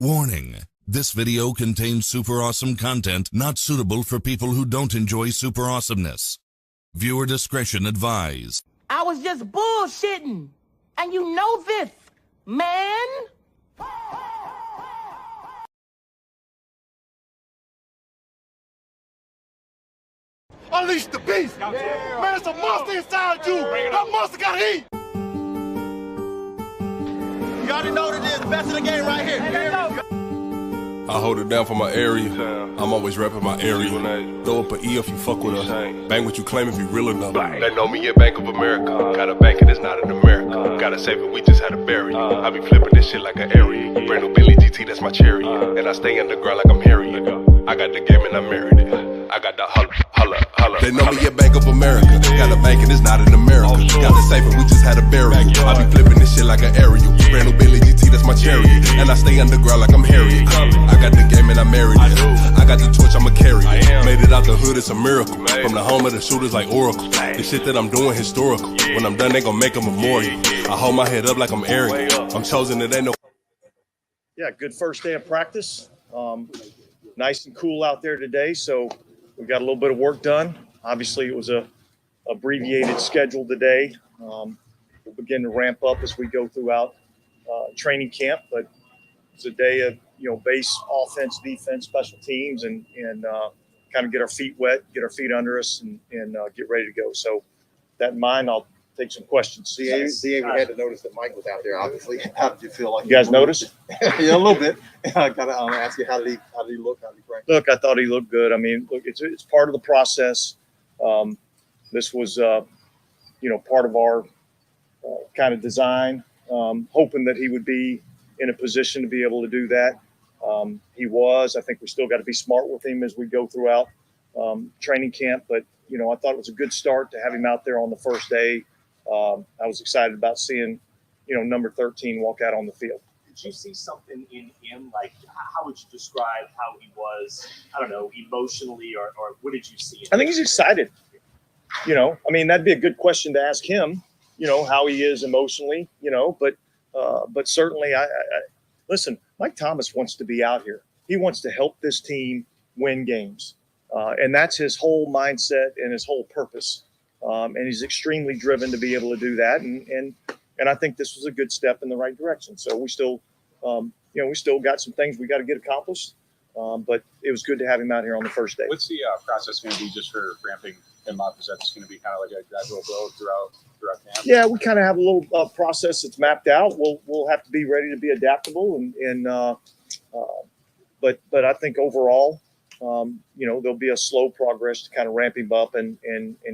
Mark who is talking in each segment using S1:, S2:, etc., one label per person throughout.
S1: Warning. This video contains super awesome content not suitable for people who don't enjoy super awesomeness. Viewer discretion advised.
S2: I was just bullshitting. And you know this, man.
S3: Unleash the beast! Yeah. Man, it's a monster inside you! That monster got heat! You already know what it is. Best of the game right here.
S4: I hold it down for my area. I'm always repping my area. Throw up an E if you fuck with us. Bang what you claim if you real enough. They know me at Bank of America. Got a bank and it's not in America. Gotta save it, we just had to bury it. I be flipping this shit like an area. Brand new Billy GT, that's my chariot. And I stay underground like I'm Harriet. I got the game and I married it. I got the holla. They know me at Bank of America. Got a bank and it's not in America. Got to save it, we just had to bury it. I be flipping this shit like an aerial. Brand new Billy GT, that's my chariot. And I stay underground like I'm Harriet. I got the game and I married it. I got the torch, I'ma carry it. Made it out the hood, it's a miracle. From the home of the shooters like Oracle. The shit that I'm doing historical. When I'm done, they gon' make a memorial. I hold my head up like I'm arrogant. I'm chosen, it ain't no.
S5: Yeah, good first day of practice. Nice and cool out there today, so we got a little bit of work done. Obviously, it was a abbreviated schedule today. We'll begin to ramp up as we go throughout training camp, but it's a day of base offense, defense, special teams, and kind of get our feet wet, get our feet under us, and get ready to go. So, with that in mind, I'll take some questions.
S3: DA, we had to notice that Mike was out there, obviously. How did you feel like
S5: You guys notice?
S3: Yeah, a little bit. I got to ask you, how did he look? How did he practice?
S5: Look, I thought he looked good. I mean, look, it's part of the process. This was, part of our kind of design, hoping that he would be in a position to be able to do that. He was. I think we still got to be smart with him as we go throughout training camp. But, I thought it was a good start to have him out there on the first day. I was excited about seeing, number 13 walk out on the field.
S6: Did you see something in him? Like, how would you describe how he was, I don't know, emotionally, or what did you see?
S5: I think he's excited. That'd be a good question to ask him, how he is emotionally, but certainly I listen, Mike Thomas wants to be out here. He wants to help this team win games. And that's his whole mindset and his whole purpose. And he's extremely driven to be able to do that. And I think this was a good step in the right direction. So we still, we still got some things we got to get accomplished. But it was good to have him out here on the first day.
S7: What's the process going to be just for ramping him up? Is that just going to be kind of like a gradual build throughout camp?
S5: Yeah, we kind of have a little process that's mapped out. We'll have to be ready to be adaptable, but I think overall, there'll be a slow progress to kind of ramp him up and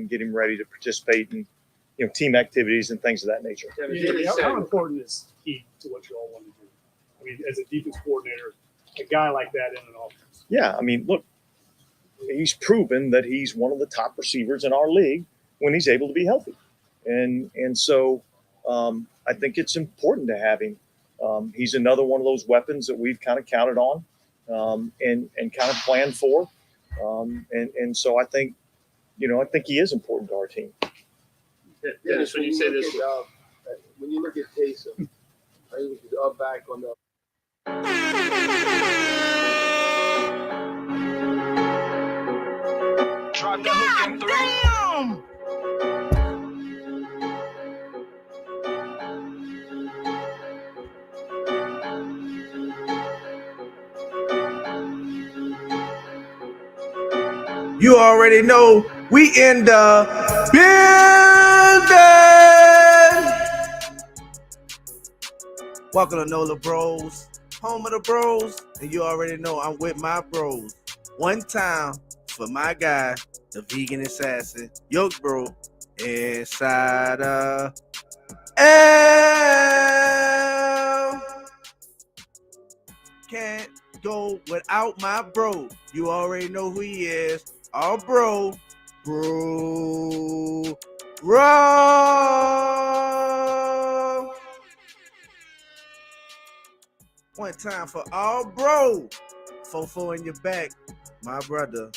S5: get him ready to participate in team activities and things of that nature.
S8: How important is he to what you all want to do? I mean, as a defense coordinator, a guy like that in an offense.
S5: Yeah, look, he's proven that he's one of the top receivers in our league when he's able to be healthy. And so I think it's important to have him. He's another one of those weapons that we've kind of counted on and kind of planned for. And so I think he is important to our team.
S9: Dennis, when you say this, when you look at Taysom, right, which is up back on the.
S2: God damn!
S10: You already know we in the building. Welcome to Nola BREAUXS, home of the bros, and you already know I'm with my bros. One time for my guy, the vegan assassin, Yoke Bro, inside of L. Can't go without my bro. You already know who he is. Our bro. One time for all bro. Fofo in your back, my brother.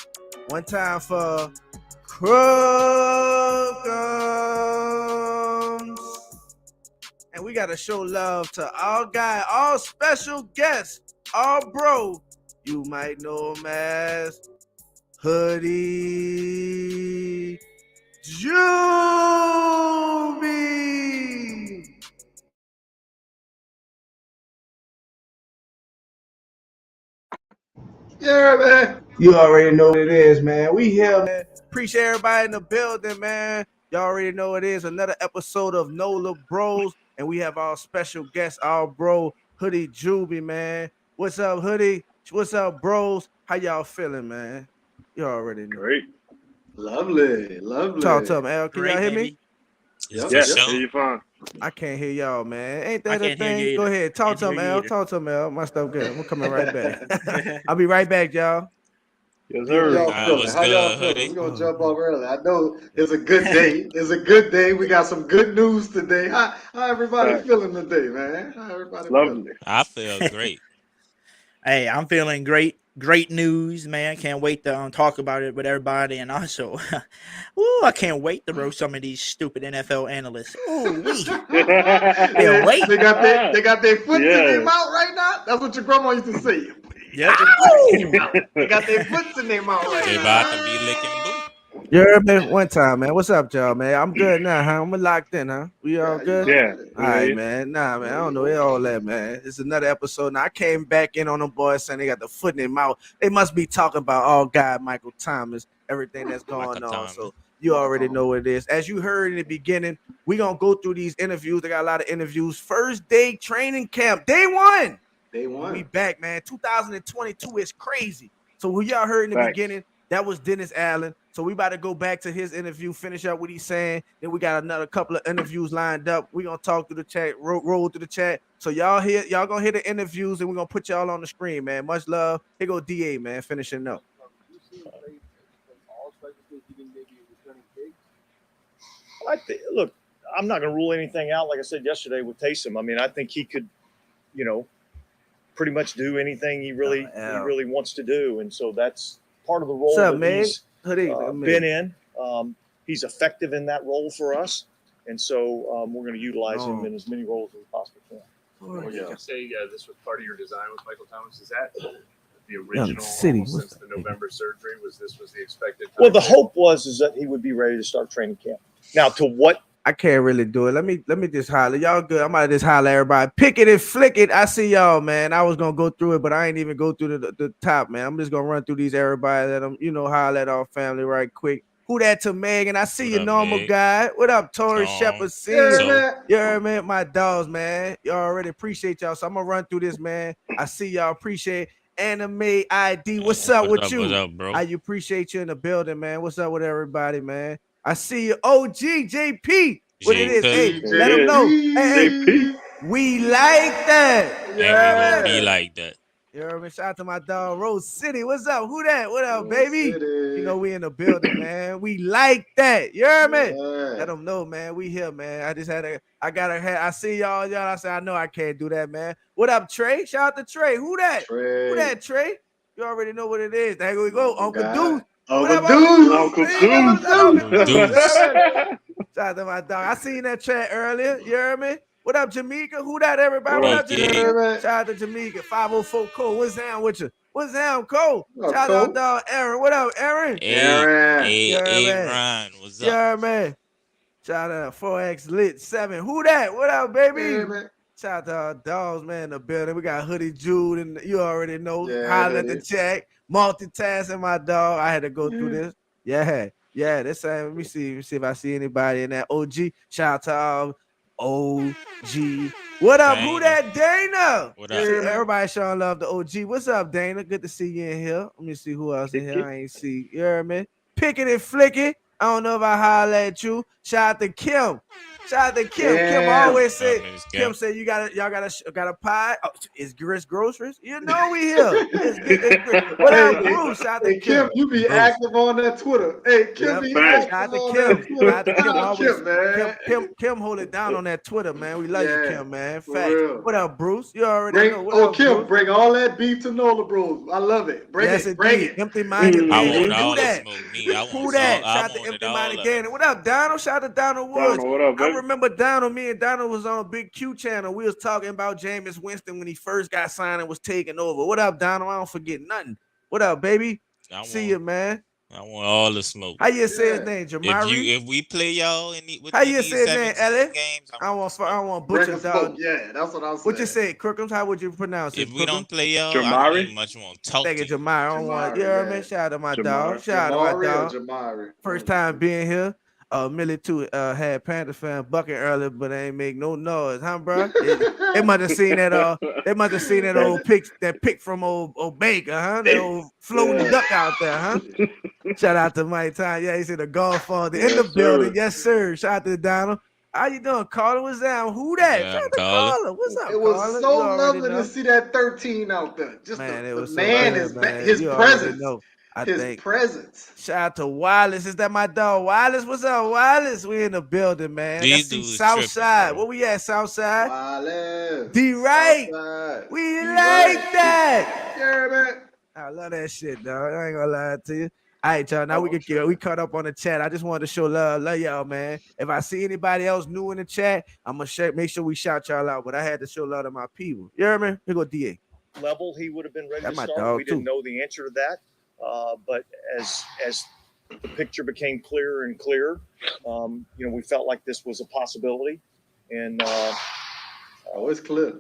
S10: One time for Crookums. And we gotta show love to all special guests our bro. You might know him as Hoodie JUBE.
S9: Yeah, man.
S10: You already know what it is, man. We here, man. Appreciate everybody in the building, man. Y'all already know it is another episode of Nola BREAUXS, and we have our special guest, our bro, Hoodie JUBE, man. What's up, Hoodie? What's up, bros? How y'all feeling, man? You already know.
S3: Great.
S9: Lovely.
S10: Talk to him, Al. Can y'all hear me?
S3: Yes, hear you fine.
S10: I can't hear y'all, man. Ain't that a thing? Go ahead. Talk to him, Al. Talk to him, Al. My stuff good. I'm coming right back. I'll be right back, y'all.
S3: Yes, sir.
S9: How y'all feeling? We're gonna jump off early. I know it's a good day. It's a good day. We got some good news today. How everybody feeling today, man? How everybody feeling?
S11: I feel great.
S12: Hey, I'm feeling great. Great news, man. Can't wait to talk about it with everybody. And also, I can't wait to roast some of these stupid NFL analysts. Ooh, can't wait.
S9: They got their foot in their mouth right now. That's what your grandma used to say.
S12: Yep.
S9: They got their foots in their mouth right
S11: They
S9: now.
S11: about to be licking boo.
S10: You heard me one time, man. What's up, y'all, man? I'm good now, huh? I'm locked in, huh? We all good?
S3: Yeah.
S10: All right, man. Nah, man. I don't know all that, man. It's another episode. Now, I came back in on them boys saying they got the foot in their mouth. They must be talking about all God, Michael Thomas, everything that's going on. So you already know what it is. As you heard in the beginning, we're going to go through these interviews. They got a lot of interviews. First day training camp, day one. We back, man. 2022 is crazy. So who y'all heard in the beginning, that was Dennis Allen. So we about to go back to his interview, finish up what he's saying. Then we got another couple of interviews lined up. We're gonna talk through the chat, roll through the chat. So y'all gonna hear the interviews, and we're gonna put y'all on the screen, man. Much love. Here go DA, man, finishing up.
S5: Look, I'm not going to rule anything out. Like I said yesterday with Taysom, I mean, I think he could, pretty much do anything he really wants to do, and so that's part of the role that he's been in. He's effective in that role for us, and so we're going to utilize him in as many roles as we possibly can.
S6: You say this was part of your design with Michael Thomas. Is that the original since the November surgery? Was the expected?
S5: Well, the hope is that he would be ready to start training camp. Now, to what?
S10: I can't really do it. Let me just holler. Y'all good. I'm about to just holler everybody. Pick it and flick it. I see y'all, man. I was gonna go through it, but I ain't even go through the top, man. I'm just gonna run through these everybody that I'm, holler at our family right quick. Who that to Megan? I see you, normal Meg guy. What up, Tori Shepard? See you, man. My dogs, man. Y'all already appreciate y'all. So I'm gonna run through this, man. I see y'all. Appreciate Anime ID. What's up with you?
S11: What's up, bro?
S10: I appreciate you in the building, man. What's up with everybody, man? I see you, OG JP. What it is? Hey, let them know. Hey, we like that.
S11: Yeah, we like that.
S10: You heard me? Shout out to my dog, Rose City. What's up? Who that? What up, baby? We in the building, man. We like that. You heard me? Let them know, man. We here, man. I see y'all. I said, I know I can't do that, man. What up, Trey? Shout out to Trey. Who that? Who that, Trey? You already know what it is. There we go. Uncle Deuce. Uncle Deuce. Shout out to my dog. I seen that chat earlier. You heard me? What up, Jamaica? Who that, everybody? What up, Jamaica? Shout out to Jamaica. 504 Cole. What's down with you? What's down, Cole? Shout out to dog Aaron. What up, Aaron?
S11: Aaron. What's up?
S10: Yeah, man. Shout out to 4X Lit 7. Who that? What up, baby? Shout out to our dogs, man, in the building. We got Hoodie JUBE, and you already know. Holler at the check. Multitasking, my dog. I had to go through this. Yeah. This time, let me see if I see anybody in that OG. Shout out to OG. What up? Dana. Who that? Dana.
S11: What up?
S10: Everybody showing love to OG. What's up, Dana? Good to see you in here. Let me see who else in here. I ain't see. You heard me? Picking and flicking. I don't know if I holler at you. Shout out to Kim. Shout out to Kim. Kim always said. Kim said y'all got a pie. Oh, it's Gris Groceries. You know we here. What up, Bruce? Shout out to Kim.
S9: You be active on that Twitter. Hey, Kim be active on that Twitter.
S10: Kim hold it down on that Twitter, man. We love you, Kim, man. Fact. What up, Bruce? You already know. What up,
S9: Kim,
S10: Bruce?
S9: bring all that beef to Nola BREAUXS. I love it. Bring it.
S10: Empty-minded.
S11: I want all that smoke.
S10: Who that? Shout out to
S11: it all up.
S10: What up, Donald? Shout out to Donald Woods.
S13: Donald, what up,
S10: I
S13: baby?
S10: remember Donald. Me and Donald was on Big Q channel. We was talking about Jameis Winston when he first got signed and was taking over. What up, Donald? I don't forget nothing. What up, baby? See you, man.
S11: I want all the smoke.
S10: How you say his name, Jamari?
S11: If we play y'all
S10: How you say his name, Ellie?
S11: games,
S10: I want butcher dog.
S9: Yeah, that's what I was saying.
S10: What you say, Crookums? How would you pronounce it?
S11: if we don't play y'all, I
S13: Jamari?
S11: ain't much want to talk
S10: Thank
S11: to
S10: you,
S11: you.
S10: Jamari. I don't want, you know what I mean? Shout out to my dog. Shout out to my dog.
S9: Jamari.
S10: First time being here. Millie too had Panther fan bucking earlier, but they ain't make no noise, huh, bro? They must have seen that. They must have seen that old pic from old Baker, huh? That old floating duck out there, huh? Shout out to Mike Time. Yeah, he said the Godfather in the building. Yes, sir. Shout out to Donald. How you doing, Carla? What's down? Who that?
S11: Yeah,
S10: Shout out to
S11: Carla.
S10: Carla. What's up,
S9: It was
S10: Carla?
S9: so
S10: You already
S9: lovely
S10: know.
S9: to see that 13 out there. Just
S10: Man, it
S9: the
S10: was so
S9: man,
S10: good, man.
S9: his
S10: You already
S9: presence.
S10: know. I
S9: His
S10: think.
S9: presence.
S10: Shout out to Wallace. Is that my dog? Wallace, what's up, Wallace? We in the building, man.
S11: These
S10: That's the
S11: dudes
S10: South
S11: tripping,
S10: Side.
S11: bro.
S10: Where we at, South Side?
S9: Wallace.
S10: D right.
S9: Outside.
S10: We
S9: D
S10: like
S9: right.
S10: that.
S9: Yeah, man.
S10: I love that shit, dog. I ain't gonna lie to you. All right, y'all. Now we caught up on the chat. I just wanted to show love y'all, man. If I see anybody else new in the chat, I'm gonna make sure we shout y'all out. But I had to show love to my people. You hear me? Here go DA.
S5: Level, he would have been ready
S10: That's
S5: to
S10: my
S5: start.
S10: dog,
S5: We didn't
S10: too.
S5: know the answer to that. But as the picture became clearer and clearer, we felt like this was a possibility. And
S9: it's clear.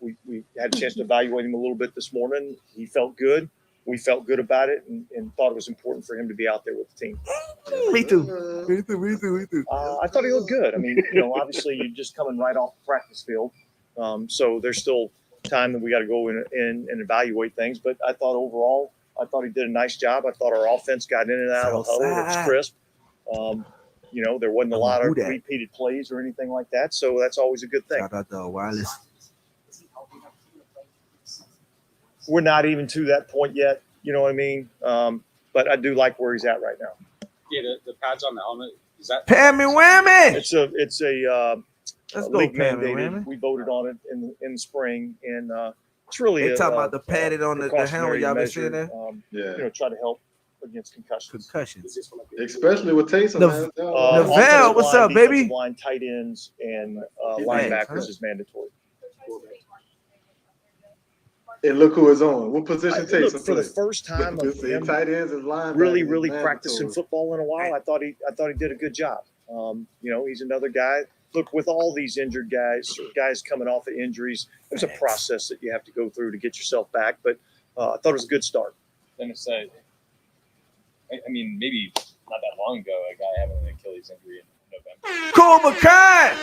S5: We had a chance to evaluate him a little bit this morning. He felt good. We felt good about it and thought it was important for him to be out there with the team.
S10: Me too. Me too.
S5: I thought he looked good. I mean, obviously you're just coming right off the practice field. So there's still time that we got to go in and evaluate things. But I thought overall, he did a nice job. I thought our offense got in and out of the huddle. It was crisp. There wasn't a lot of repeated plays or anything like that. So that's always a good thing.
S10: Shout out to Wireless.
S5: We're not even to that point yet. You know what I mean? But I do like where he's at right now.
S7: Yeah, the pads on the helmet, is that
S10: Pammy Whammy?
S5: It's a
S10: Let's go,
S5: league
S10: Pammy
S5: mandated.
S10: Whammy.
S5: We voted on it in the spring, and it's really
S10: They talking about the padded on the helmet. Y'all been seeing that?
S5: Try to help against concussions.
S9: Especially with Taysom.
S10: Lavelle, what's up, baby?
S5: Offensive line, tight ends, and linebackers is mandatory.
S9: And look who is on. What position Taysom
S5: For the first time of him
S9: tight ends and linebackers,
S5: really practicing football in a while, I thought he did a good job. He's another guy. Look, with all these injured guys coming off of injuries, there's a process that you have to go through to get yourself back. But I thought it was a good start.
S14: Then it's I mean, maybe not that long ago, a guy having an Achilles injury in November.
S10: Cobra Kai.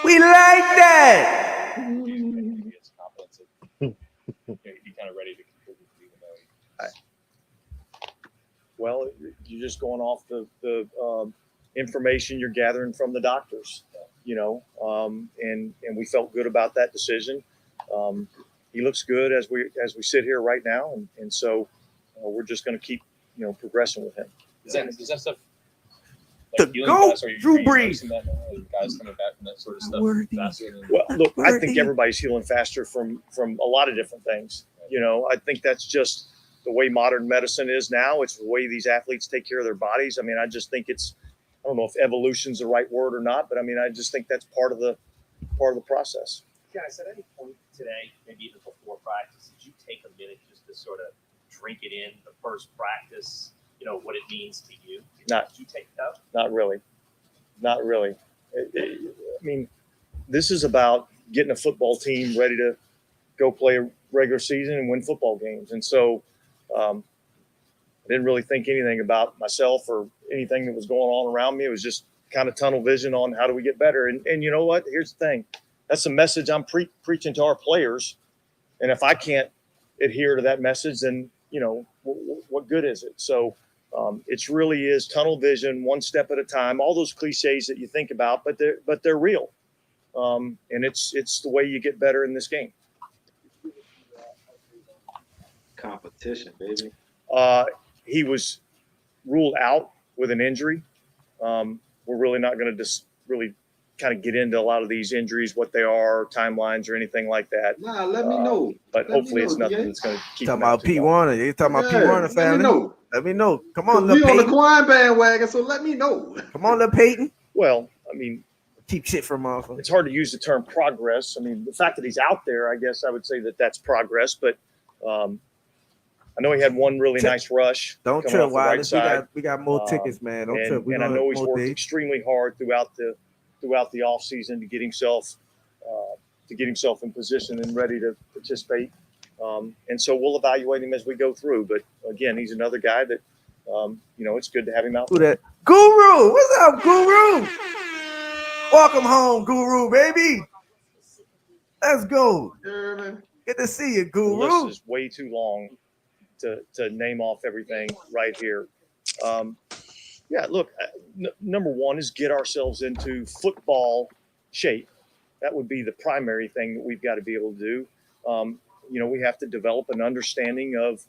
S10: We like that.
S14: He has confidence that he'd be kind of ready to contribute, even though
S5: Well, you're just going off the information you're gathering from the doctors, and we felt good about that decision. He looks good as we sit here right now, and so we're just going to keep progressing with him.
S14: Is that stuff?
S10: The GOAT, Drew Brees.
S14: Guys coming back from that sort of stuff faster than
S5: Well, look, I think everybody's healing faster from a lot of different things. I think that's just the way modern medicine is now. It's the way these athletes take care of their bodies. I mean, I just think I don't know if evolution's the right word or not, but I mean, I just think that's part of the process.
S6: Guys, at any point today, maybe even before practice, did you take a minute just to sort of drink it in the first practice, what it means to you? Did you take it out?
S5: Not really. I mean, this is about getting a football team ready to go play a regular season and win football games. And so I didn't really think anything about myself or anything that was going on around me. It was just kind of tunnel vision on how do we get better. And you know what? Here's the thing. That's the message I'm preaching to our players. And if I can't adhere to that message, then, what good is it? So it really is tunnel vision, one step at a time, all those cliches that you think about, but they're real. And it's the way you get better in this game.
S9: Competition, baby.
S5: He was ruled out with an injury. We're really not going to really kind of get into a lot of these injuries, what they are, timelines, or anything like that.
S9: Nah, let me know.
S5: But hopefully, it's nothing that's going to keep.
S10: Talking about Pete Warner. You talking about Pete Warner, family?
S9: Let me know.
S10: Let me know. Come on,
S9: we
S10: little
S9: on the
S10: Peyton.
S9: Quine bandwagon, so let me know.
S10: Come on, little Peyton.
S5: Well, I mean,
S10: keep shit from off.
S5: It's hard to use the term progress. I mean, the fact that he's out there, I guess I would say that that's progress. But I know he had one really nice rush.
S10: Don't trip, Wireless. We got more tickets, man. Don't trip.
S5: And I know he's worked extremely hard throughout the offseason to get himself in position and ready to participate. And so we'll evaluate him as we go through. But again, he's another guy that it's good to have him out.
S10: Who that? Guru, what's up, Guru? Welcome home, Guru, baby. Let's go. Good to see you, Guru.
S5: The list is way too long to name off everything right here. Look, number one is get ourselves into football shape. That would be the primary thing that we've got to be able to do. We have to develop an understanding of,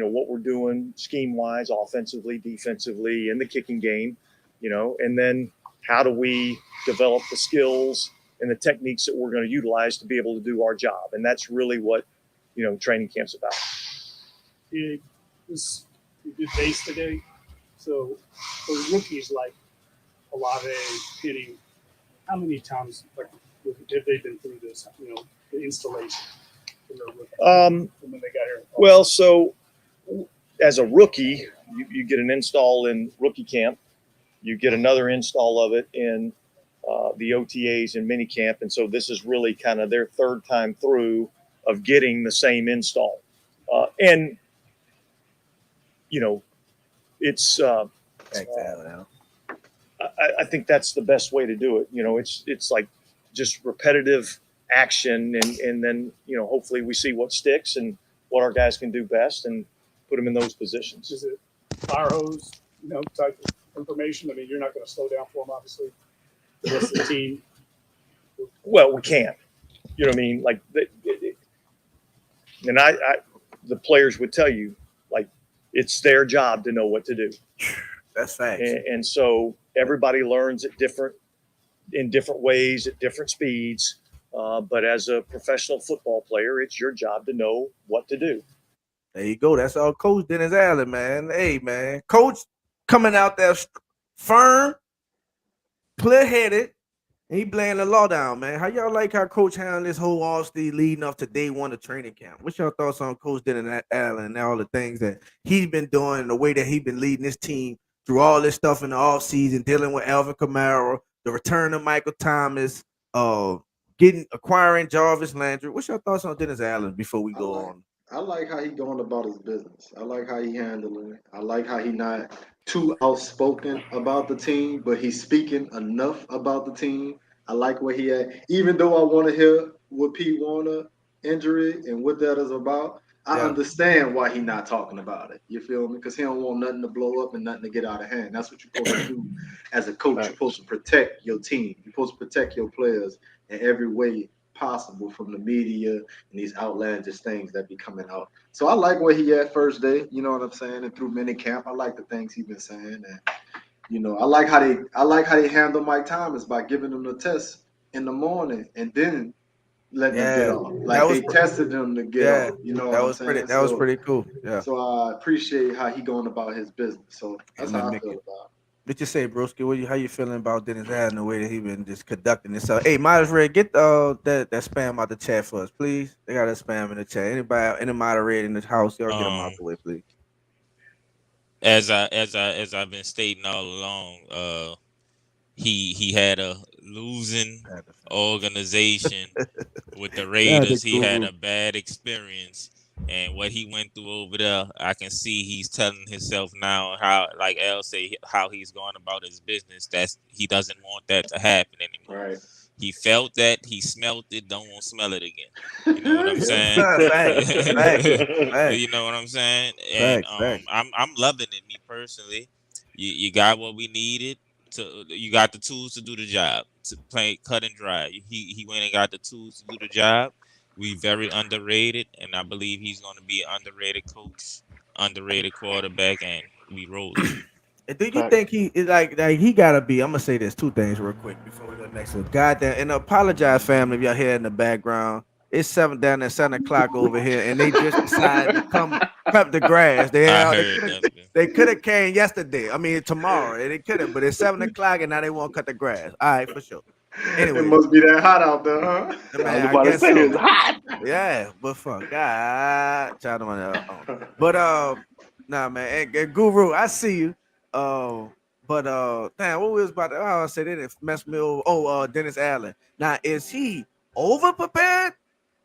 S5: what we're doing scheme-wise, offensively, defensively, in the kicking game, and then how do we develop the skills and the techniques that we're going to utilize to be able to do our job. And that's really what, training camp's about.
S8: We did base today. So for rookies like Olave, hitting, how many times have they been through this, the installation? When they got here?
S5: Well, so as a rookie, you get an install in rookie camp. You get another install of it in the OTAs and mini camp. And so this is really kind of their third time through of getting the same install. It's I think that's the best way to do it. It's like just repetitive action and then, hopefully we see what sticks and what our guys can do best and put them in those positions.
S8: Is it fire hose, type of information? I mean, you're not going to slow down for them, obviously. The rest of the team.
S5: Well, we can. You know what I mean? Like, and the players would tell you, like, it's their job to know what to do.
S10: That's facts.
S5: And so everybody learns in different ways, at different speeds. But as a professional football player, it's your job to know what to do.
S10: There you go. That's all Coach Dennis Allen, man. Hey, man. Coach coming out there firm, clear-headed, and he laying the law down, man. How y'all like how Coach handled this whole off-season leading up to day one of training camp? What's your thoughts on Coach Dennis Allen and all the things that he's been doing and the way that he's been leading this team through all this stuff in the offseason, dealing with Alvin Kamara, the return of Michael Thomas, acquiring Jarvis Landry? What's your thoughts on Dennis Allen before we go on?
S9: I like how he going about his business. I like how he handling it. I like how he not too outspoken about the team, but he's speaking enough about the team. I like where he at. Even though I want to hear what Pete Warner injury and what that is about, I understand why he not talking about it. You feel me? Because he don't want nothing to blow up and nothing to get out of hand. That's what you're supposed to do as a coach. You're supposed to protect your team. You're supposed to protect your players in every way possible from the media and these outlandish things that be coming out. So I like where he at first day, you know what I'm saying, and through mini camp, I like the things he's been saying, and I like how they handle Mike Thomas by giving him the test in the morning and then letting him get off. Like they tested him to get off. You know what I'm saying?
S10: That was pretty cool. Yeah.
S9: So I appreciate how he going about his business. So that's how I feel about it.
S10: What you say, broski? How you feeling about Dennis Allen, the way that he been just conducting himself? Hey, Moderator, get that spam out the chat for us, please. They got that spam in the chat. Any moderator in the house, y'all get them out the way, please.
S11: As I've been stating all along, he had a losing organization with the Raiders. He had a bad experience. And what he went through over there, I can see he's telling himself now how, like Al say, how he's going about his business. That he doesn't want that to happen anymore.
S9: Right.
S11: He felt that, he smelt it, don't want to smell it again. You know what I'm saying? You know what I'm saying? And I'm loving it, me personally. You got what we needed. You got the tools to do the job, to play cut and dry. He went and got the tools to do the job. We very underrated, and I believe he's going to be an underrated coach, underrated quarterback, and we roll.
S10: Do you think he is like he gotta be? I'm gonna say this 2 things real quick before we go next to goddamn. And apologize, family, if y'all hear in the background. It's 7 o'clock over here, and they just decided to come cut the grass. They could have came yesterday. I mean tomorrow. They could have, but it's 7 o'clock, and now they won't cut the grass. All right, for sure. Anyway,
S9: it must be that hot out there, huh?
S10: Man,
S9: I was about to say it's
S10: hot. Yeah, but fuck God, but nah, man, and Guru, I see you. But damn, what we was about to? Oh, I said they didn't mess me over. Oh, Dennis Allen. Now, is he over prepared?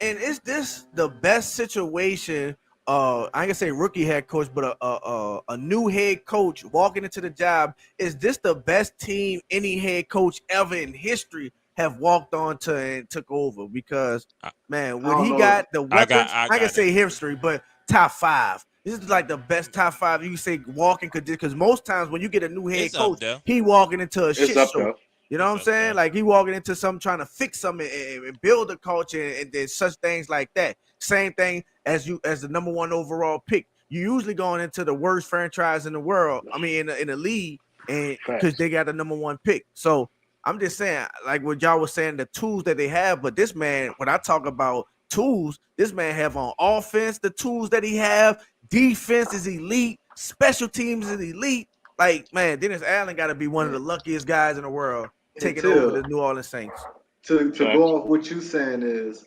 S10: And is this the best situation? I ain't gonna say rookie head coach, but a new head coach walking into the job. Is this the best team any head coach ever in history have walked on to and took over? Because man, when he got the weapons, I can say history, but top 5. This is like the best top 5 you can say walking could do. Because most times when you get a new head coach, he walking into a shit show. You know what I'm saying? Like he walking into something trying to fix something and build a culture and then such things like that. Same thing as the number 1 overall pick. You usually going into the worst franchise in the world. I mean, in the league, and because they got the number 1 pick. So I'm just saying, like what y'all was saying, the tools that they have. But this man, when I talk about tools, this man have on offense the tools that he have. Defense is elite. Special teams is elite. Like, man, Dennis Allen got to be one of the luckiest guys in the world taking over the New Orleans Saints.
S9: To go off what you saying is,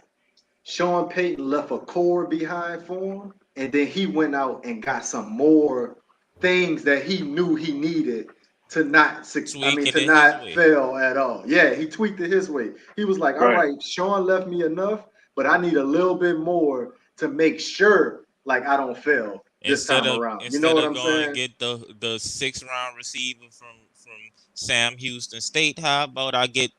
S9: Sean Payton left a core behind for him, and then he went out and got some more things that he knew he needed to not fail at all. Yeah, he tweaked it his way. He was like, all right, Sean left me enough, but I need a little bit more to make sure like I don't fail this time around. You know what I'm saying?
S11: Get the 6th-round receiver from Sam Houston State. How about I get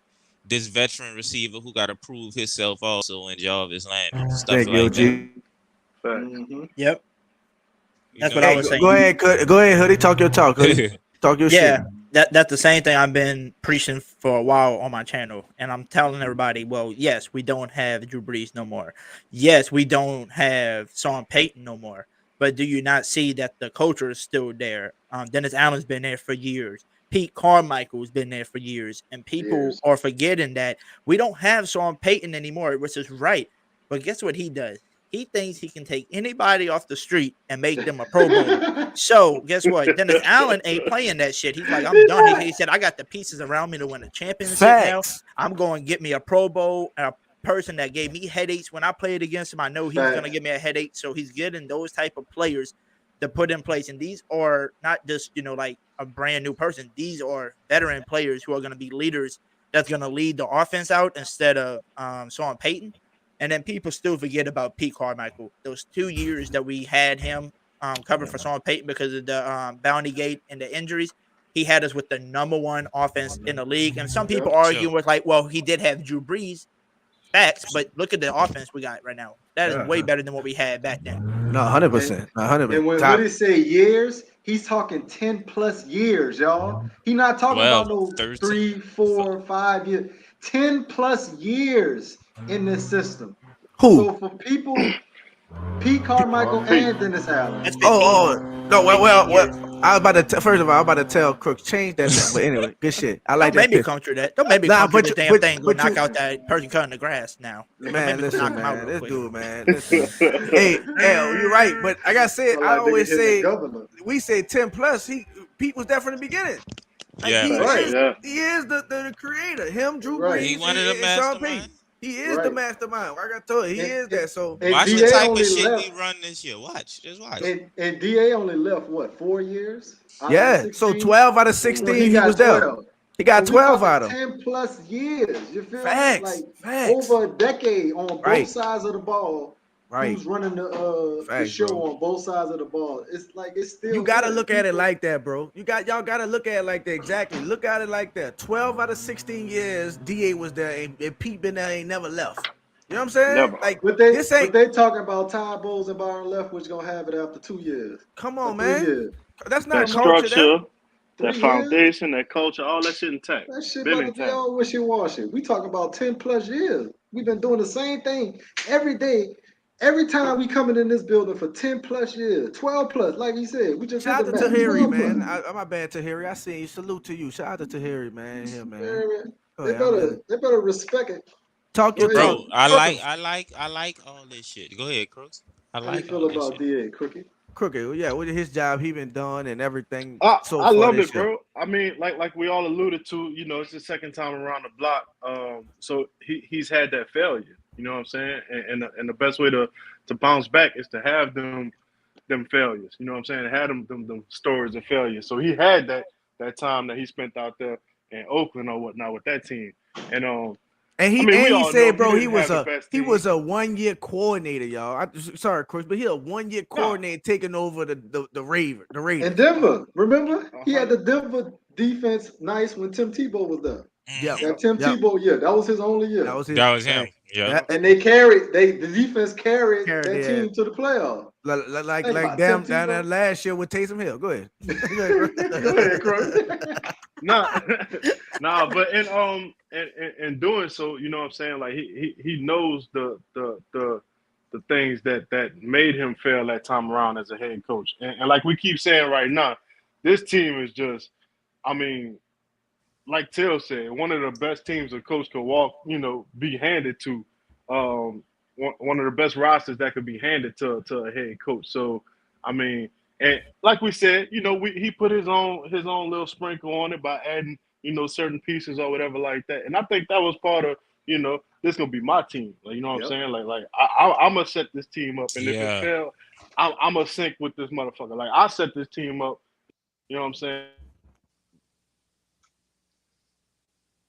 S11: this veteran receiver who got to prove himself also in Jarvis Landry, stuff like that.
S12: Yep. That's what I was saying.
S10: Go ahead, Hoodie. Talk your talk. Hoodie. Talk your shit.
S12: That's the same thing I've been preaching for a while on my channel, and I'm telling everybody, well, yes, we don't have Drew Brees no more. Yes, we don't have Sean Payton no more. But do you not see that the culture is still there? Dennis Allen's been there for years. Pete Carmichael's been there for years, and people are forgetting that we don't have Sean Payton anymore, which is right. But guess what he does? He thinks he can take anybody off the street and make them a Pro Bowler. So guess what? Dennis Allen ain't playing that shit. He's like, I'm done. He said, I got the pieces around me to win a championship now. I'm going to get me a Pro Bowl, a person that gave me headaches when I played against him. I know he's going to give me a headache. So he's getting those type of players to put in place. And these are not just, like a brand new person. These are veteran players who are going to be leaders that's going to lead the offense out instead of Sean Payton. And then people still forget about Pete Carmichael. Those 2 years that we had him covered for Sean Payton because of the bounty gate and the injuries, he had us with the number 1 offense in the league. And some people argue with like, well, he did have Drew Brees. Facts, but look at the offense we got right now. That is way better than what we had back then.
S10: No, 100%. 100%.
S9: And when he say years, he's talking 10+ years, y'all. He's not talking about no 3, 4, 5 years. 10+ years in this system.
S10: Who?
S9: So for people, Pete Carmichael and Dennis Allen.
S10: No, well. I was about to first of all, I'm about to tell Crooks change that. But anyway, good shit. I like that.
S12: Don't make me come the damn thing. But knock out that person cutting the grass now.
S10: Man, listen, man. This dude, man. Hey, you're right. But I gotta say, I always say we say 10+. Pete was there from the beginning. Like, he is the creator. Him, Drew Brees,
S11: he wanted a mastermind.
S10: He is the mastermind. I got told he is that. So
S11: watch the type of shit we run this year. Just watch.
S9: And DA only left what, 4 years?
S10: So 12 out of 16 he was there. He got 12 out of
S9: 10+ years. You feel
S10: facts.
S9: Over a decade on both sides of the ball. Who's running the show on both sides of the ball? It's like it's still.
S10: You gotta look at it like that, bro. Y'all gotta look at it like that. Exactly. Look at it like that. 12 out of 16 years, DA was there, and Pete been there, ain't never left. You know what I'm saying?
S9: Never.
S10: Like,
S9: but they talking about Todd Bowles and Byron Leftwich gonna have it after 2 years.
S10: Come on, man.
S9: 3 years.
S10: That's not
S13: that
S10: culture.
S13: Structure, that foundation, that culture, all that shit intact.
S9: That shit about to be all wishy-washy. We talk about 10+ years. We've been doing the same thing every day Every time we coming in this building for 10 plus years, 12 plus, like he said, we just
S10: Shout out to
S9: hit the
S10: Tahiri,
S9: 12
S10: man.
S9: plus.
S10: My bad, Tahiri. I see you. Salute to you. Shout out to Tahiri, man. Here, man.
S9: They better respect it.
S10: Talk your
S11: Bro,
S10: talk.
S11: I like all this shit. Go ahead, Crooks. I
S9: How you
S11: like
S9: feel
S11: all this
S9: about
S11: shit.
S9: DA Crooked?
S10: Crooked, yeah, with his job he been done and everything so
S13: I
S10: far
S13: love
S10: this
S13: it,
S10: year.
S13: bro. I mean, like we all alluded to, you know, it's the second time around the block. So he's had that failure. You know what I'm saying? And the best way to bounce back is to have them failures. You know what I'm saying? Had them stories of failure. So he had that time that he spent out there in Oakland or whatnot with that team.
S10: And he
S13: I mean, we all
S10: said,
S13: know
S10: bro, he
S13: didn't have the best
S10: he
S13: team.
S10: was a 1 year coordinator, y'all. Sorry, Chris, but he a 1 year coordinator taking over the Raiders.
S9: And Denver, remember? He had the Denver defense nice when Tim Tebow was there.
S10: Yeah,
S9: that Tim Tebow year. That was his only year.
S10: That was his.
S11: That was him. Yeah.
S9: And they carried. The defense carried that team to the playoffs.
S10: Like damn down there last year with Taysom Hill. Go ahead.
S9: Go ahead, Chris.
S13: Nah, but in doing so, you know what I'm saying? Like he knows the things that made him fail that time around as a head coach. And like we keep saying right now, this team is just, I mean, like Till said, one of the best teams a coach could be handed to. One of the best rosters that could be handed to a head coach. So, I mean, and like we said, you know, he put his own little sprinkle on it by adding, you know, certain pieces or whatever like that. And I think that was part of, you know, this gonna be my team. Like, you know what I'm saying? Like I'm gonna set this team up, and if it fails, I'm gonna sync with this motherfucker. Like I set this team up. You know what I'm saying?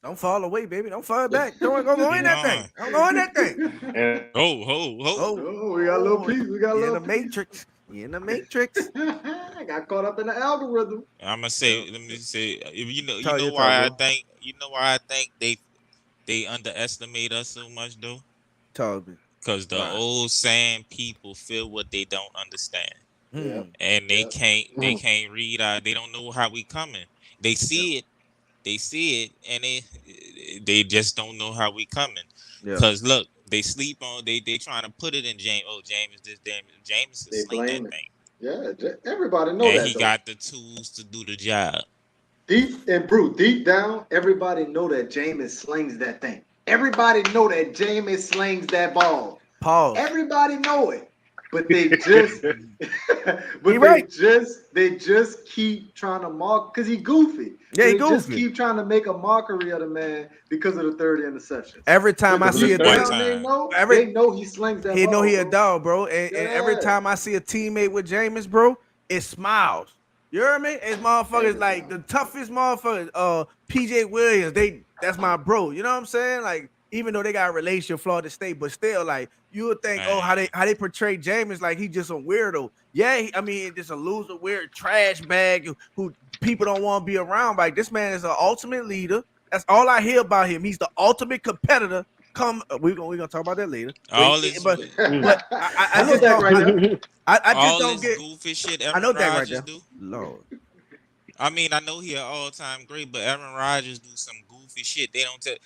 S10: Don't fall away, baby. Don't fall back. Don't go in that thing. Don't go in that thing.
S9: Oh, we got a little piece. We got a little
S10: matrix. You in the matrix.
S9: I got caught up in the algorithm.
S11: I'm gonna say, let me say, you know why I think they underestimate us so much though.
S10: Tell me.
S11: Because the old saying people feel what they don't understand, and they can't read out. They don't know how we coming. They see it. They see it, and they just don't know how we coming. Because look, they sleep on. They trying to put it in James. Oh, James, James is sling that thing.
S9: Yeah, everybody know
S11: and
S9: that.
S11: He got the tools to do the job.
S9: Deep down, everybody know that Jameis slings that thing. Everybody know that Jameis slings that ball.
S10: Pause.
S9: Everybody know it. But they just, they just keep trying to mock because he goofy.
S10: Yeah, he
S9: goofy. Just
S10: goofy.
S9: keep trying to make a mockery of the man because of the third interception.
S10: Every time I see a
S9: they know he slings that ball.
S10: He know he a dog, bro. And every time I see a teammate with Jameis, bro, it smiles. You hear me? It's motherfuckers like the toughest motherfuckers. PJ Williams, that's my bro. You know what I'm saying? Like, even though they got a relationship, Florida State, but still, like, you would think, how they portray Jameis like he just a weirdo. Yeah, just a loser, weird trash bag who people don't want to be around. Like, this man is an ultimate leader. That's all I hear about him. He's the ultimate competitor. We're gonna talk about that later. I know that right now. I just don't get
S11: goofy shit.
S10: I know that right now.
S11: Lord. I mean, I know he an all-time great, but Aaron Rodgers do some goofy shit. They don't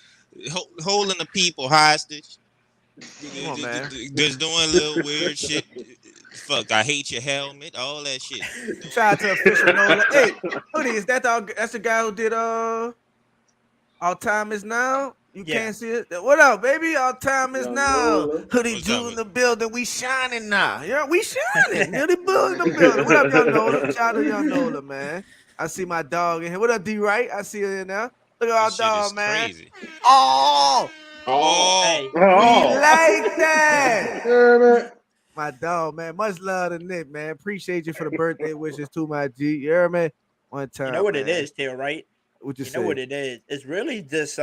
S11: holding the people hostage.
S10: Come on, man.
S11: Just doing little weird shit. Fuck, I hate your helmet. All that shit.
S10: Shout out to official Nola. Hey, Hoodie, is that that's the guy who did Our Time Is Now? You can't see it. What up, baby? Our time is now. Hoodie Jew in the building. We shining now. Yeah, we shining. Hoodie Bull in the building. What up, young Nola? Shout out to young Nola, man. I see my dog in here. What up, D Right? I see her in there. Look at our dog, man.
S11: Crazy.
S10: Oh,
S12: hey.
S10: We like that. My dog, man. Much love to Nick, man. Appreciate you for the birthday wishes to my G. You hear me? One time.
S12: You know what it is, Taylor, right?
S10: What you
S12: know what it is? It's really just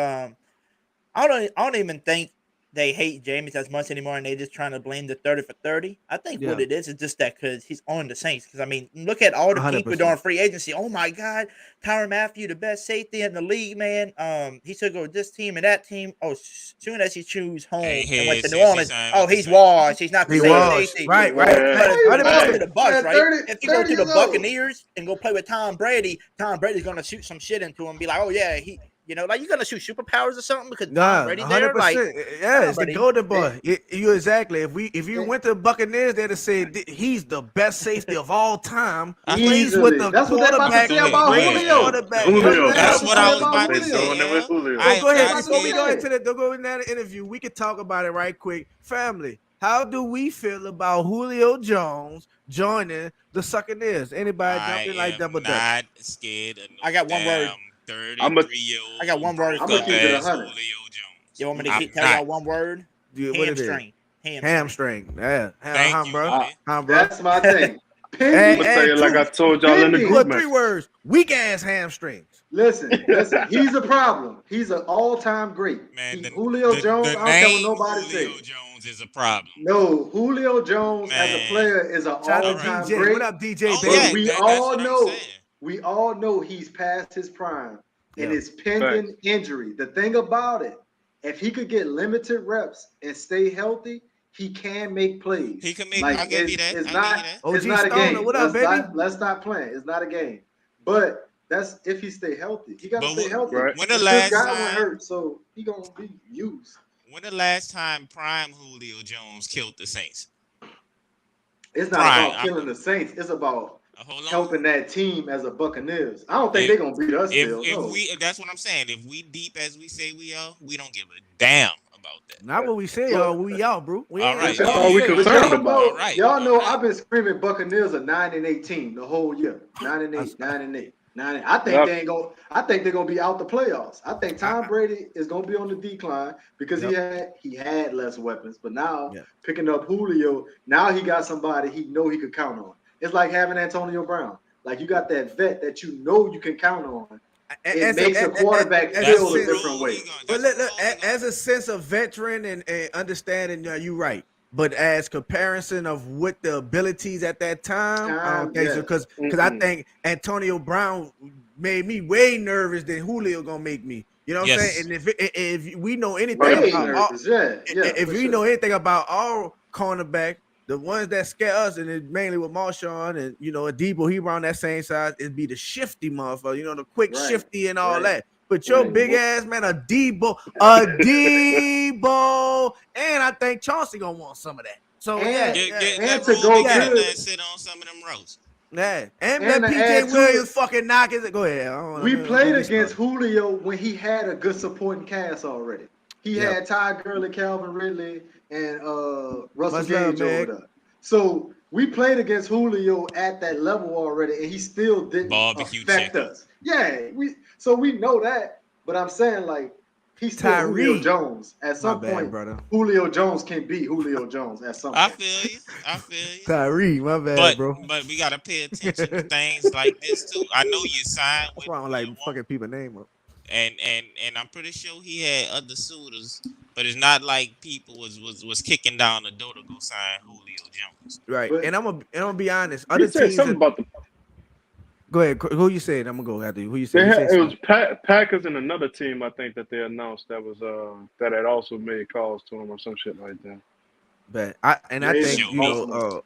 S12: I don't even think they hate Jameis as much anymore, and they just trying to blame the 30 for 30. I think what it is just that because he's on the Saints. Because I mean, look at all the 100%. People during free agency. Oh my God, Tyrann Mathieu, the best safety in the league, man. He took over this team and that team. Oh, soon as he choose home and went to New Orleans, he's washed. He's not the same safety.
S10: Right.
S12: But if you go to the Bucs, right? If you go to the Buccaneers and go play with Tom Brady, Tom Brady's gonna shoot some shit into him. And be like, oh yeah, You know, like you gonna shoot superpowers or something because
S10: Nah,
S12: Tom Brady there.
S10: 100%.
S12: Like,
S10: Yeah, it's the
S12: buddy.
S10: golden boy. You exactly. If you went to the Buccaneers, they'd have said he's the best safety of all time. Plays with the
S9: That's what they're about to
S10: quarterback.
S9: say about Julio.
S13: Julio.
S11: That's what I was about to
S13: They
S11: say.
S13: throwing it with Julio.
S10: So go ahead.
S11: That's
S10: Before we
S11: it.
S10: go into the go in that interview, we can talk about it right quick. Family, how do we feel about Julio Jones joining the Buccaneers? Anybody jump in like double dutch?
S11: Not scared of no
S12: I got one word.
S11: 33-year-old.
S12: I got one word.
S9: I'm gonna keep it 100.
S11: Julio Jones.
S12: You want me to tell y'all one word?
S10: Yeah, what it is?
S12: Hamstring.
S10: Hamstring. Yeah.
S11: Thank you,
S10: bro.
S11: buddy.
S10: Bro.
S9: That's my thing.
S13: I'm gonna tell you like I told y'all in the group.
S10: 3 words. Weak ass hamstrings.
S9: Listen. He's a problem. He's an all-time great.
S11: Man,
S9: Julio Jones. I don't care what nobody
S11: Julio
S9: says.
S11: Jones is a problem.
S9: No, Julio Jones as a player is an
S10: Shout out
S9: all-time
S10: DJ.
S9: great.
S10: What up, DJ?
S11: Oh,
S10: baby?
S11: yeah,
S9: we
S11: that's
S9: all
S11: what I'm
S9: know.
S11: saying.
S9: We all know he's past his prime and
S10: Yeah.
S9: his pending injury. The thing about it, if he could get limited reps and stay healthy, he can make plays.
S11: He can make.
S9: Like,
S11: I'll give you that.
S9: It's
S11: I'll
S9: not.
S11: give you that.
S10: OG
S9: It's not a
S10: Stoner,
S9: game.
S10: what up, baby?
S9: Let's not play. It's not a game. But that's if he stay healthy. He got to
S11: But
S9: stay healthy.
S13: right.
S11: When the
S9: This
S11: last
S9: guy
S11: time-
S9: went hurt, so he gonna be used.
S11: When the last time prime Julio Jones killed the Saints?
S9: It's not
S11: Prime.
S9: about killing the Saints. It's about
S11: Hold on.
S9: helping that team as a Buccaneers. I don't think they're gonna beat us still. No.
S11: That's what I'm saying. If we deep as we say we are, we don't give a damn about that.
S10: Not what we say, y'all. We out, bro. We
S11: All
S10: ain't-
S11: right.
S13: That's all we
S9: But
S13: concerned
S9: y'all
S13: about.
S9: know,
S11: All right.
S9: y'all know
S11: All right.
S9: I've been screaming Buccaneers are 9-18 the whole year. 9-8, 9-8, 9. I think they ain't gonna. I think they're gonna be out the playoffs. I think Tom Brady is gonna be on the decline because he had less weapons, but now picking up Julio, now he got somebody he know he could count on. It's like having Antonio Brown. Like you got that vet that you know you can count on. It makes a quarterback feel a different way.
S10: But look, as a sense of veteran and understanding, you're right. But as comparison of what the abilities at that time, I don't think so. Because I think Antonio Brown made me way nervous than Julio gonna make me. You know what I'm saying? And if we know anything about if we know anything about our cornerback, the ones that scare us, and it's mainly with Marshawn and Adebo, he around that same size, it'd be the shifty motherfucker, the quick shifty and all that. But your big ass man, a Debo, and I think Chauncey gonna want some of that. So
S9: and
S11: to go good, sit on some of them roasts.
S10: Yeah, and let PJ Williams fucking knock his. Go ahead.
S9: We played against Julio when he had a good supporting cast already. He had Ty Gurley, Calvin Ridley, and Russell Gage over there. So we played against Julio at that level already, and he still didn't affect us. Yeah, we know that, but I'm saying like he's still Julio Jones. At some point, Julio Jones can be Julio Jones at some point.
S11: I feel you.
S10: Tyree, my bad, bro.
S11: But we gotta pay attention to things like this too. I know you signed with.
S10: That's why I don't like fucking people name up.
S11: And I'm pretty sure he had other suitors, but it's not like people was kicking down the door to go sign Julio Jones.
S10: Right.
S9: But,
S10: and I'm gonna be honest.
S13: You
S10: Other
S13: said
S10: teams
S13: something about the.
S10: Go ahead. Who you said? I'm gonna go after you. Who you said?
S13: It was Packers and another team I think that they announced that was that had also made calls to him or some shit like that.
S10: But I think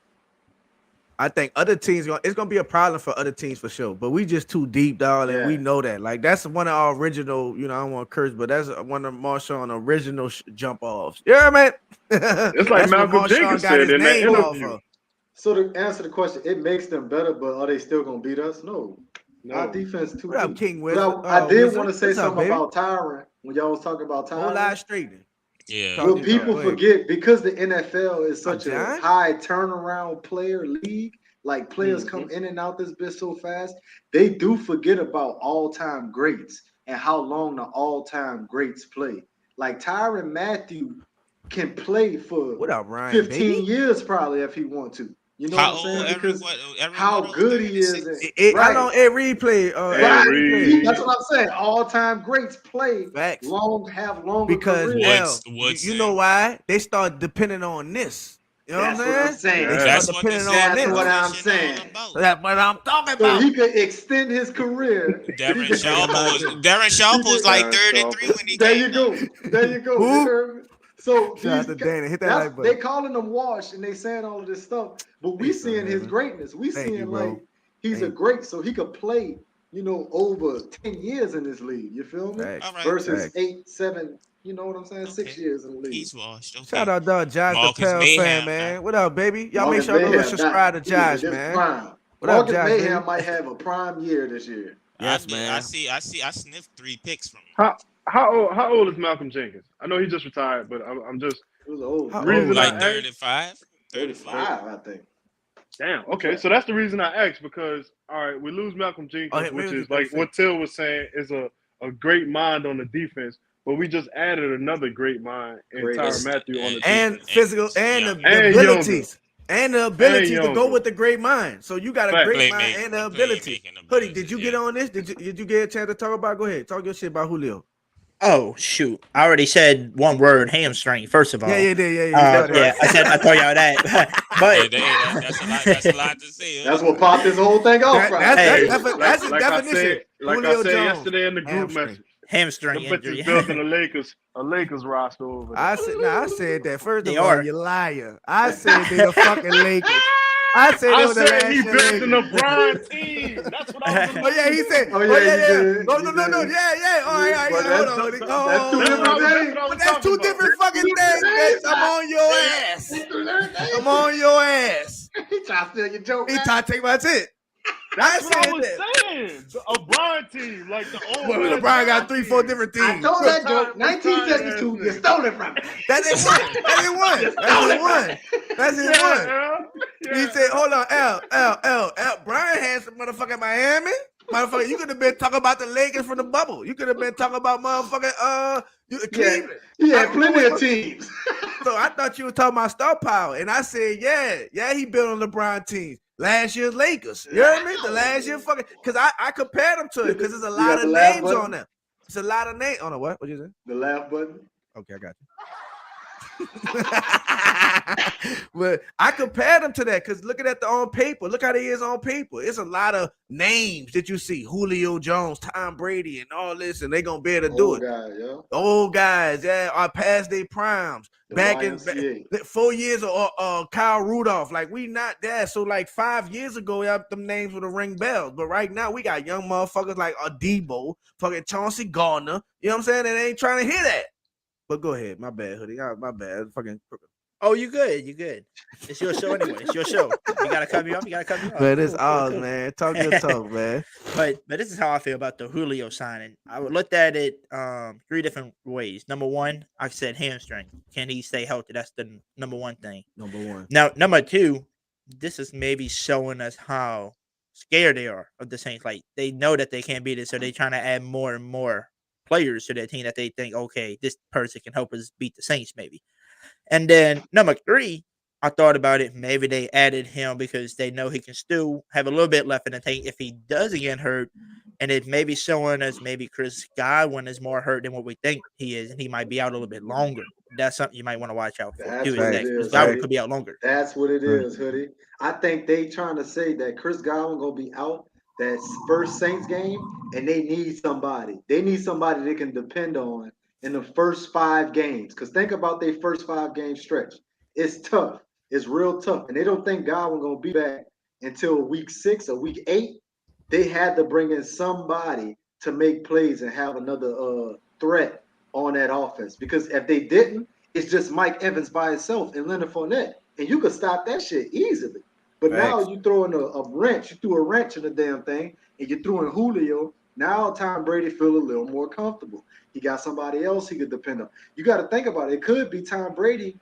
S10: I think other teams it's gonna be a problem for other teams for sure. But we just too deep, dog, and we know that. Like that's one of our original. I don't want to curse, but that's one of Marshawn original jump offs. Yeah, man.
S13: It's like Malcolm Jenkins said in that interview.
S9: So to answer the question, it makes them better, but are they still gonna beat us? No. Our defense too.
S10: What up, King
S9: But I did want to say something about Tyrann when y'all was talking about Tyrann.
S10: Whole live straightening.
S11: Yeah.
S9: Well, people forget because the NFL is such a high turnaround player league. Like players come in and out this bitch so fast, they do forget about all-time greats and how long the all-time greats play. Like Tyrann Mathieu can play for 15 years probably if he want to. You know what I'm saying? Because how good he is.
S10: How long Ed Reed played?
S9: That's what I'm saying. All-time greats play have longer careers.
S10: You know why? They start depending on this. You know what I'm saying?
S9: That's what I'm saying.
S10: That's what I'm talking
S9: So
S10: about.
S9: he could extend his career.
S11: Darren Sharp was like 33 when he
S9: came. There you go.
S10: Who?
S9: So
S10: Shout out to Dana. Hit that like button.
S9: They calling him washed and they saying all of this stuff, but we seeing his greatness. We seeing like he's a great, so he could play over 10 years in this league. You feel me?
S11: All right.
S9: Versus 8, 7. You know what I'm saying? 6 years in the league.
S11: He's washed. Okay.
S10: Shout out dog Josh,
S11: Marcus
S10: the Pels fan,
S11: Mayhem,
S10: man. What up, baby? Y'all
S9: Marcus
S10: make sure
S9: Mayhem,
S10: to subscribe to Josh,
S9: this
S10: man.
S9: prime.
S10: What up,
S9: Marcus
S10: Josh?
S9: Mayhem
S10: Baby?
S9: might have a prime year this year.
S10: Yes, man.
S11: I sniffed 3 picks from him.
S13: How old is Malcolm Jenkins? I know he just retired, but I'm just
S9: It was old.
S13: reason
S11: Like
S13: I
S11: 35?
S9: 35, I think.
S13: Damn. Okay, so that's the reason I asked because all right, we lose Malcolm Jenkins, which is like what Till was saying is a great mind on the defense, but we just added another great mind in Tyrann Mathieu on the defense.
S10: And physical and the abilities. And the ability to go with the great mind. So you got a great mind and the ability. Hoodie, did you get on this? Did you get a chance to talk about? Go ahead, talk your shit about Julio.
S12: Oh shoot! I already said one word: hamstring. First of all,
S10: yeah.
S12: I told y'all that. But
S11: that's a lot to say.
S9: That's what popped this whole thing off.
S10: That's his definition.
S13: Like I said yesterday in the group message.
S12: Hamstring injury.
S13: Building a Lakers roster over there.
S10: I said that first of all, you liar. I said they the fucking Lakers. I said
S13: he built the LeBron team. That's what I was.
S10: Oh yeah, he said.
S9: Oh yeah.
S10: No. Yeah. All right. Hold on. That's two different fucking things, bitch. I'm on your ass.
S9: He trying to steal your joke.
S10: He trying to take my tit.
S13: That's what I was saying. A LeBron team, like the old.
S10: Well, LeBron got 3-4 different teams.
S9: I told that joke. 1972. You stole it from me.
S10: That's it. One. He said, "Hold on, L. Brian had some motherfucking Miami. Motherfucker, you could have been talking about the Lakers from the bubble. You could have been talking about motherfucking Cleveland.
S9: He had plenty of teams.
S10: So I thought you were talking about star power, and I said, yeah, he built on LeBron teams. Last year's Lakers. You know what I mean? The last year fucking because I compared them to it because there's a lot of names on them. It's a lot of names on the what? What you say?
S9: The laugh button.
S10: Okay, I got you. But I compared them to that because looking at the on paper, look how they is on paper. It's a lot of names that you see: Julio Jones, Tom Brady, and all this, and they gonna be able to do it. Old guys, are past their primes. Back in 4 years of Kyle Rudolph, like we not there. So like 5 years ago, them names would have ring bells. But right now, we got young motherfuckers like Debo, fucking Chauncey Gardner. You know what I'm saying? And they ain't trying to hear that. But go ahead, my bad, Hoodie. My bad. Fucking.
S12: Oh, you good? It's your show anyway. It's your show. You gotta cut me off.
S10: Man, it's ours, man. Talk your talk, man.
S12: But this is how I feel about the Julio signing. I would look at it 3 different ways. Number one, I said hamstring. Can he stay healthy? That's the number one thing.
S10: Number one.
S12: Now, number two, this is maybe showing us how scared they are of the Saints. Like they know that they can't beat it, so they're trying to add more and more players to their team that they think, okay, this person can help us beat the Saints, maybe. And then number 3, I thought about it. Maybe they added him because they know he can still have a little bit left in the tank if he does get hurt. And it may be showing us maybe Chris Godwin is more hurt than what we think he is, and he might be out a little bit longer. That's something you might want to watch out for. Chris Godwin could be out longer.
S9: That's what it is, Hoodie. I think they trying to say that Chris Godwin gonna be out that first Saints game, and they need somebody. They need somebody they can depend on in the first 5 games. Because think about their first 5 game stretch. It's tough. It's real tough. And they don't think Godwin gonna be back until week 6 or week 8. They had to bring in somebody to make plays and have another threat on that offense. Because if they didn't, it's just Mike Evans by himself and Leonard Fournette. And you could stop that shit easily. But now you throw in a wrench. You threw a wrench in the damn thing, and you threw in Julio. Now Tom Brady feel a little more comfortable. He got somebody else he could depend on. You got to think about it. It could be Tom Brady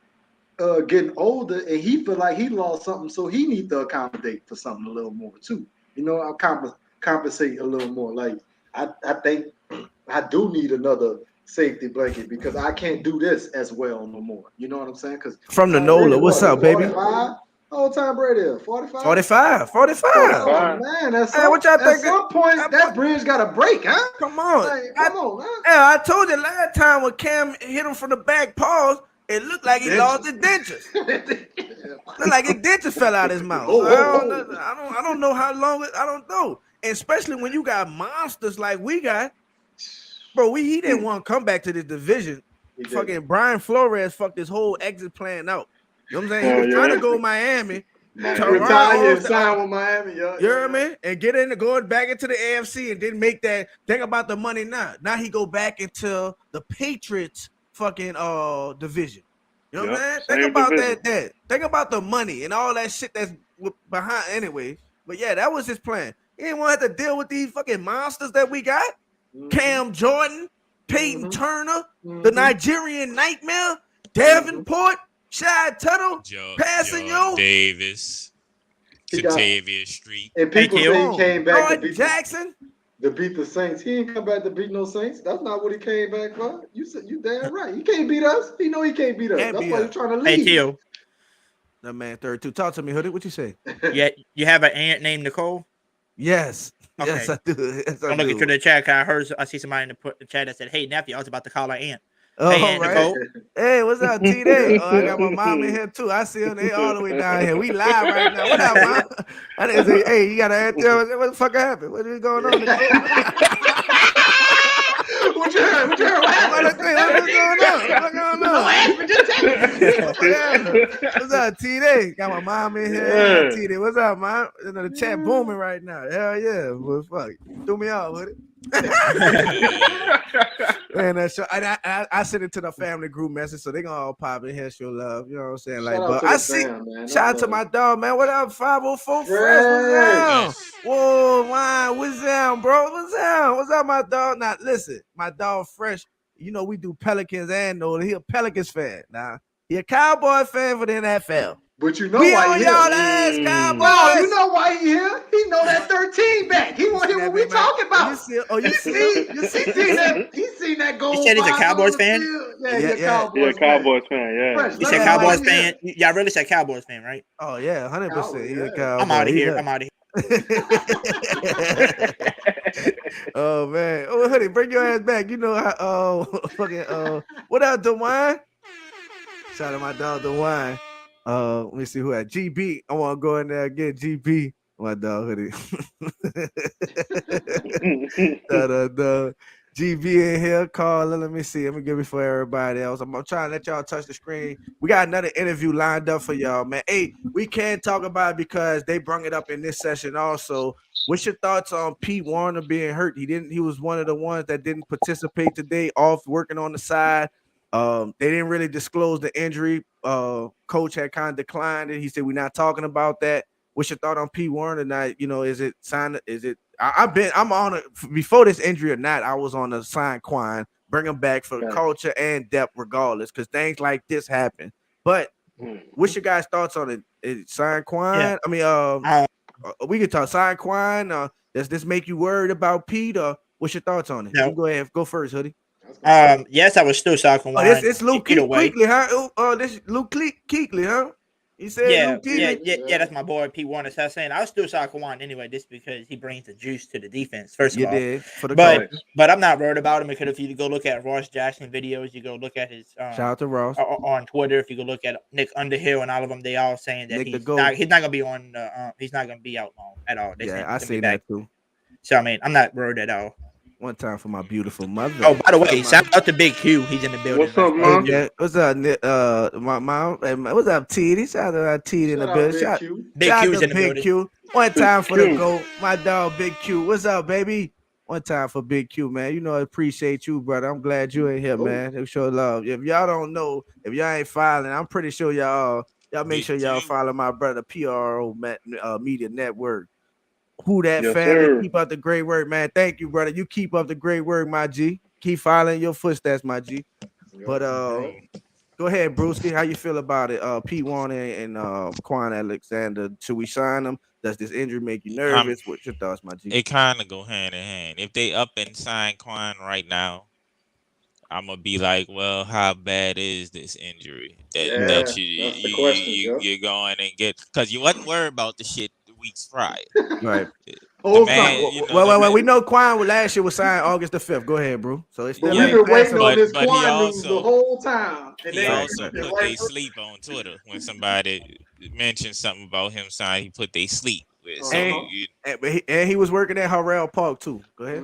S9: getting older, and he feel like he lost something, so he need to accommodate for something a little more too. You know, I'll compensate a little more. Like I think I do need another safety blanket because I can't do this as well no more. You know what I'm saying? Because
S10: from the Nola, what's up, baby?
S9: 45? Oh, Tom Brady, 45?
S10: 45.
S9: Oh, man,
S10: what y'all think?
S9: At some point, that bridge got to break, huh?
S10: Come on.
S9: Like, come on, man.
S10: Yeah, I told you last time when Cam hit him from the back paws, it looked like he lost his dentures. Looked like his dentures fell out his mouth. I don't know how long I don't know. And especially when you got monsters like we got. Bro, he didn't want to come back to this division. Fucking Brian Flores fucked his whole exit plan out. You know what I'm saying? He was trying to go to Miami.
S9: Retire and sign with Miami.
S10: You hear me? And get in, going back into the AFC, and then make that. Think about the money now. Now he go back into the Patriots fucking division. You know what I'm saying? Think about that. Think about the money and all that shit that's behind anyway. But yeah, that was his plan. He didn't want to have to deal with these fucking monsters that we got. Cam Jordan, Peyton Turner, the Nigerian Nightmare, Davenport, Shad Tuttle, passing you,
S11: Davis, Katavius Street,
S9: and people say he came back to beat
S10: Jackson.
S9: To beat the Saints. He ain't come back to beat no Saints. That's not what he came back for. You said you damn right. He can't beat us. He know he can't beat us. That's why he's trying to leave.
S12: Hey, Tio.
S10: That man 32. Talk to me, Hoodie. What you say?
S12: Yeah, you have an aunt named Nicole?
S10: Yes.
S12: Okay.
S10: Yes, I do. Yes,
S12: I'm looking through the chat. I see somebody in the chat that said, "Hey, nephew, I was about to call her aunt."
S10: Oh,
S12: hey, Aunt
S10: right.
S12: Nicole.
S10: Hey, what's up, T-Day? Oh, I got my mom in here too. I see them. They all the way down here. We live right now. What up, mom? I didn't say, hey, you got an aunt? What the fuck happened? What is going on?
S9: What you heard? What happened?
S10: What's going on? What's going on?
S9: Just tell me.
S10: What's up, T-Day? Got my mom in here. T-Day, what's up, mom? The chat booming right now. Hell yeah. Well, fuck. Threw me off with it. Man, I sent it to the family group message, so they gonna all pop in here, show love. You know what I'm saying? Like, but I see. Shout out to my dog, man. What up, 504 Fresh? What's down? Whoa, man. What's down, bro? What's down? What's up, my dog? Now, listen, my dog Fresh. You know we do Pelicans and Nola. He a Pelicans fan. Now he a Cowboy fan for the NFL.
S9: But you know
S10: we
S9: why
S10: on
S9: he
S10: y'all
S9: here.
S10: ass, Cowboys.
S9: No, you know why he here? He know that 13 back. He want to hear what we talking about.
S10: You see that goal.
S12: You said he's a Cowboys fan?
S10: Yeah,
S13: Cowboys fan. Yeah.
S12: You said Cowboys fan? Y'all really said Cowboys fan, right?
S10: Oh yeah, 100%. He's a Cowboy.
S12: I'm out of here. I'm out of here.
S10: Oh man. Oh, Hoodie, bring your ass back. You know how what up, DeWine? Shout out to my dog DeWine. Let me see who had GB. I want to go in there and get GB. My dog Hoodie. GB in here, calling. Let me see. Let me give it for everybody else. I'm trying to let y'all touch the screen. We got another interview lined up for y'all, man. Hey, we can't talk about it because they brung it up in this session also. What's your thoughts on Pete Warner being hurt? He was one of the ones that didn't participate today, off working on the side. They didn't really disclose the injury. Coach had kind of declined it. He said, we're not talking about that. What's your thought on Pete Warner? Now, you know, is it I'm on it before this injury or not. I was on the sign Quan, bring him back for culture and depth regardless, because things like this happen. But what's your guys' thoughts on it? Is sign Quan? Yeah. I mean, we can talk sign Quan. Does this make you worried about Pete? Or what's your thoughts on it? No. You go ahead, go first, Hoodie.
S12: Yes, I was still talking.
S10: It's Luke Kuechly, huh? This Luke Kuechly, huh? He said,
S12: yeah, that's my boy Pete Warner. So I was saying I was still talking one anyway, just because he brings the juice to the defense. First of all, but I'm not worried about him, because if you go look at Ross Jackson videos, you go look at his
S10: shout out to Ross
S12: on Twitter. If you go look at Nick Underhill and all of them, they all saying that he's not gonna be on. He's not gonna be out long at all.
S10: I say that too.
S12: So I mean, I'm not worried at all.
S10: One time for my beautiful mother.
S12: Oh, by the way, shout out to Big Q. He's in the building.
S13: What's up, Mom?
S10: Yeah. What's up, my mom? What's up, T? Shout out to T in the building.
S12: Big Q's in the building.
S10: Q. One time for the GOAT. My dog, Big Q. What's up, baby? One time for Big Q, man. You know, I appreciate you, brother. I'm glad you in here, man. They show love. If y'all don't know, if y'all ain't following, I'm pretty sure y'all make sure y'all follow my brother, PRO Media Network. Who that family? Sir. Keep up the great work, man. Thank you, brother. You keep up the great work, my G. Keep following your footsteps, my G. But go ahead, Brewski. How you feel about it? Pete Warner and Quan Alexander. Should we sign them? Does this injury make you nervous? What's your thoughts, my G?
S11: It kind of go hand in hand. If they up and sign Quan right now, I'm gonna be like, well, how bad is this injury that you're going and get? Because you wasn't worried about the shit weeks prior.
S10: Right. Well, we know Quan last year was signed August the 5th. Go ahead, bro. So it's still
S9: we've been waiting on this Quan news the whole time. And
S11: he also put they sleep on Twitter when somebody mentioned something about him signing. He put they sleep. So
S10: and he was working at Harrell Park too. Go ahead.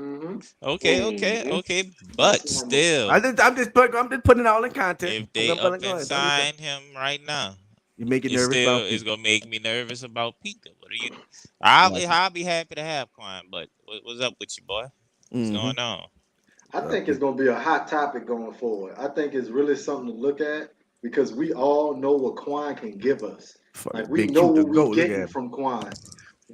S11: Okay. But still,
S10: I'm just putting it all in context.
S11: If they up and sign him right now,
S10: You make it
S11: It's
S10: nervous
S11: still
S10: about
S11: it's
S10: Pete.
S11: gonna make me nervous about Pete. What are you?
S10: Like it.
S11: I'll be happy to have Quan, but what's up with you, boy? What's going on?
S9: I think it's going to be a hot topic going forward. I think it's really something to look at because we all know what Quan can give us. Like we
S10: Big
S9: know
S10: Q to
S9: what
S10: go.
S9: we're
S10: Look
S9: getting
S10: at him.
S9: from Quan.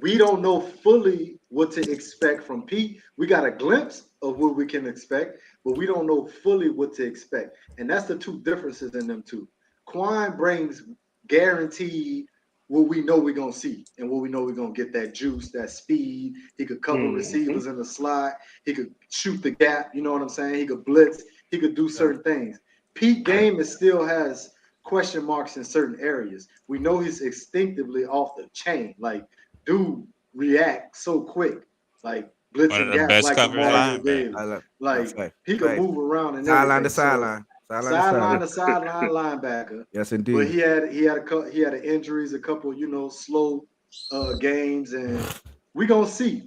S9: We don't know fully what to expect from Pete. We got a glimpse of what we can expect, but we don't know fully what to expect. And that's the two differences in them two. Quan brings guaranteed what we know we're going to see and what we know we're going to get, that juice, that speed. He could cover receivers in the slot. He could shoot the gap. You know what I'm saying? He could blitz. He could do certain things. Pete game still has question marks in certain areas. We know he's instinctively off the chain. Like, dude react so quick. Like, blitz
S11: One of
S9: and
S11: the
S9: gap
S11: best
S9: like
S11: coverage
S9: Mario
S11: linebackers.
S9: Davis. Like, he could move around and
S10: sideline to
S9: everything.
S10: sideline.
S9: Sideline to sideline linebacker.
S10: Yes, indeed.
S9: But he had injuries, a couple, slow games, and we're gonna see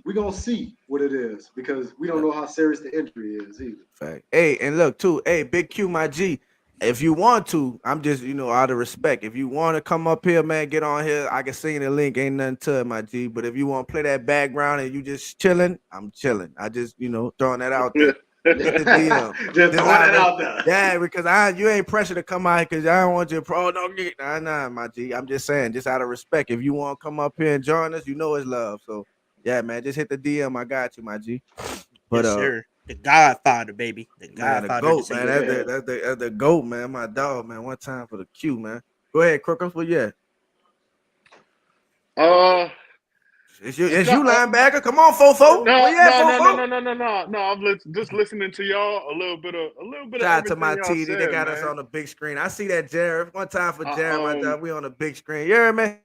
S9: what it is because we don't know how serious the injury is either.
S10: Fact. Hey, and look too. Hey, Big Q, my G. If you want to, I'm just out of respect. If you want to come up here, man, get on here. I can send the link. Ain't nothing to it, my G. But if you want to play that background and you just chilling, I'm chilling. I just throwing that out there.
S9: Just throwing that out there.
S10: Yeah, because you ain't pressure to come out because I don't want you pro. Nah, my G. I'm just saying, just out of respect. If you want to come up here and join us, it's love. So yeah, man, just hit the DM. I got you, my G. But
S12: yes, sir. The Godfather, baby. The Godfather.
S10: The GOAT, man. That's the GOAT, man. My dog, man. One time for the Q, man. Go ahead, Crookums. Well, yeah. It's you linebacker. Come on, Fofo.
S13: No.
S10: Fofo?
S13: I'm just listening to y'all. A little bit of
S10: Shout out to my
S13: everything y'all
S10: TD.
S13: said,
S10: They got
S13: man.
S10: us on the big screen. I see that, Jared. One time for Jared, my dog. We on the big screen. You heard me?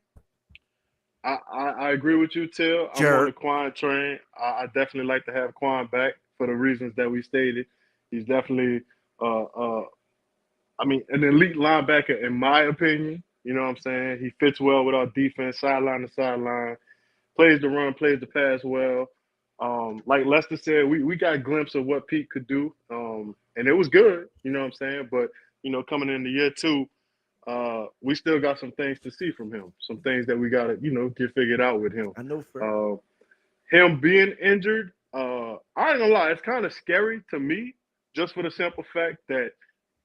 S13: I agree with you, Till. I'm on the Quan train. I definitely like to have Quan back for the reasons that we stated. He's definitely, an elite linebacker in my opinion. You know what I'm saying? He fits well with our defense, sideline to sideline, plays the run, plays the pass well. Like Lester said, we got a glimpse of what Pete could do, and it was good. You know what I'm saying? But coming into year 2. We still got some things to see from him. Some things that we got to, get figured out with him.
S10: I know.
S13: Him being injured, I ain't gonna lie, it's kind of scary to me, just for the simple fact that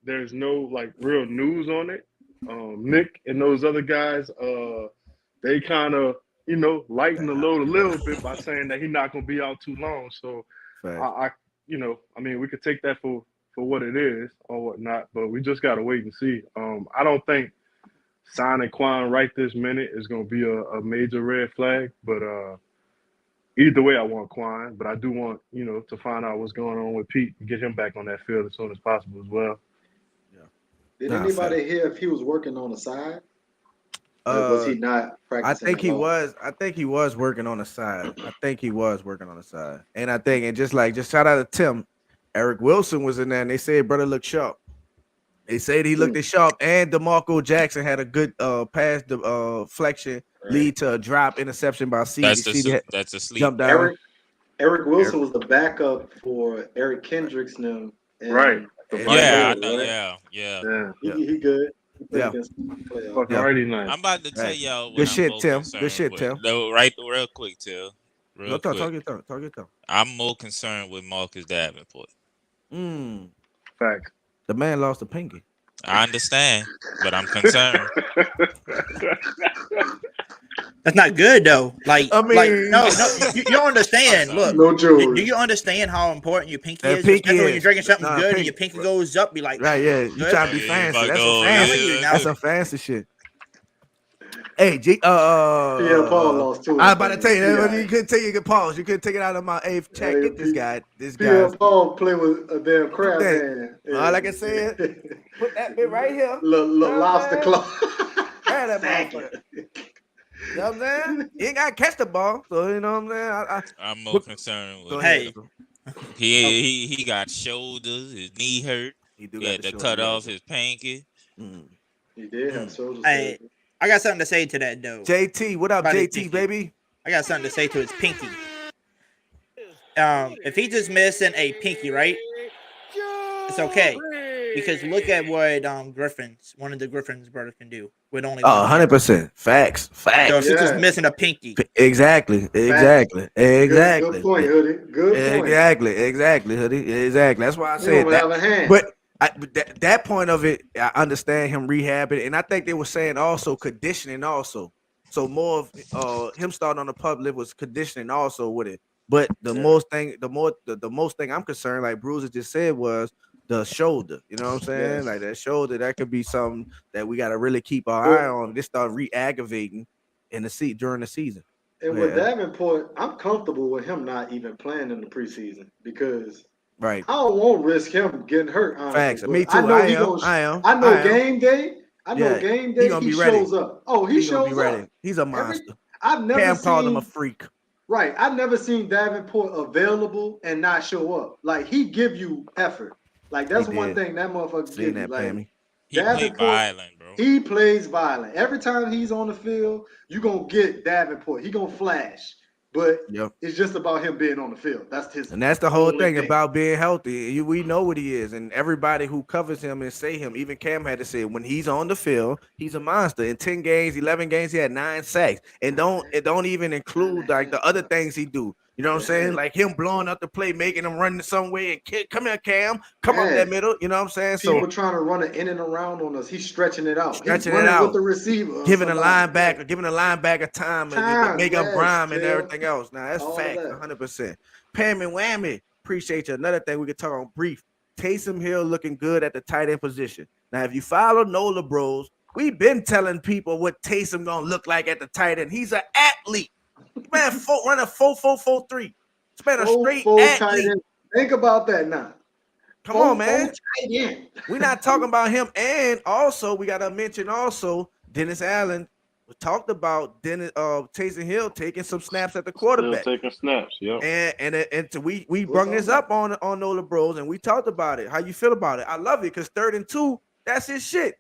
S13: there's no real news on it. Nick and those other guys, they kind of, lighten the load a little bit by saying that he's not gonna be out too long. So, we could take that for what it is or whatnot, but we just gotta wait and see. I don't think signing Quan right this minute is gonna be a major red flag, but either way I want Quan, but I do want, to find out what's going on with Pete and get him back on that field as soon as possible as well.
S9: Did anybody hear if he was working on the side? Or was he not practicing?
S10: I think he was working on the side. And just shout out to Tim. Eric Wilson was in there, and they said brother looked sharp. They said he looked sharp, and DeMarco Jackson had a good pass deflection lead to a drop interception by C.
S11: That's a sleep.
S10: Jump down.
S9: Eric Wilson was the backup for Eric Kendricks now.
S13: Right.
S11: Yeah.
S9: He good.
S10: Yeah.
S13: Already nice.
S11: I'm about to tell y'all.
S10: Good shit, Tim. Good shit, Tim.
S11: No, right, real quick, Till.
S10: Talk your tongue.
S11: I'm more concerned with Marcus Davenport.
S13: Fact.
S10: The man lost a pinky.
S11: I understand, but I'm concerned.
S12: That's not good though. No, you don't understand. Look, do you understand how important your pinky is? Especially when you're drinking something good and your pinky goes up, be like,
S10: right, yeah, you trying to be fancy. That's some fancy shit. Hey,
S9: Paul lost too.
S10: I was about to tell you, you couldn't take it. Pause. You couldn't take it out of my eighth check. Get this guy.
S9: Paul play with a damn crab man.
S10: All I can say is, put that bit right here.
S9: Little lobster claw.
S10: That motherfucker. You know what I'm saying? He ain't got to catch the ball, so you know what I'm saying.
S11: I'm more concerned with.
S12: Hey,
S11: he got shoulders. His knee hurt. He had to cut off his pinky.
S9: He did have shoulders.
S12: Hey, I got something to say to that though.
S10: JT, what up, JT, baby?
S12: I got something to say to his pinky. If he just missing a pinky, right? It's okay. Because look at what one of the Griffin's brothers can do with only
S10: Oh,
S12: one hand.
S10: 100%. Facts.
S12: So
S10: Facts.
S12: she's just missing a pinky.
S10: Exactly. Exactly. Exactly.
S9: Good point, Hoodie. Good point.
S10: Exactly, Hoodie. Exactly. That's why I
S9: You
S10: said
S9: don't
S10: that.
S9: have a hand.
S10: But that point of it, I understand him rehabbing, and I think they were saying also conditioning also. So more of him starting on the public was conditioning also with it. But the most thing I'm concerned, like Bruiser just said, was the shoulder. You know what I'm saying?
S9: Yes.
S10: Like that shoulder, that could be something that we got to really keep our eye on. This start re-aggravating during the season.
S9: And with Davenport, I'm comfortable with him not even playing in the preseason because I don't want to risk him getting hurt. Honestly.
S10: Facts.
S9: But
S10: Me too.
S9: I know
S10: I am.
S9: I know game day.
S10: He gonna be ready.
S9: Shows up. Oh, he shows
S10: ready.
S9: up.
S10: He's a monster.
S9: I've never
S10: Cam
S9: seen,
S10: called him a freak.
S9: Right. I've never seen Davenport available and not show up. Like he give you effort. Like that's one thing that motherfucker give you. Like
S11: he played violent, bro.
S9: He plays violent. Every time he's on the field, you gonna get Davenport. He gonna flash. But it's just about him being on the field. That's his.
S10: And that's the whole thing about being healthy. We know what he is, and everybody who covers him and say him, even Cam had to say, when he's on the field, he's a monster. In 10 games, 11 games, he had 9 sacks, and don't even include like the other things he do. You know what I'm saying? Like him blowing up the play, making him run some way, and come here, Cam, come up that middle. You know what I'm saying?
S9: People trying to run it in and around on us. He's stretching it out.
S10: Stretching
S9: he's
S10: it out
S9: with the receiver,
S10: giving a linebacker time to make up Grime and everything else. Now that's fact, 100%. Pam and Whammy, appreciate you. Another thing we could talk on brief. Taysom Hill looking good at the tight end position. Now, if you follow Nola Bros, we've been telling people what Taysom gonna look like at the tight end. He's an athlete. Man, run a 4.443. It's been a straight athlete.
S9: Think about that now.
S10: Come on, man. We're not talking about him. And also, we gotta mention also Dennis Allen. We talked about Taysom Hill taking some snaps at the quarterback.
S13: Still taking snaps, yeah.
S10: And we brung this up on Nola Bros, and we talked about it. How you feel about it? I love it because 3rd and 2, that's his shit.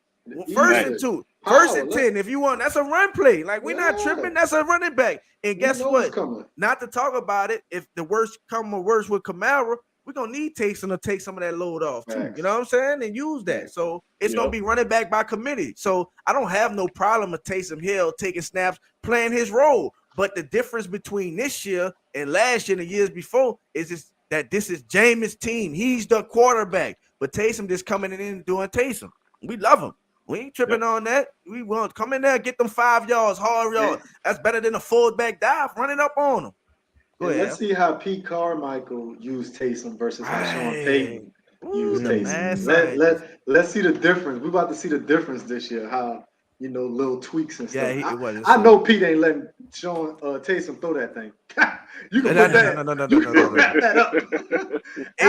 S10: First and 2, first and 10. If you want, that's a run play. Like we're not tripping. That's a running back. And guess what? Not to talk about it. If the worst come or worse with Kamara, we're gonna need Taysom to take some of that load off too. You know what I'm saying? And use that. So it's gonna be running back by committee. So I don't have no problem with Taysom Hill taking snaps, playing his role. But the difference between this year and last year and the years before is that this is Jameis' team. He's the quarterback. But Taysom just coming in and doing Taysom. We love him. We ain't tripping on that. We want to come in there, get them 5 yards, hard yards. That's better than a fullback dive running up on them. Go ahead.
S9: Let's see how Pete Carmichael used Taysom versus how Sean Payton used Taysom. Let's see the difference. We're about to see the difference this year. How little tweaks and stuff. I know Pete ain't letting Sean Taysom throw that thing. You can put that.
S10: No.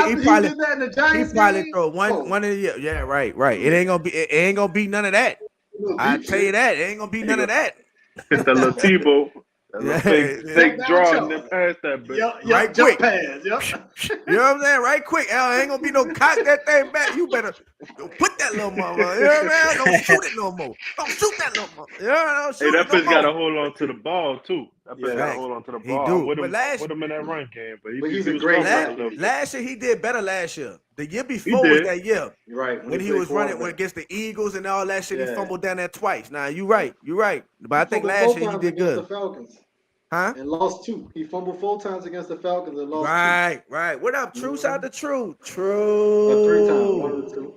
S10: He probably did that in the Giants. He probably throw one in the year. Yeah, right. It ain't gonna be none of that. I tell you that. It ain't gonna be none of that.
S13: It's that little Tebow. Fake draw and then pass that bitch.
S10: Right quick. Pass, you know what I'm saying? Right quick. Ain't gonna be no cock that thing back. You better put that little mother. You know what I mean? Don't shoot it no more. Don't shoot that little mother. You know,
S13: hey, that bitch got to hold on to the ball too. That bitch got to hold on to the ball.
S10: He do.
S13: With him in that run game, but
S9: he's a great
S10: last year he did better last year. The year before was that year.
S9: Right.
S10: When he was running against the Eagles and all that shit, he fumbled down there twice. Now you're right. But I think last year he did good.
S9: The Falcons.
S10: Huh?
S9: And lost 2. He fumbled 4 times against the Falcons and lost 2.
S10: Right. What up, True? Shout out to True. True.
S9: 3 times, 1 or 2.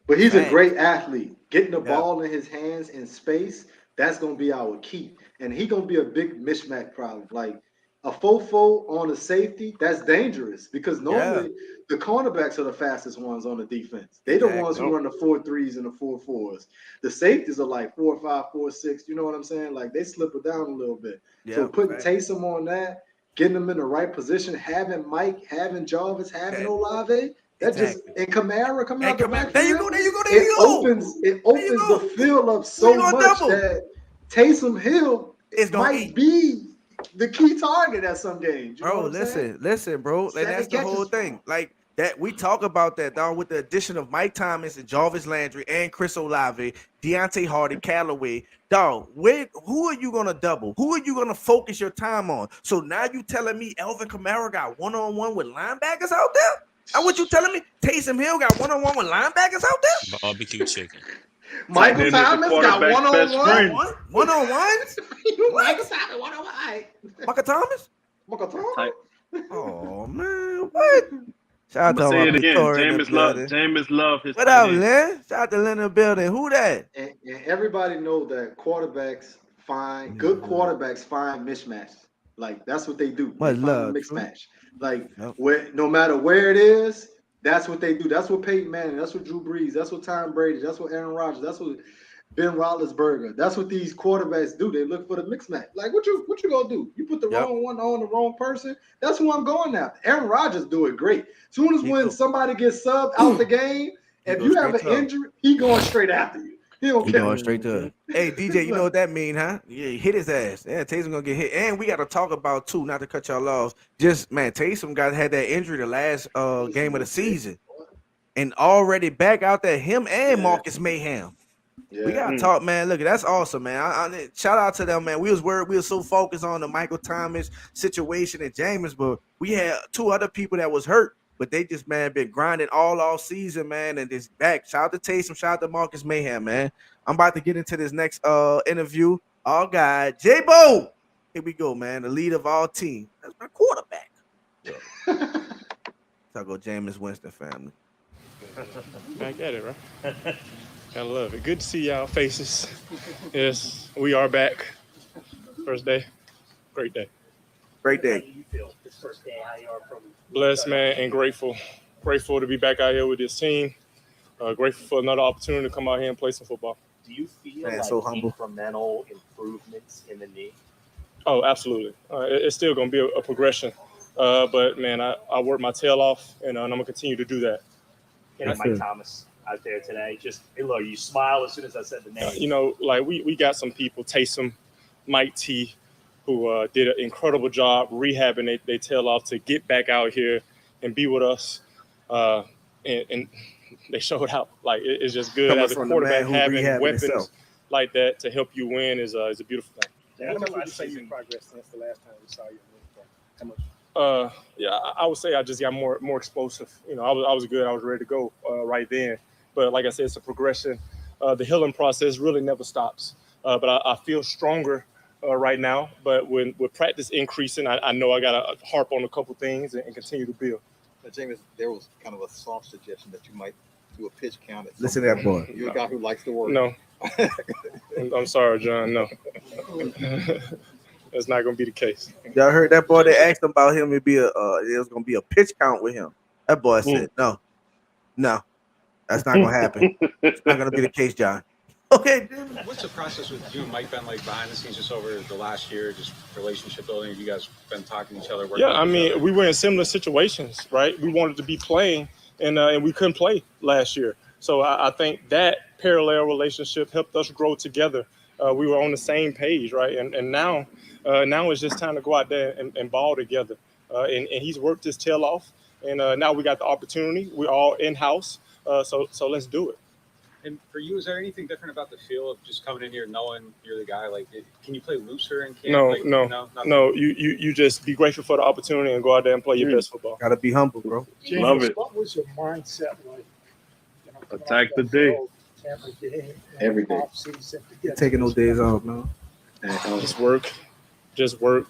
S9: But he's a great athlete. Getting the ball in his hands in space, that's going to be our key. And he's going to be a big mismatch problem. Like a 4-4 on a safety, that's dangerous because normally the cornerbacks are the fastest ones on the defense. They're the ones who run the 4-3s and the 4-4s. The safeties are like 4-5, 4-6. You know what I'm saying? Like they slip it down a little bit. So putting Taysom on that, getting them in the right position, having Mike, having Jarvis, having Olave, that just and Kamara coming out the backfield.
S10: There you go.
S9: It opens the field up so much that Taysom Hill might be the key target at some games. You know
S10: listen, bro. And that's the whole thing. Like that, we talk about that, dog, with the addition of Mike Thomas and Jarvis Landry and Chris Olave, Deontay Hardy, Callaway. Dog, who are you gonna double? Who are you gonna focus your time on? So now you telling me Elvin Kamara got one-on-one with linebackers out there? And what you telling me? Taysom Hill got one-on-one with linebackers out there?
S11: Barbecue chicken.
S9: Michael Thomas got one-on-one.
S10: One-on-ones?
S9: Michael Thomas one-on-one.
S10: Michael Thomas?
S9: Michael Thomas?
S10: Oh man, what? Shout out to
S13: Say
S10: my
S13: it again.
S10: Victoria in the
S13: Jameis love his.
S10: What up, Lynn? Shout out to Lynn in the building. Who that?
S9: And everybody know that quarterbacks find good quarterbacks find mismatch. Like that's what they do.
S10: Much
S9: They
S10: love,
S9: find a
S10: true.
S9: mismatch. Like no matter where it is, that's what they do. That's what Peyton Manning. That's what Drew Brees. That's what Tom Brady. That's what Aaron Rodgers. That's what Ben Roethlisberger. That's what these quarterbacks do. They look for the mix match. Like what you gonna do? You put the wrong one on the wrong person. That's who I'm going after. Aaron Rodgers do it great. Soon as when somebody gets subbed out the game, if you have an injury, he going straight after you. He don't care.
S10: Going straight to it. Hey DJ, you know what that mean, huh? Yeah, hit his ass. Yeah, Taysom gonna get hit. And we got to talk about too, not to cut y'all off. Just man, Taysom had that injury the last game of the season, and already back out there. Him and Marcus Mayhem.
S9: Yeah.
S10: We gotta talk, man. Look, that's awesome, man. I shout out to them, man. We was worried, we were so focused on the Michael Thomas situation and Jameis, but we had two other people that was hurt, but they just been grinding all off season, man, and just back. Shout out to Taysom, shout out to Marcus Mayhem, man. I'm about to get into this next interview. All guy, J-Bo. Here we go, man. The leader of all team. That's my quarterback. Talk about Jameis Winston family.
S15: Back at it, right? I love it. Good to see y'all faces. Yes, we are back. First day. Great day.
S10: Great day.
S6: How do you feel this first day? How you are from?
S15: Blessed, man, and grateful. Grateful to be back out here with this team. Grateful for another opportunity to come out here and play some football.
S6: Do you feel
S10: Man,
S6: like
S10: so humble.
S6: incremental improvements in the knee?
S15: Oh, absolutely. It's still going to be a progression. But, man, I work my tail off, and I'm going to continue to do that.
S6: And Mike Thomas out there today, just look, you smile as soon as I said the name.
S15: You know, like we got some people, Taysom, Mike T, who did an incredible job rehabbing their tail off to get back out here and be with us. And they showed out. Like, it's just good
S10: Coming
S15: as a
S10: from the
S15: quarterback
S10: man who
S15: having
S10: rehabbing
S15: weapons
S10: himself.
S15: like that to help you win is a beautiful thing.
S7: How much would you say your progress since the last time we saw you? How much?
S15: Yeah, I would say I just got more explosive. You know, I was good. I was ready to go right then. But like I said, it's a progression. The healing process really never stops. But I feel stronger right now. But with practice increasing, I know I got to harp on a couple things and continue to build.
S16: Jameis, there was kind of a soft suggestion that you might do a pitch count.
S10: Listen to that boy.
S16: You're a guy who likes to work.
S15: No. I'm sorry, John. No. That's not going to be the case.
S10: Y'all heard that boy? They asked him about him. It was going to be a pitch count with him. That boy said, no, that's not going to happen. It's not going to be the case, John. Okay.
S7: What's the process with you and Mike been like behind the scenes just over the last year, just relationship building? You guys been talking to each other?
S15: Yeah, I mean, we were in similar situations, right? We wanted to be playing, and we couldn't play last year. So I think that parallel relationship helped us grow together. We were on the same page, right? And now it's just time to go out there and ball together. And he's worked his tail off, and now we got the opportunity. We're all in-house, so let's do it.
S7: And for you, is there anything different about the feel of just coming in here knowing you're the guy? Like, can you play looser in camp?
S15: No. You just be grateful for the opportunity and go out there and play your best football.
S10: Gotta be humble, bro.
S8: James,
S15: Love it.
S8: What was your mindset like?
S13: Attack the day.
S9: Every day.
S10: You're taking those days off, man.
S15: Just work.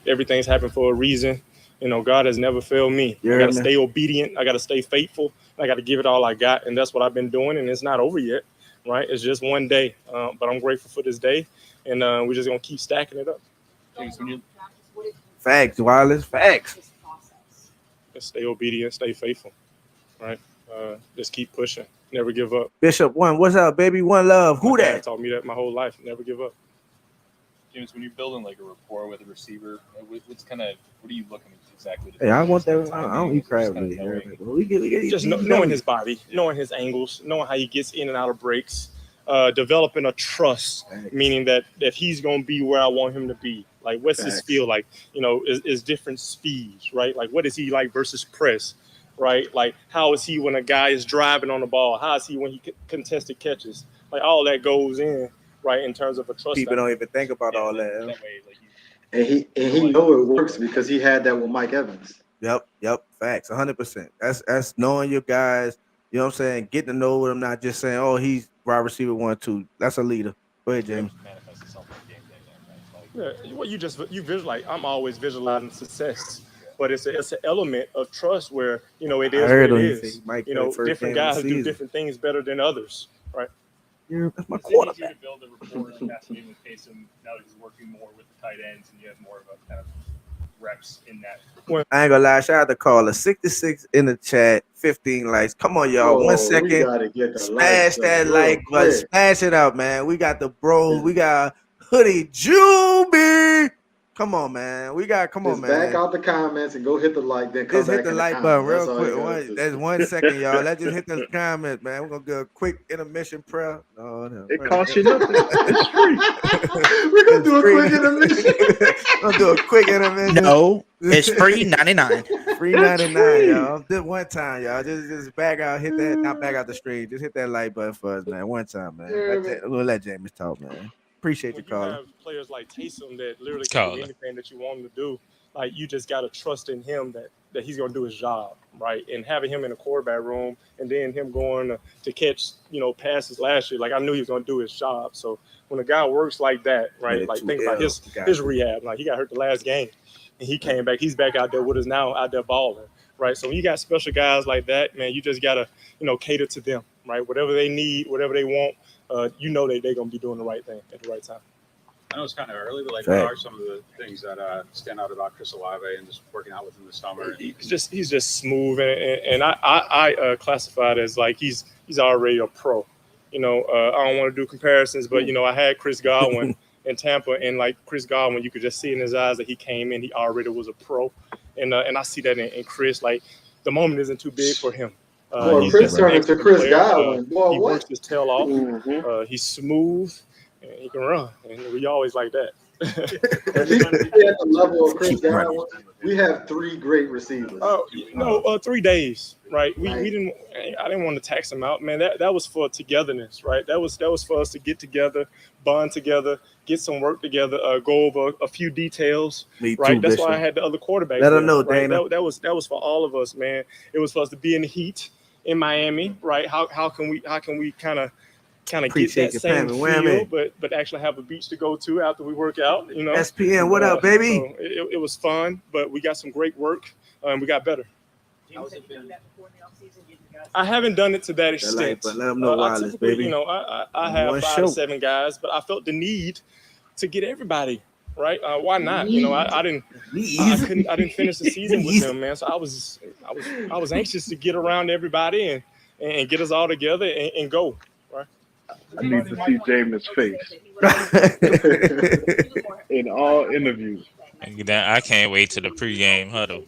S15: Everything's happened for a reason. You know, God has never failed me. I got to stay obedient. I got to stay faithful. I got to give it all I got. And that's what I've been doing. And it's not over yet, right? It's just one day. But I'm grateful for this day. And we're just going to keep stacking it up.
S10: Facts, wireless facts.
S15: Just stay obedient, stay faithful, right? Just keep pushing. Never give up.
S10: Bishop One, what's up, baby? One love. Who
S15: My dad
S10: that?
S15: taught me that my whole life. Never give up.
S14: James, when you're building like a rapport with a receiver, what are you looking exactly?
S10: Hey, I want that. I don't eat crab really. We get
S15: Just knowing his body, knowing his angles, knowing how he gets in and out of breaks, developing a trust, meaning that he's going to be where I want him to be. Like, what's his feel like? You know, is different speeds, right? Like, what is he like versus press, right? Like, how is he when a guy is driving on the ball? How is he when he contested catches? Like, all that goes in, right, in terms of a trust.
S10: People don't even think about all that.
S9: And he know it works because he had that with Mike Evans.
S10: Yep. Facts, 100%. That's knowing your guys. You know what I'm saying? Getting to know them, not just saying, "Oh, he's wide receiver 1, 2." That's a leader. Go ahead, James.
S15: Yeah, well, you visualize. I'm always visualizing success, but it's an element of trust where it is what it is. Different guys do different things better than others, right?
S10: Yeah, that's my
S6: quarterback. It's easier to build a rapport and passing in with Taysom now that he's working more with the tight ends, and you have more of a kind of reps in that.
S10: I ain't gonna lie. Shout out to caller 66 in the chat. 15 likes. Come on, y'all. 1 second. Smash that like button. Smash it out, man. We got the bros. We got Hoodie JUBE. Come on, man. Come on, man.
S9: Back out the comments and go hit the like. Then come
S10: just
S9: back
S10: hit the like button real quick. That's 1 second, y'all. Let's just hit the comments, man. We're gonna do a quick intermission prayer. No.
S13: It costs you nothing. It's free.
S9: We're gonna do a quick intermission.
S10: Gonna do a quick intermission.
S12: No, it's free 99.
S10: Free 99, y'all. Just 1 time, y'all. Just back out, hit that, not back out the stream. Just hit that like button for us, man. 1 time, man. We'll let James talk, man. Appreciate you calling.
S15: You have players like Taysom that literally can do anything that you want him to do. Like, you just got to trust in him that he's going to do his job, right? And having him in the quarterback room and then him going to catch, passes last year, like, I knew he was going to do his job. So when a guy works like that, right,
S10: Yeah,
S15: like think about his rehab. Like, he got hurt the last game and he came back. He's back out there with us now, out there balling, right? So when you got special guys like that, man, you just got to, cater to them, right? Whatever they need, whatever they want, that they're going to be doing the right thing at the right time.
S7: I know it's kind of early, but what are some of the things that stand out about Chris Olave and just working out with him this summer?
S15: He's just smooth, and I classify it as like he's already a pro. I don't want to do comparisons, but I had Chris Godwin in Tampa, and like Chris Godwin, you could just see in his eyes that he came in, he already was a pro, and I see that in Chris. Like, the moment isn't too big for him.
S9: Chris turned into Chris Godwin.
S15: He works his tail off. He's smooth. And he can run, and we always like that.
S9: At the level of Chris Godwin, we have 3 great receivers.
S15: 3 days, right? I didn't want to tax him out, man. That was for togetherness, right? That was for us to get together, bond together, get some work together, go over a few details, right? That's why I had the other quarterback.
S10: Let them know, Dana.
S15: That was for all of us, man. It was for us to be in the heat in Miami, right? How can we kind of get that same feel, but actually have a beach to go to after we work out,
S10: SPN, what up, baby?
S15: So it was fun, but we got some great work, and we got better. I haven't done it to that extent.
S10: But let them know wireless, baby.
S15: I have 5 to 7 guys, but I felt the need to get everybody, right? Why not? I didn't finish the season with them, man. So I was anxious to get around everybody and get us all together and go.
S13: I need to see Jameis' face in all interviews.
S11: I can't wait to the pregame huddle.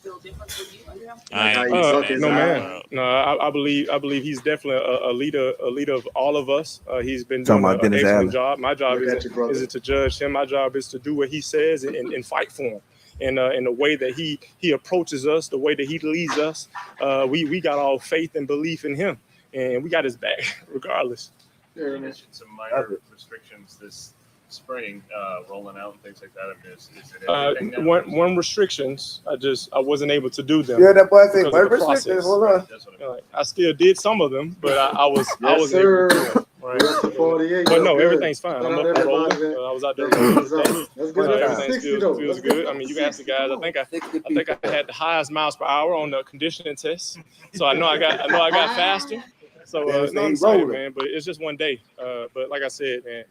S15: No, man. No, I believe he's definitely a leader of all of us. He's been doing an excellent job. My job isn't to judge him. My job is to do what he says and fight for him. And in the way that he approaches us, the way that he leads us, we got all faith and belief in him, and we got his back regardless.
S6: You mentioned some minor restrictions this spring, rolling out and things like that. I mean, is it everything now?
S15: One restrictions. I wasn't able to do them.
S10: Yeah, that boy said one restrictions. Hold on.
S15: I still did some of them, but I was able to do them. Right. But no, everything's fine. I'm up and rolling. I was out there rolling. Everything still feels good. I mean, you can ask the guys. I think I had the highest miles per hour on the conditioning test, so I know I got faster. So I'm excited, man. But it's just one day. But like I said, man,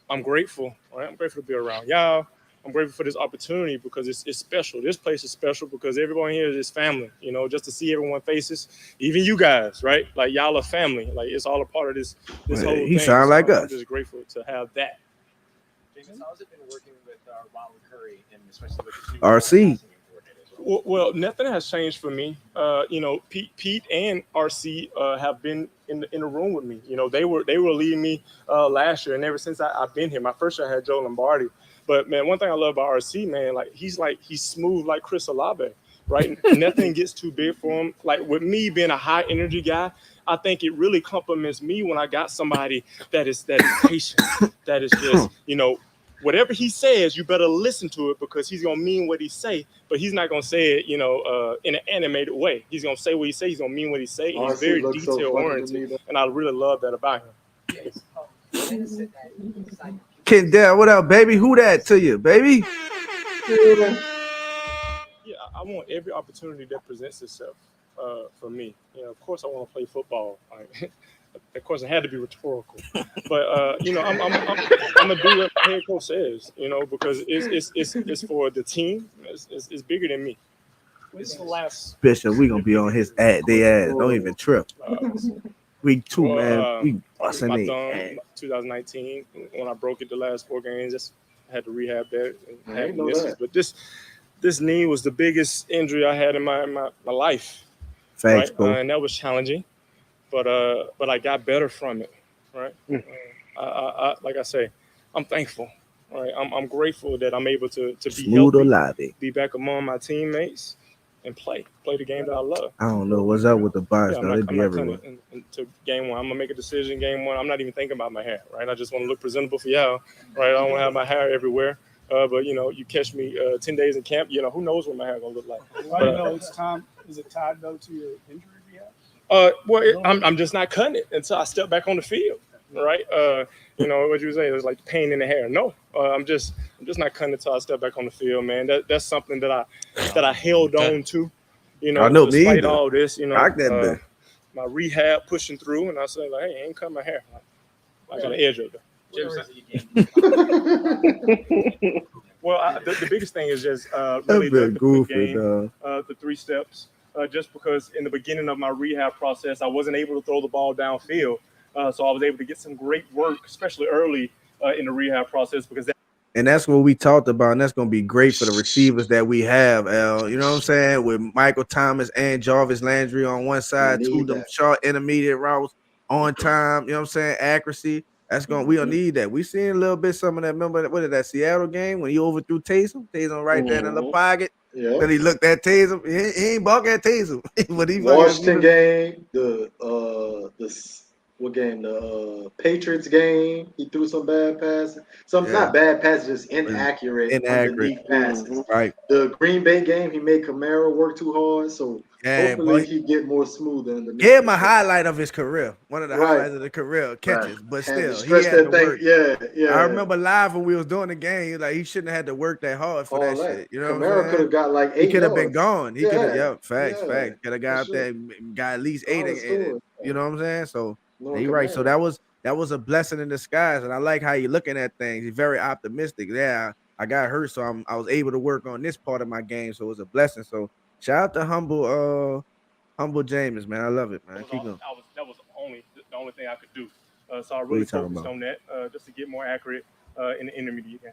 S15: I'm grateful. Right? I'm grateful to be around y'all. I'm grateful for this opportunity because it's special. This place is special because everyone here is family. Just to see everyone's faces, even you guys, right? Like, y'all are family. Like, it's all a part of this whole thing.
S10: He sound like us.
S15: I'm just grateful to have that.
S6: James, how has it been working with Ronald Curry and especially with the
S10: RC?
S15: Well, nothing has changed for me. Pete and RC have been in the room with me. They were leading me last year, and ever since I've been here. My first year I had Joe Lombardi. But man, one thing I love about RC, man, he's smooth like Chris Olave, right? Nothing gets too big for him. Like, with me being a high energy guy, I think it really compliments me when I got somebody that is patient, that is just whatever he says, you better listen to it because he's gonna mean what he say, but he's not gonna say it, in an animated way. He's gonna say what he say. He's gonna mean what he say. And he's very detail oriented, and I really love that about him.
S10: Kendall, what up, baby? Who that to you, baby?
S15: Yeah, I want every opportunity that presents itself for me. Of course, I want to play football. Of course, it had to be rhetorical, but I'm gonna do what the head coach says. Because it's for the team. It's bigger than me. When's the last?
S10: Bishop, we gonna be on his ass. Don't even trip. Week 2, man. We busting
S15: my
S10: it.
S15: thumb, 2019, when I broke it the last 4 games, just had to rehab that. And had misses. But this knee was the biggest injury I had in my life.
S10: Thanks,
S15: right?
S10: bro.
S15: And that was challenging, but I got better from it, right? I like I say, I'm thankful, right? I'm grateful that I'm able to be healthy, be back among my teammates, and play the game that I love.
S10: I don't know what's up with the box.
S15: Yeah,
S10: though. They be everywhere.
S15: Into game 1, I'm gonna make a decision. Game 1, I'm not even thinking about my hair, right? I just want to look presentable for y'all, right? I don't want to have my hair everywhere. But you catch me 10 days in camp, who knows what my hair gonna look like.
S8: Why do you know it's time? Is it tied though to your injury rehab?
S15: Well, I'm just not cutting it until I step back on the field, right? What you were saying, it was like pain in the hair. No, I'm just not cutting it until I step back on the field, man. That's something that I held on to,
S10: I know me
S15: despite
S10: either.
S15: all this,
S10: Rock that bit.
S15: my rehab pushing through, and I said, like, hey, I ain't cut my hair. I got an edge of it. Well, the biggest thing is just really the game, the 3 steps. Just because in the beginning of my rehab process, I wasn't able to throw the ball downfield, so I was able to get some great work, especially early in the rehab process, because
S10: And that's what we talked about, and that's going to be great for the receivers that we have, Al. You know what I'm saying? With Michael Thomas and Jarvis Landry on one side, 2 of them short intermediate routes on time. You know what I'm saying? Accuracy. We don't need that. We seen a little bit some of that. Remember what did that Seattle game when he overthrew Taysom? Taysom right there in the pocket.
S9: Yeah.
S10: Then he looked at Taysom. He ain't balk at Taysom. But he
S9: Washington game, what game? The Patriots game. He threw some bad passes. Not bad passes, just inaccurate underneath passes.
S10: Right.
S9: The Green Bay game, he made Kamara work too hard. So hopefully he get more smooth in the
S10: Give him a highlight of his career. One of the highlights of the career catches. But still, he had to work.
S9: Yeah.
S10: I remember live when we was doing the game, like he shouldn't have had to work that hard for that shit. You know,
S9: Kamara could have got like 8
S10: He could have been
S9: yards.
S10: gone. He could have, facts. Could have got out
S9: For
S10: there, got at least 8. You know what I'm saying? So he right. So
S9: Kamara.
S10: that was a blessing in disguise, and I like how you're looking at things. He's very optimistic. Yeah, I got hurt, so I was able to work on this part of my game, so it was a blessing. So shout out to humble Jameis, man. I love it, man. Keep going.
S15: That was the only thing I could do. So I really focused on that just to get more accurate in the intermediate game.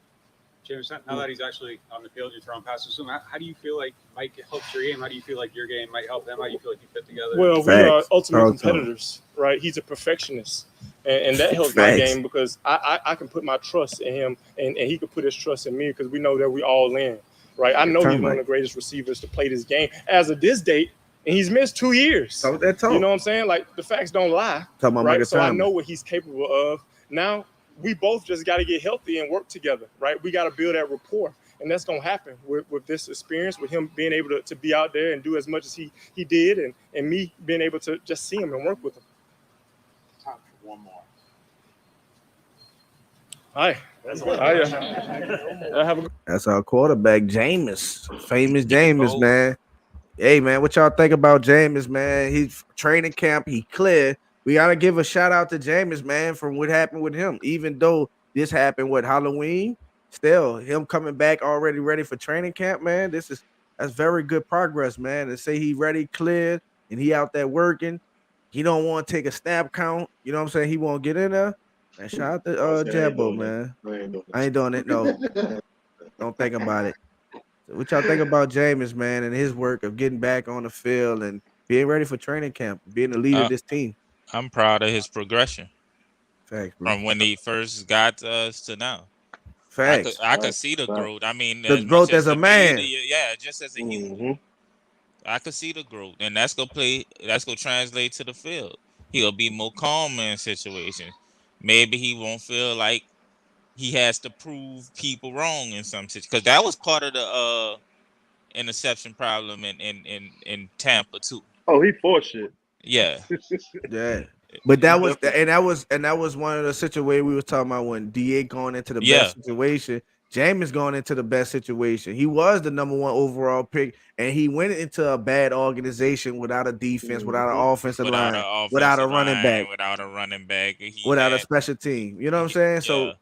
S7: James, now that he's actually on the field, you're throwing passes to him. How do you feel like Mike helps your game? How do you feel like your game might help them? How do you feel like you fit together?
S15: Well, we are ultimate competitors, right? He's a perfectionist, and that helps my game because I can put my trust in him, and he can put his trust in me because we know that we all in, right? I know he's one of the greatest receivers to play this game as of this date, and he's missed 2 years. You know what I'm saying? Like, the facts don't lie, right? So I know what he's capable of. Now, we both just got to get healthy and work together, right? We got to build that rapport, and that's going to happen with this experience, with him being able to be out there and do as much as he did, and me being able to just see him and work with him.
S7: Time for one more.
S15: Hi.
S10: That's our quarterback, Jameis. Famous Jameis, man. Hey, man, what y'all think about Jameis, man? He's training camp. He cleared. We got to give a shout out to Jameis, man, from what happened with him. Even though this happened with Halloween, still him coming back already ready for training camp, man. That's very good progress, man. To say he ready, cleared, and he out there working. He don't want to take a snap count. You know what I'm saying? He won't get in there. And shout out to Jabbo, man. I ain't doing it. No. Don't think about it. So what y'all think about Jameis, man, and his work of getting back on the field and being ready for training camp, being the leader of this team?
S11: I'm proud of his progression.
S10: Facts, bro.
S11: From when he first got to us to now.
S10: Facts.
S11: I could see the growth. I mean,
S10: the growth as a man.
S11: Just as a human. I could see the growth, and that's gonna translate to the field. He'll be more calm in situations. Maybe he won't feel like he has to prove people wrong in some situations, because that was part of the interception problem in Tampa too.
S13: Oh, he forced shit.
S11: Yeah.
S10: Yeah. But that was one of the situations we were talking about when DA going into the best situation. Jameis going into the best situation. He was the #1 overall pick, and he went into a bad organization without a defense, without an offensive line, without a running back,
S11: without a running back,
S10: without a special team. You know what I'm saying?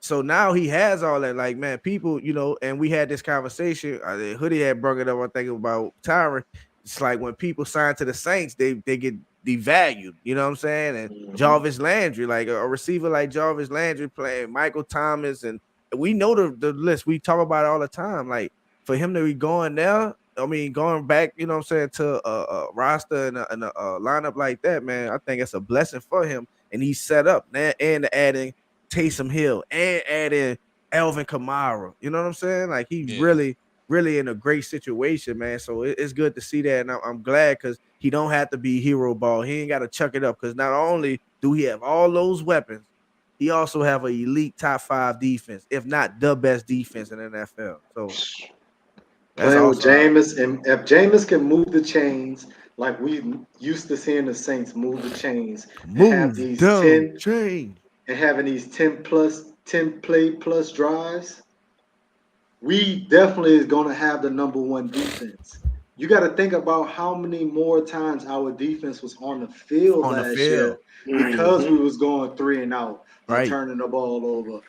S10: So now he has all that. Like, man, people, and we had this conversation. Hoodie had brought it up. I think about Tyrann. It's like when people sign to the Saints, they get devalued. You know what I'm saying? And Jarvis Landry, like a receiver like Jarvis Landry playing Michael Thomas, and we know the list. We talk about it all the time. Like, for him to be going there, I mean, going back, you know what I'm saying, to a roster and a lineup like that, man, I think it's a blessing for him. And he's set up, man, and adding Taysom Hill and adding Alvin Kamara. You know what I'm saying? Like, he's really in a great situation, man. So it's good to see that, and I'm glad, because he don't have to be hero ball. He ain't got to chuck it up, because not only do he have all those weapons, he also have an elite top 5 defense, if not the best defense in the NFL. So
S9: playing with Jameis, and if Jameis can move the chains like we used to seeing the Saints move the chains, and have these 10
S10: chains,
S9: and having these 10 play plus drives, we definitely is going to have the #1 defense. You got to think about how many more times our defense was on the field last year because we was going 3 and out, turning the ball over.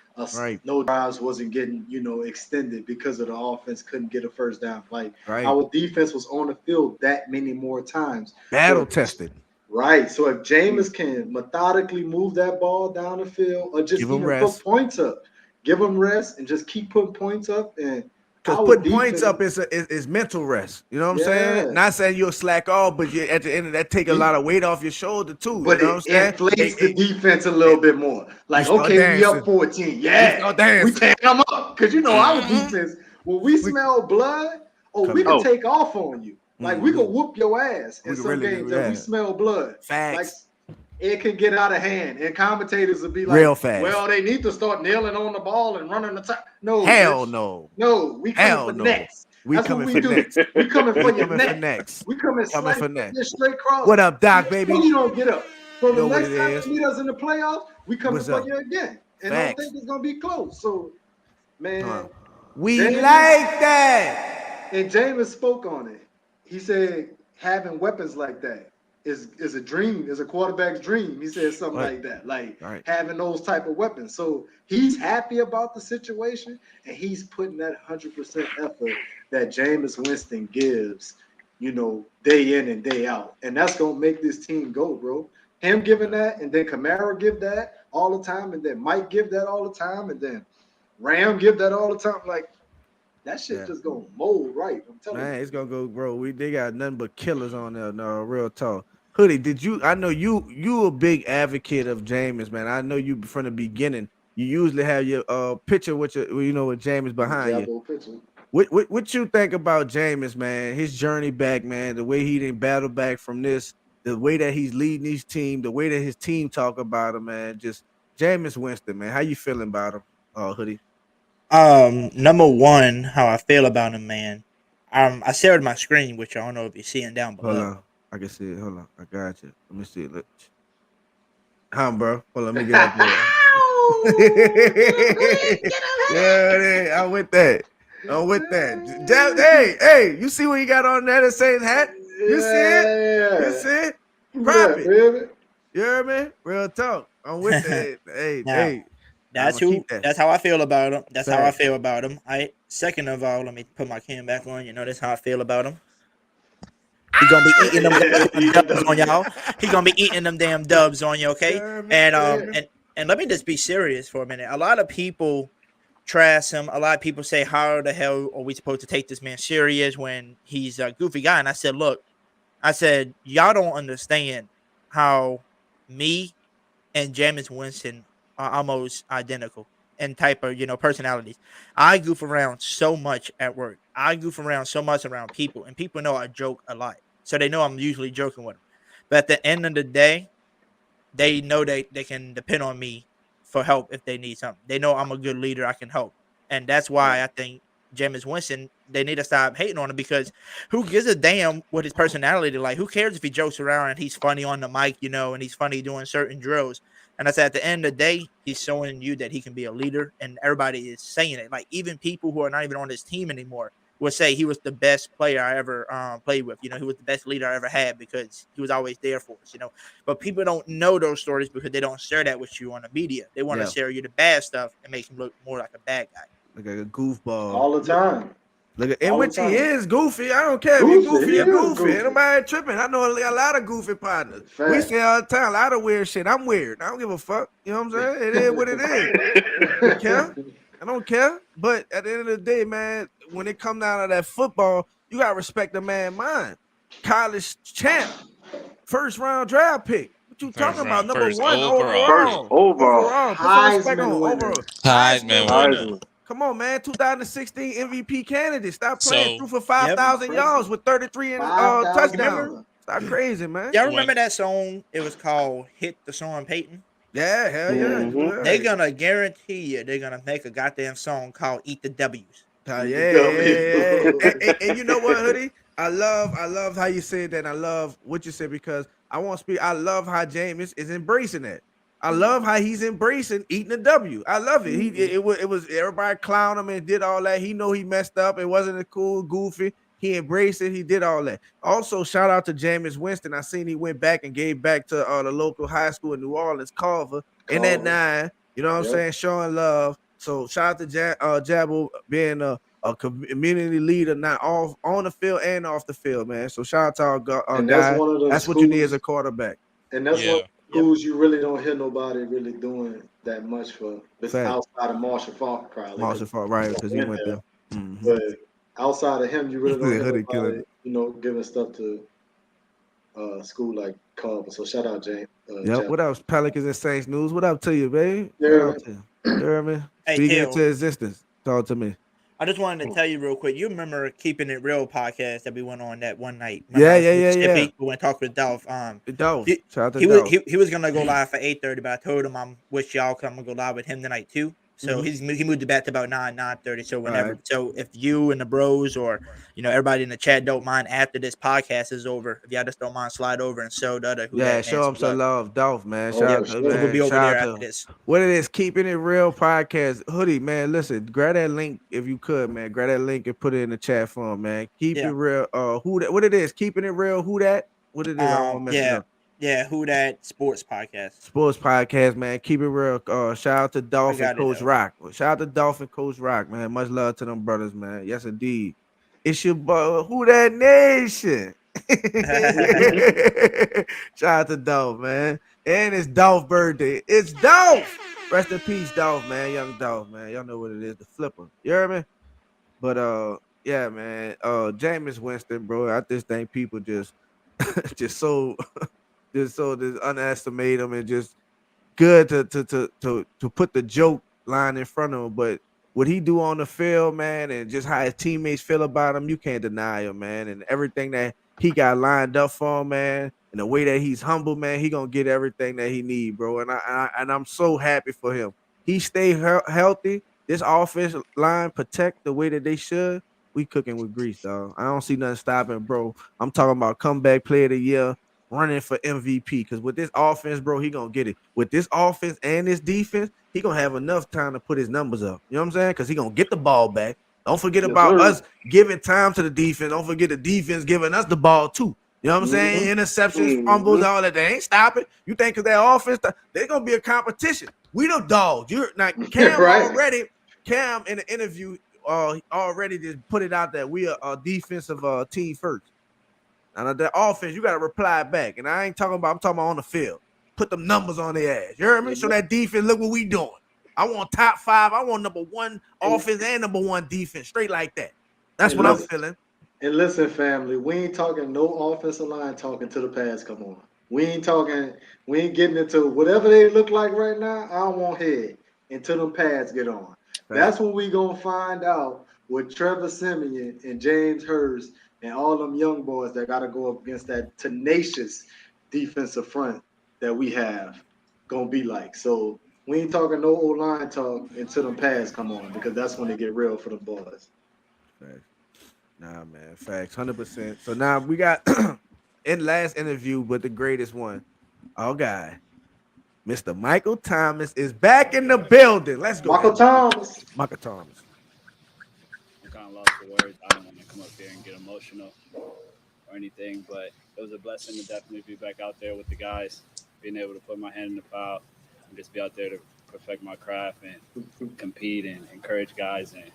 S9: No drives wasn't getting, extended because of the offense couldn't get a first down. Like, our defense was on the field that many more times.
S10: Battle tested.
S9: Right. So if Jameis can methodically move that ball down the field, or just even put points up, give him rest and just keep putting points up. And
S10: because putting points up is mental rest. You know what I'm saying? Not saying you'll slack off, but at the end of that, take a lot of weight off your shoulder too.
S9: But
S10: you know what I'm saying?
S9: Inflates the defense a little bit more. Like, okay, we up 14. Yeah, we take them up. Because our defense, when we smell blood, we can take off on you. Like, we can whoop your ass in some games if we smell blood.
S10: Facts.
S9: Like, it can get out of hand, and commentators will be like,
S10: real fast.
S9: Well, they need to start kneeling on the ball and running the top. No,
S10: hell no.
S9: No, we coming for next.
S10: We
S9: That's
S10: coming
S9: what
S10: for
S9: we do.
S10: next.
S9: We coming for your
S10: coming for
S9: neck.
S10: next.
S9: We coming
S10: for next.
S9: Straight cross.
S10: What up, Doc, baby?
S9: You don't get up. So the
S10: Know what
S9: next
S10: it
S9: time
S10: is.
S9: you meet us in the playoffs, we coming
S10: What's
S9: for
S10: up?
S9: you again. And
S10: Facts.
S9: I don't think it's gonna be close. So, man,
S10: we
S9: Jameis,
S10: like that.
S9: And Jameis spoke on it. He said having weapons like that is a dream, is a quarterback's dream. He said something like that, like having those type of weapons. So he's happy about the situation, and he's putting that 100% effort that Jameis Winston gives, day in and day out. And that's going to make this team go, bro. Him giving that, and then Kamara give that all the time, and then Mike give that all the time, and then Ram give that all the time. Like, that shit just gonna mold right. I'm telling you.
S10: Man, it's gonna go, bro. They got nothing but killers on there. No, real talk. Hoodie, I know you a big advocate of Jameis, man. I know you from the beginning. You usually have your picture with your, with Jameis behind you.
S9: Picture.
S10: What you think about Jameis, man? His journey back, man. The way he didn't battle back from this, the way that he's leading his team, the way that his team talk about him, man. Just Jameis Winston, man. How you feeling about him, Hoodie?
S12: #1, how I feel about him, man. I shared my screen, which I don't know if you're seeing down below.
S10: Hold on, I can see it. Hold on, I got you. Let me see it. Look, bro. Hold on, let me get up there. Yeah, I'm with that. Hey, you see what he got on there? The same hat. You see it? You see it? Prop it. You heard me? Real talk. I'm with that. Hey.
S12: That's how I feel about him. That's how I feel about him. Second of all, let me put my can back on. That's how I feel about him. He gonna be eating them dubs on y'all. He gonna be eating them damn dubs on you, okay? And let me just be serious for a minute. A lot of people trash him. A lot of people say, how the hell are we supposed to take this man serious when he's a goofy guy? And I said, look, y'all don't understand how me and Jameis Winston are almost identical in type of, personalities. I goof around so much at work. I goof around so much around people, and people know I joke a lot. So they know I'm usually joking with them. But at the end of the day, they know they can depend on me for help if they need something. They know I'm a good leader. I can help. And that's why I think Jameis Winston, they need to stop hating on him, because who gives a damn what his personality like? Who cares if he jokes around and he's funny on the mic, and he's funny doing certain drills? And I said, at the end of the day, he's showing you that he can be a leader, and everybody is saying it. Like, even people who are not even on his team anymore would say he was the best player I ever played with. He was the best leader I ever had, because he was always there for us, But people don't know those stories because they don't share that with you on the media. They want to share you the bad stuff and make him look more like a bad guy.
S10: Like a goofball.
S9: All the time.
S10: Look, in which he is goofy. I don't care if you're goofy, you're goofy. Ain't nobody tripping. I know a lot of goofy partners. Fact. We say all the time, a lot of weird shit. I'm weird. I don't give a fuck. You know what I'm saying? It is what it is. I don't care. But at the end of the day, man, when it comes down to that football, you gotta respect the man mind. College champ, first round draft pick. What you talking about? Number one overall.
S13: First overall.
S10: Put some respect on overall.
S11: Heisman winner.
S10: Come on, man. 2016 MVP candidate. Stop playing through for 5,000 yards with 33 touchdowns. Stop crazy, man.
S12: Y'all remember that song? It was called Hit the Sean Payton.
S10: Yeah, hell yeah. Mm-hmm.
S12: They're going to guarantee you they're going to make a goddamn song called Eat the W's.
S10: Yeah. And you know what, Hoodie? I love how you said that. I love what you said, because I love how Jameis is embracing that. I love how he's embracing eating a W. I love it. It was everybody clown him and did all that. He know he messed up. It wasn't a cool, goofy. He embraced it. He did all that. Also, shout out to Jameis Winston. I seen he went back and gave back to the local high school in New Orleans, Culver, in that 9. You know what I'm saying? Showing love. So shout out to Jabbo being a community leader, not off on the field and off the field, man. So shout out to our guy. That's what you need as a quarterback.
S9: And that's what schools you really don't hear nobody really doing that much for. Outside of Marshall Faulk, probably.
S10: Marshall Faulk, right? Because he went there. Mm-hmm.
S9: But outside of him, you really don't hear nobody, giving stuff to school like Culver. So shout out, James.
S10: What else? Pelicans and Saints news. What up to you, babe?
S9: Yeah.
S10: You hear me? Speaking into existence. Talk to me.
S12: I just wanted to tell you real quick. You remember Keeping It Real podcast that we went on that one night?
S10: Yeah.
S12: We went to talk with Dolph.
S10: Dolph. Shout out to Dolph.
S12: He was gonna go live for 8:30, but I told him I wish y'all come and go live with him tonight too. So he moved it back to about 9:30. So whenever, so if you and the bros or everybody in the chat don't mind after this podcast is over, if y'all just don't mind, slide over and show the other.
S10: Show him some love, Dolph, man. Shout out to
S12: we'll be over there after this.
S10: What it is, Keeping It Real podcast. Hoodie, man. Listen, grab that link if you could, man. Grab that link and put it in the chat for him, man. Keep it real. Who that? What it is? Keeping It Real. Who that? What it is? I don't mess it up.
S12: Yeah, Who That Sports Podcast.
S10: Sports Podcast, man. Keep it real. Shout out to Dolph and Coach Rock. Shout out to Dolph and Coach Rock, man. Much love to them brothers, man. Yes, indeed. It's your boy, Who That Nation. Shout out to Dolph, man. And it's Dolph's birthday. It's Dolph. Rest in peace, Dolph, man. Young Dolph, man. Y'all know what it is, the flipper. You hear me? But yeah, man. Jameis Winston, bro. I just think people just underestimate him, and just good to put the joke line in front of him. But what he do on the field, man, and just how his teammates feel about him, you can't deny him, man. And everything that he got lined up for him, man, and the way that he's humble, man, he gonna get everything that he need, bro. And I'm so happy for him. He stay healthy. This offensive line protect the way that they should. We cooking with grease, dog. I don't see nothing stopping, bro. I'm talking about comeback player of the year, running for MVP, because with this offense, bro, he gonna get it. With this offense and this defense, he gonna have enough time to put his numbers up. You know what I'm saying? Because he gonna get the ball back. Don't forget about us giving time to the defense. Don't forget the defense giving us the ball too. You know what I'm saying? Interceptions, fumbles, all that. They ain't stopping. You think because that offense, they're gonna be a competition. We the dogs. You're not Cam already. Cam in the interview already just put it out that we are a defensive team first. And the offense, you got to reply back. And I'm talking about on the field. Put them numbers on their ass. You hear me? So that defense, look what we doing. I want top 5. I want number 1 offense and number 1 defense. Straight like that. That's what I'm feeling.
S9: And listen, family, we ain't talking no offensive line talking to the pass. Come on. We ain't getting into whatever they look like right now. I don't want head until them pads get on. Right. That's when we going to find out with Trevor Siemian and James Hurst and all them young boys that got to go up against that tenacious defensive front that we have going to be like. So We ain't talking no old line talk until them pads come on because that's when they get real for the boys.
S10: Facts. Nah, man, facts, 100%. So now we got in last interview with the greatest one, our guy, Mr. Michael Thomas is back in the building. Let's go,
S9: Michael Thomas.
S10: Michael Thomas.
S17: I'm kind of lost for words. I don't want to come up here and get emotional or anything, but it was a blessing to definitely be back out there with the guys, being able to put my hand in the pile and just be out there to perfect my craft and compete and encourage guys and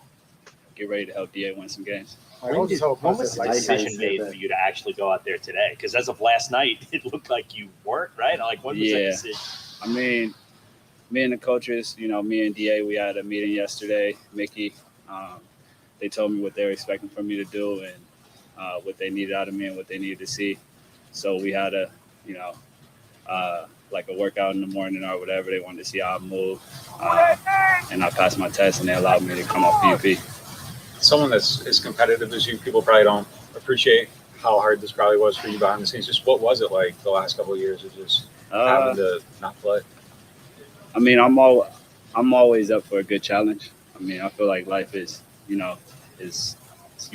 S17: get ready to help DA win some games.
S6: When was the decision made for you to actually go out there today? Because as of last night, it looked like you weren't, right? Like, when was that decision?
S17: I mean, me and the coaches, me and DA, we had a meeting yesterday. Mickey, they told me what they were expecting from me to do and what they needed out of me and what they needed to see. So we had a, like a workout in the morning or whatever. They wanted to see how I move. And I passed my test and they allowed me to come off PUP.
S7: Someone that's as competitive as you, people probably don't appreciate how hard this probably was for you behind the scenes. Just what was it like the last couple of years of just having to not play?
S17: I mean, I'm always up for a good challenge. I mean, I feel like life is, you're going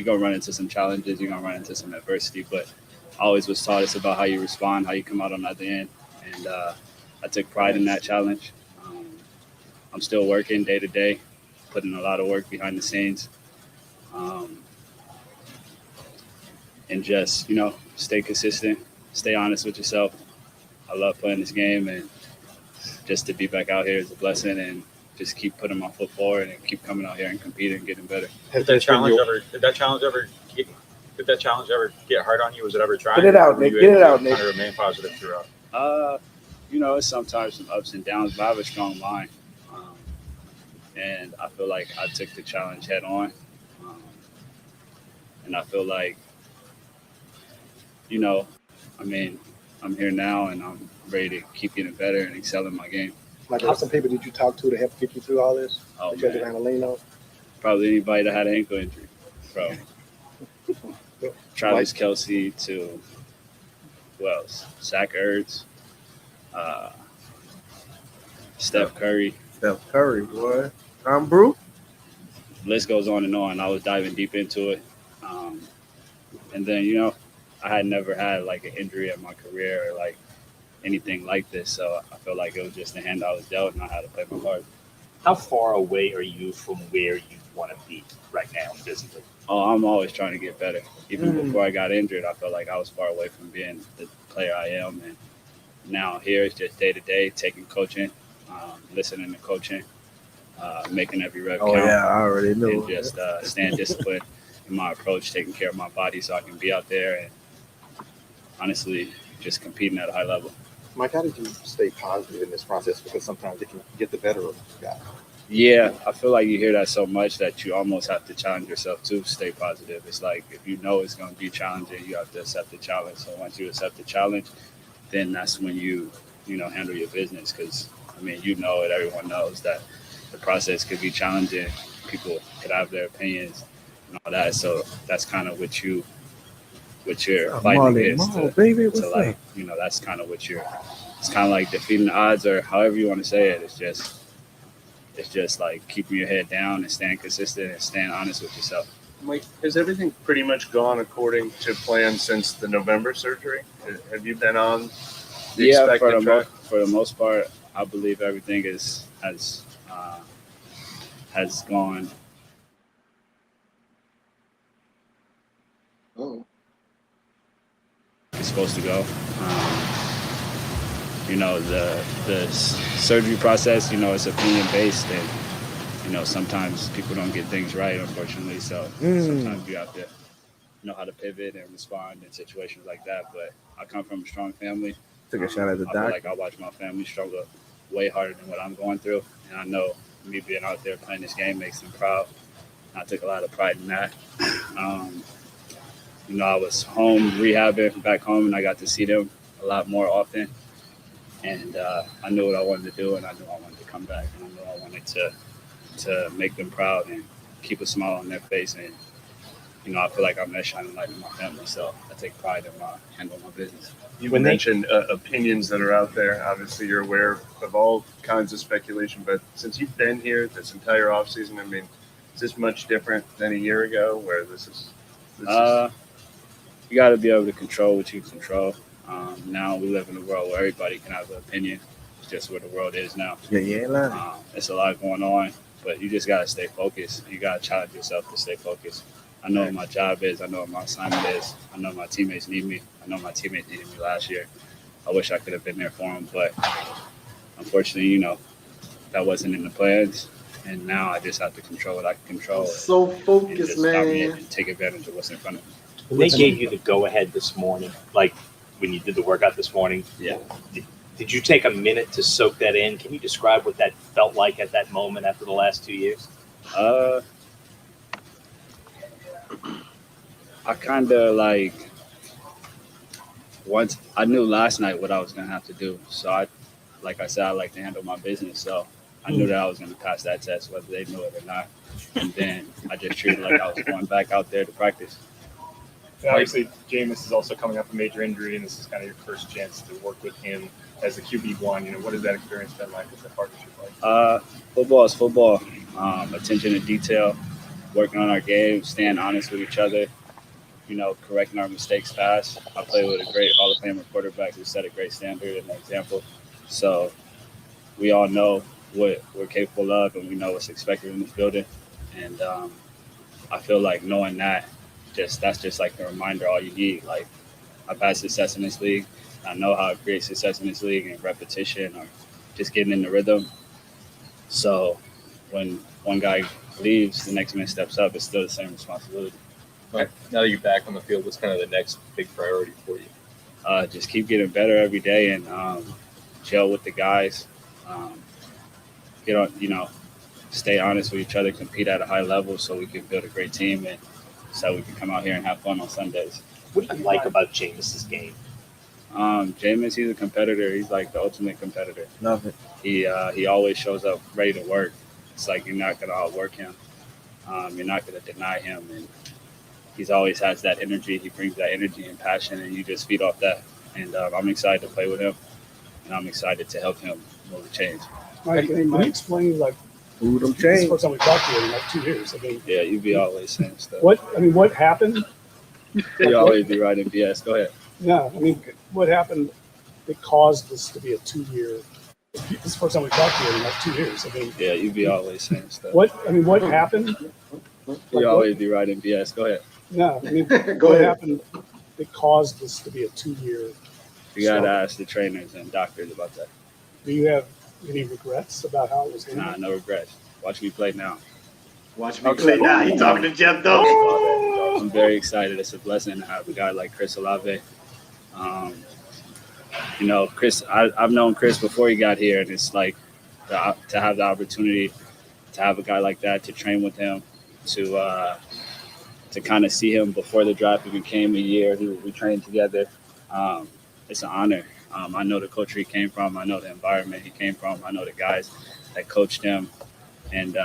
S17: to run into some challenges, you're going to run into some adversity, but I always was taught it's about how you respond, how you come out on the other end. And I took pride in that challenge. I'm still working day to day, putting a lot of work behind the scenes. And just, stay consistent, stay honest with yourself. I love playing this game, and just to be back out here is a blessing, and just keep putting my foot forward and keep coming out here and competing and getting better.
S7: Did that challenge ever get hard on you? Was it ever trying?
S10: Get it out, Nick. Get it out, Nick.
S7: Kind of remain positive throughout.
S17: It's sometimes some ups and downs, but I have a strong mind. And I feel like I took the challenge head on. And I feel like, I'm here now and I'm ready to keep getting better and excel in my game.
S16: Like, how some people did you talk to help get you through all this?
S17: Oh,
S16: that you had to kind of lean on?
S17: Probably anybody that had an ankle injury, from Travis Kelce to who else? Zach Ertz, Steph Curry.
S10: Steph Curry, boy. Tom Brew.
S17: List goes on and on. I was diving deep into it. And then, I had never had like an injury in my career or like anything like this. So I feel like it was just the hand I was dealt and I had to play my part.
S6: How far away are you from where you want to be right now physically?
S17: Oh, I'm always trying to get better. Even before I got injured, I felt like I was far away from being the player I am. And now here it's just day to day, taking coaching, listening to coaching, making every rep count.
S10: Oh, yeah, I already know.
S17: And just staying disciplined in my approach, taking care of my body so I can be out there and honestly just competing at a high level.
S16: Mike, how did you stay positive in this process? Because sometimes it can get the better of you guys.
S17: Yeah, I feel like you hear that so much that you almost have to challenge yourself to stay positive. It's like if you know it's going to be challenging, you have to accept the challenge. So once you accept the challenge, then that's when you handle your business. Because, everyone knows that the process could be challenging. People could have their opinions and all that. So that's kind of what you're fighting against. That's kind of what it's kind of like defeating the odds or however you want to say it. It's just like keeping your head down and staying consistent and staying honest with yourself.
S13: Mike, has everything pretty much gone according to plan since the November surgery? Have you been on the expected track?
S17: For the most part, I believe everything has gone.
S9: Oh.
S17: It's supposed to go. The surgery process, it's opinion based, and sometimes people don't get things right, unfortunately. So sometimes you have to know how to pivot and respond in situations like that. But I come from a strong family.
S10: Took a shot at the
S17: I
S10: doc.
S17: feel like I watch my family struggle way harder than what I'm going through, and I know me being out there playing this game makes them proud. I took a lot of pride in that. I was home rehabbing back home, and I got to see them a lot more often. And I knew what I wanted to do, and I knew I wanted to come back, and I knew I wanted to make them proud and keep a smile on their face and you know, I feel like I'm that shining light in my family. So I take pride in my handling my business.
S4: You mentioned opinions that are out there. Obviously, you're aware of all kinds of speculation, but since you've been here this entire offseason, I mean, is this much different than a year ago where this is
S17: you got to be able to control what you control. Now we live in a world where everybody can have an opinion. It's just where the world is now.
S10: Yeah, you ain't lying.
S17: It's a lot going on, but you just got to stay focused. You got to challenge yourself to stay focused. I know what my job is. I know what my assignment is. I know my teammates need me. I know my teammates needed me last year. I wish I could have been there for them, but unfortunately, you know, that wasn't in the plans. And now I just have to control what I can control.
S9: So focused, man.
S17: And take advantage of what's in front of me.
S6: When they gave you the go-ahead this morning, like when you did the workout this morning,
S17: yeah.
S6: Did you take a minute to soak that in? Can you describe what that felt like at that moment after the last 2 years?
S17: I kind of once I knew last night what I was going to have to do. So like I said, I like to handle my business. So I knew that I was going to pass that test, whether they knew it or not. And then I just treated it like I was going back out there to practice.
S14: Obviously, Jameis is also coming off a major injury, and this is kind of your first chance to work with him as the QB1. You know, what has that experience been like? What's that partnership like?
S17: Football is football. Attention to detail, working on our game, staying honest with each other, you know, correcting our mistakes fast. I play with a great Hall of Famer quarterback who set a great standard and an example. So we all know what we're capable of, and we know what's expected in this building. And I feel like knowing that, that's just like a reminder all you need. Like, I've had success in this league. I know how to create success in this league and repetition or just getting in the rhythm. So when one guy leaves, the next man steps up, it's still the same responsibility.
S14: Right. Now that you're back on the field, what's kind of the next big priority for you?
S17: Just keep getting better every day and gel with the guys. Get on, you know, stay honest with each other, compete at a high level so we can build a great team and so we can come out here and have fun on Sundays.
S6: What do you like about Jameis's game?
S17: Jameis, he's a competitor. He's like the ultimate competitor.
S10: Love it.
S17: He always shows up ready to work. It's like you're not going to outwork him. You're not going to deny him. And he's always has that energy. He brings that energy and passion, and you just feed off that. And I'm excited to play with him, and I'm excited to help him move the chains.
S8: Mike, can you explain, like,
S10: move them
S8: this is the
S10: chains?
S8: first time we talked to you in like 2 years. I mean,
S17: Yeah, you be always saying stuff.
S8: what happened?
S17: You always be writing BS. Go ahead.
S8: Yeah, I mean, what happened that caused this to be a 2-year? This is the first time we talked to you in like 2 years. I mean,
S17: Yeah, you be always saying stuff.
S8: what happened?
S17: You always be writing BS. Go ahead.
S8: Yeah, I mean,
S9: Go
S8: what
S9: ahead.
S8: happened that caused this to be a 2-year?
S17: You got to ask the trainers and doctors about that.
S8: Do you have any regrets about how it was
S17: Nah,
S8: handled?
S17: no regrets. Watch me play now.
S9: Watch me play now. He talking to Jeff Doe.
S17: I'm very excited. It's a blessing to have a guy like Chris Olave. You know, Chris, I've known Chris before he got here, and it's like to have the opportunity to have a guy like that, to train with him, to kind of see him before the draft even came a year. We trained together. It's an honor. I know the culture he came from. I know the environment he came from. I know the guys that coached him. And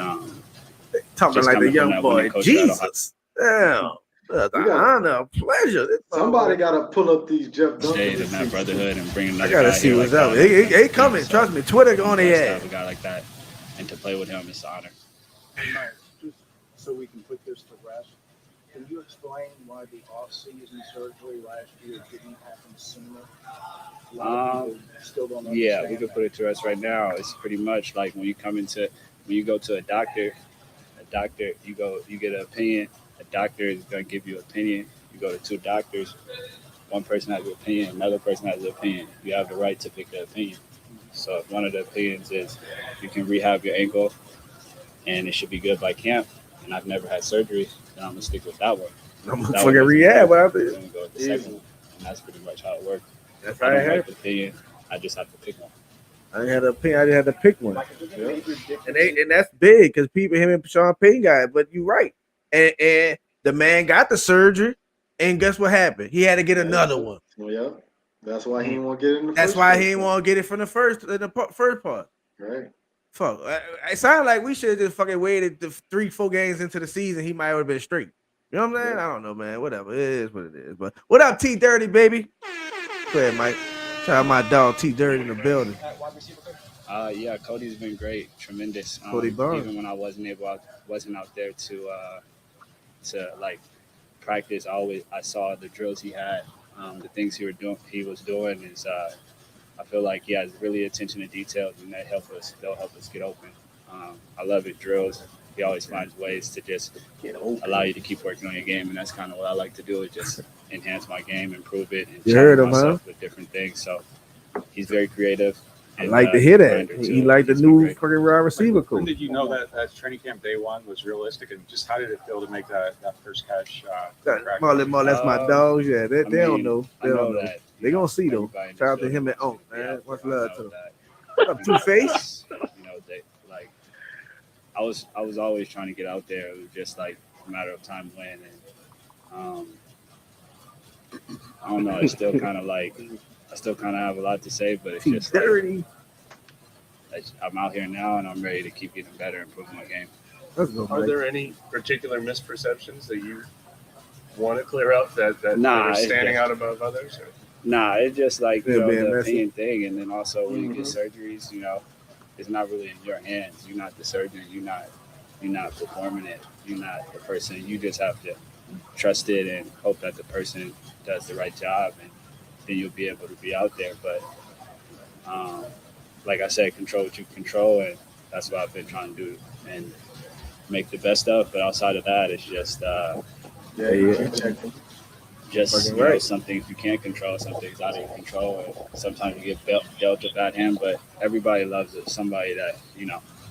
S10: Talking
S17: just
S10: like the
S17: coming from
S10: young
S17: that
S10: boy,
S17: winning culture out of
S10: Jesus. Damn. The honor, pleasure.
S9: Somebody got to pull up these Jeff Duncan
S17: stayed in that brotherhood and bring
S10: I
S17: another
S10: gotta
S17: guy
S10: see
S17: here
S10: what's
S17: like
S10: up.
S17: that.
S10: They coming.
S17: So,
S10: Trust me. Twitter on
S17: to
S10: their
S17: have
S10: ass.
S17: a guy like that and to play with him is an honor.
S18: Just so we can put this to rest, can you explain why the off-season surgery last year didn't happen sooner? A lot of people still don't understand
S17: Yeah, we could
S18: that.
S17: put it to rest right now. It's pretty much like when you go to a doctor, you get an opinion. A doctor is going to give you an opinion. You go to 2 doctors. One person has an opinion, another person has an opinion. You have the right to pick the opinion. So if one of the opinions is you can rehab your ankle and it should be good by camp, and I've never had surgery, then I'm going to stick with that one.
S10: I'm
S17: That
S10: gonna
S17: one
S10: fucking
S17: doesn't
S10: rehab.
S17: work,
S10: What I
S17: I'm going to go with the second one. And that's pretty much how it works.
S10: That's
S17: I
S10: how
S17: don't
S10: it
S17: like
S10: happened.
S17: the opinion. I just have to pick one.
S10: I had a opinion. I just had to pick one.
S18: Major
S10: And that's big because people, him and Sean Payton got it. But you're right. And the man got the surgery, and guess what happened? He had to get another one.
S9: Well, yeah. That's why he didn't want to get it in the
S10: That's
S9: first
S10: why
S9: place.
S10: he didn't want to get it from the first part.
S9: Right.
S10: Fuck. It sounded like we should have just fucking waited the 3-4 games into the season. He might have been straight. You know what I'm saying? I don't know, man. Whatever. It is what it is. But what up, T Dirty, baby? Go ahead, Mike. Shout out my dog T Dirty in the building.
S17: Yeah, Cody's been great, tremendous.
S10: Cody Barnes.
S17: Even when I wasn't out there to like practice, I saw the drills he had, the things he was doing is I feel like he has really attention to details, and they'll help us get open. I love it, drills. He always finds ways to just allow you to keep working on your game, and that's kind of what I like to do, is just enhance my game, improve it, and
S10: challenge
S17: myself with different things. So he's very creative.
S10: I like to hear that. He like the new fucking wide receiver coach.
S7: When did you know that training camp day one was realistic, and just how did it feel to make that first catch?
S10: That's my dogs. Yeah, they don't know. They don't know. They gonna see though. Shout out to him and Onk, man. Much love to them. What up, Two-Face?
S17: I was always trying to get out there. It was just like a matter of time when, and I don't know. It's still kind of like I still kind of have a lot to say, but it's just
S10: dirty.
S17: I'm out here now, and I'm ready to keep getting better, improving my game.
S13: Are there any particular misperceptions that you want to clear up that are standing out above others? Or?
S17: Nah, it's just like the opinion thing, and then also when you get surgeries, it's not really in your hands. You're not the surgeon. You're not performing it. You're not the person. You just have to trust it and hope that the person does the right job, and then you'll be able to be out there. But like I said, control what you control, and that's what I've been trying to do and make the best of. But outside of that, it's just some things you can't control, some things out of your control, and sometimes you get dealt a bad hand. But everybody loves it. Somebody that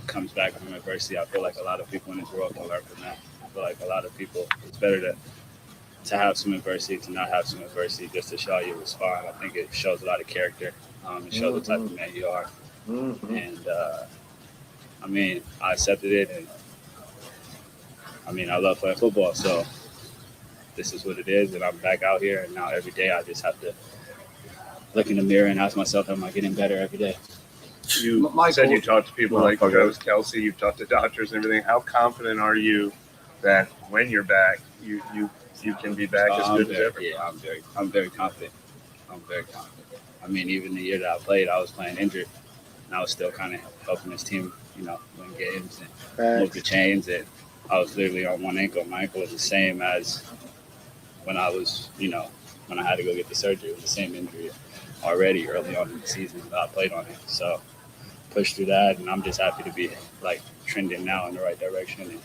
S17: comes back from adversity. I feel like a lot of people in this world can learn from that. I feel like a lot of people, it's better to have some adversity, to not have some adversity, just to show how you respond. I think it shows a lot of character. It shows the type of man you are. And I accepted it, and I love playing football, so this is what it is, and I'm back out here, and now every day I just have to look in the mirror and ask myself, am I getting better every day?
S13: You said you talked to people like Travis Kelce, you've talked to doctors and everything. How confident are you that when you're back, you can be back as good as ever?
S17: Yeah, I'm very confident. I'm very confident. Even the year that I played, I was playing injured, and I was still kind of helping this team, win games and move the chains. And I was literally on one ankle. My ankle was the same as when I was, when I had to go get the surgery. It was the same injury already early on in the season that I played on it. So pushed through that, and I'm just happy to be trending now in the right direction and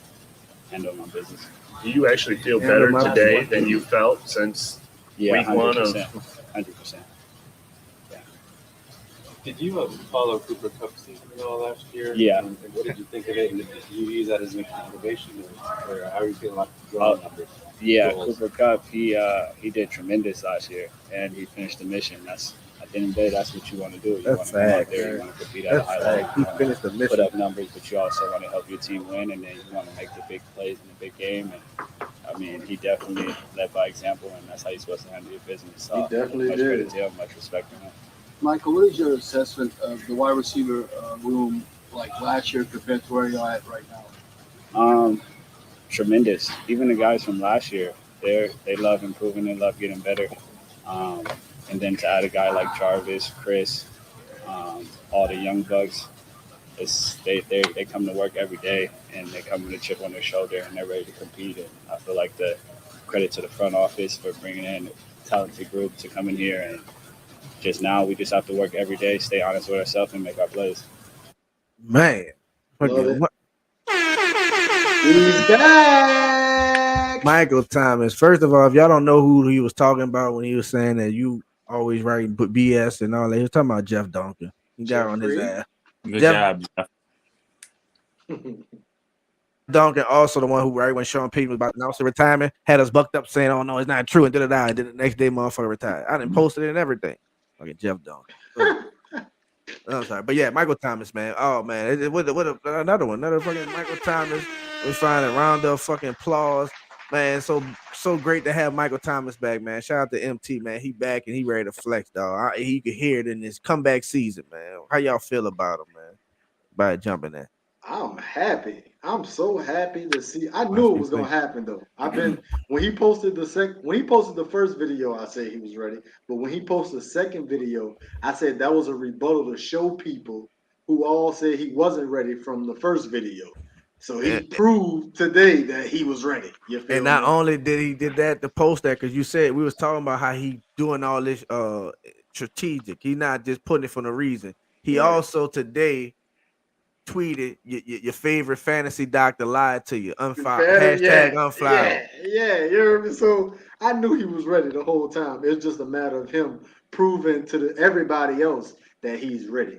S17: handle my business.
S13: Do you actually feel better today than you felt since week 1 of
S17: 100%.
S19: Did you follow Cooper Kupp's season at all last year?
S17: Yeah.
S19: And what did you think of it? And did you use that as motivation, or how are you feeling about the numbers?
S17: Yeah,
S19: goals?
S17: Cooper Kupp, he did tremendous last year, and he finished the mission. That's at the end of the day, that's what you want to do. You want to go out there, you want to compete at a high level.
S10: He finished the mission.
S17: Put up numbers, but you also want to help your team win, and then you want to make the big plays in the big game. And he definitely led by example, and that's how you're supposed to handle your business. So
S9: He definitely
S17: much
S9: did.
S17: credit to him, much respect to him.
S18: Michael, what is your assessment of the wide receiver room like last year compared to where you're at right now?
S17: Tremendous. Even the guys from last year, they love improving, they love getting better. And then to add a guy like Jarvis, Chris, all the young bucks, they come to work every day, and they come with a chip on their shoulder, and they're ready to compete. And I feel like the credit to the front office for bringing in a talented group to come in here, and just now we just have to work every day, stay honest with ourselves, and make our plays.
S10: Man.
S9: Love He's back.
S10: Michael Thomas. First of all, if y'all don't know who he was talking about when he was saying that you always write BS and all that, he was talking about Jeff Duncan. He got on his ass.
S11: Good job, Jeff.
S10: Duncan, also the one who, right when Sean Payton was about to announce the retirement, had us bucked up saying, "Oh no, it's not true," and da-da-da. And then the next day, motherfucker retired. I didn't post it and everything. Okay, Jeff Duncan. I'm sorry, but yeah, Michael Thomas, man. Oh man, another one, another fucking Michael Thomas. We're finding a round of fucking applause, man. So great to have Michael Thomas back, man. Shout out to MT, man. He back and he ready to flex, dog. He could hear it in his comeback season, man. How y'all feel about him, man? By jumping in.
S9: I'm happy. I'm so happy to see. I knew it was gonna happen though. When he posted the first video, I said he was ready. But when he posted the second video, I said that was a rebuttal to show people who all said he wasn't ready from the first video. So he proved today that he was ready. You feel
S10: And not
S9: me?
S10: only did he did that to post that, because you said we was talking about how he doing all this strategic. He not just putting it for no reason. He
S9: Right.
S10: also today tweeted your favorite fantasy doctor lied to you. Hashtag unfollow.
S9: Yeah. You heard me? So I knew he was ready the whole time. It's just a matter of him proving to everybody else that he's ready,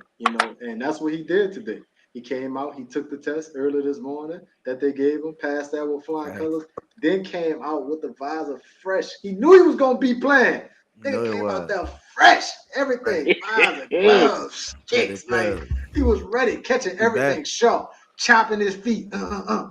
S9: and that's what he did today. He came out, he took the test early this morning that they gave him, passed that with flying colors, then came out with the visor fresh. He knew he was gonna be playing. Nigga came out there fresh, everything, visor, gloves, kicks, like he was ready, catching everything sharp, chopping his feet,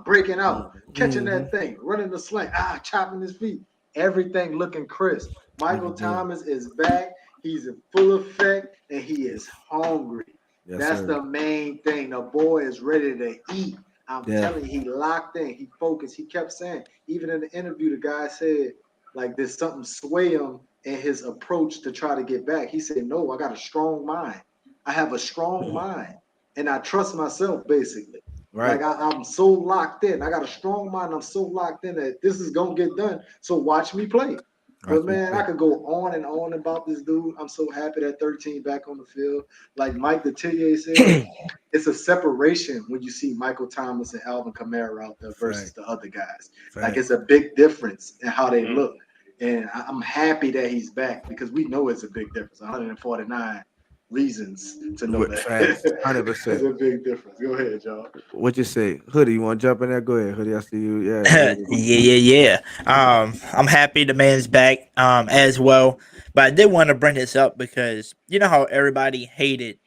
S9: breaking out, catching that thing, running the sling, chopping his feet, everything looking crisp. Michael Thomas is back. He's in full effect, and he is hungry.
S10: Yes,
S9: That's
S10: sir.
S9: the main thing. The boy is ready to eat. I'm telling you, he locked in. He focused. He kept saying, even in the interview, the guy said, like, there's something sway him in his approach to try to get back. He said, no, I got a strong mind. I have a strong mind, and I trust myself, basically.
S10: Right.
S9: Like, I'm so locked in. I got a strong mind. I'm so locked in that this is going to get done. So watch me play. But man, I could go on and on about this dude. I'm so happy that 13 back on the field. Like Mike Detillier said, it's a separation when you see Michael Thomas and Alvin Kamara out there versus the other guys. Like it's a big difference in how they look. And I'm happy that he's back because we know it's a big difference. 149 reasons to know that.
S10: 100%.
S9: It's a big difference. Go ahead, y'all.
S10: What you say, Hoodie? You want to jump in there? Go ahead, Hoodie. I see you.
S12: Yeah. I'm happy the man's back as well. But I did want to bring this up because you know how everybody hated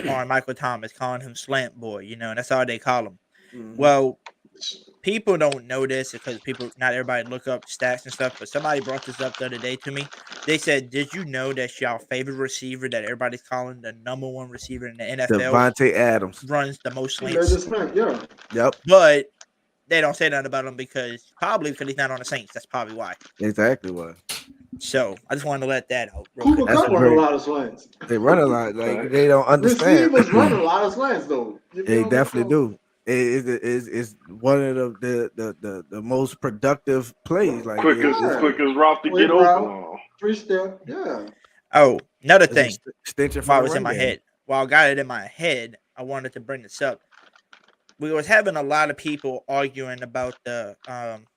S12: on Michael Thomas, calling him Slant Boy. And that's all they call him. Well, people don't know this because not everybody look up stats and stuff. But somebody brought this up the other day to me. They said, "Did you know that y'all favorite receiver that everybody's calling the number one receiver in the NFL,
S10: Devontae Adams,
S12: runs the most slants?"
S10: Yep.
S12: But they don't say nothing about him because he's not on the Saints. That's probably why.
S10: Exactly why.
S12: So I just wanted to let that out.
S9: Cooper Kupp run a lot of slants.
S10: They run a lot. Like they don't understand.
S9: Receivers run a lot of slants though.
S10: They definitely do. It's one of the most productive plays. Like
S13: quickest route to get open.
S9: 3-step, yeah.
S12: Oh, another thing.
S10: Extension
S12: While it was in my head, while I got it in my head, I wanted to bring this up. We was having a lot of people arguing about the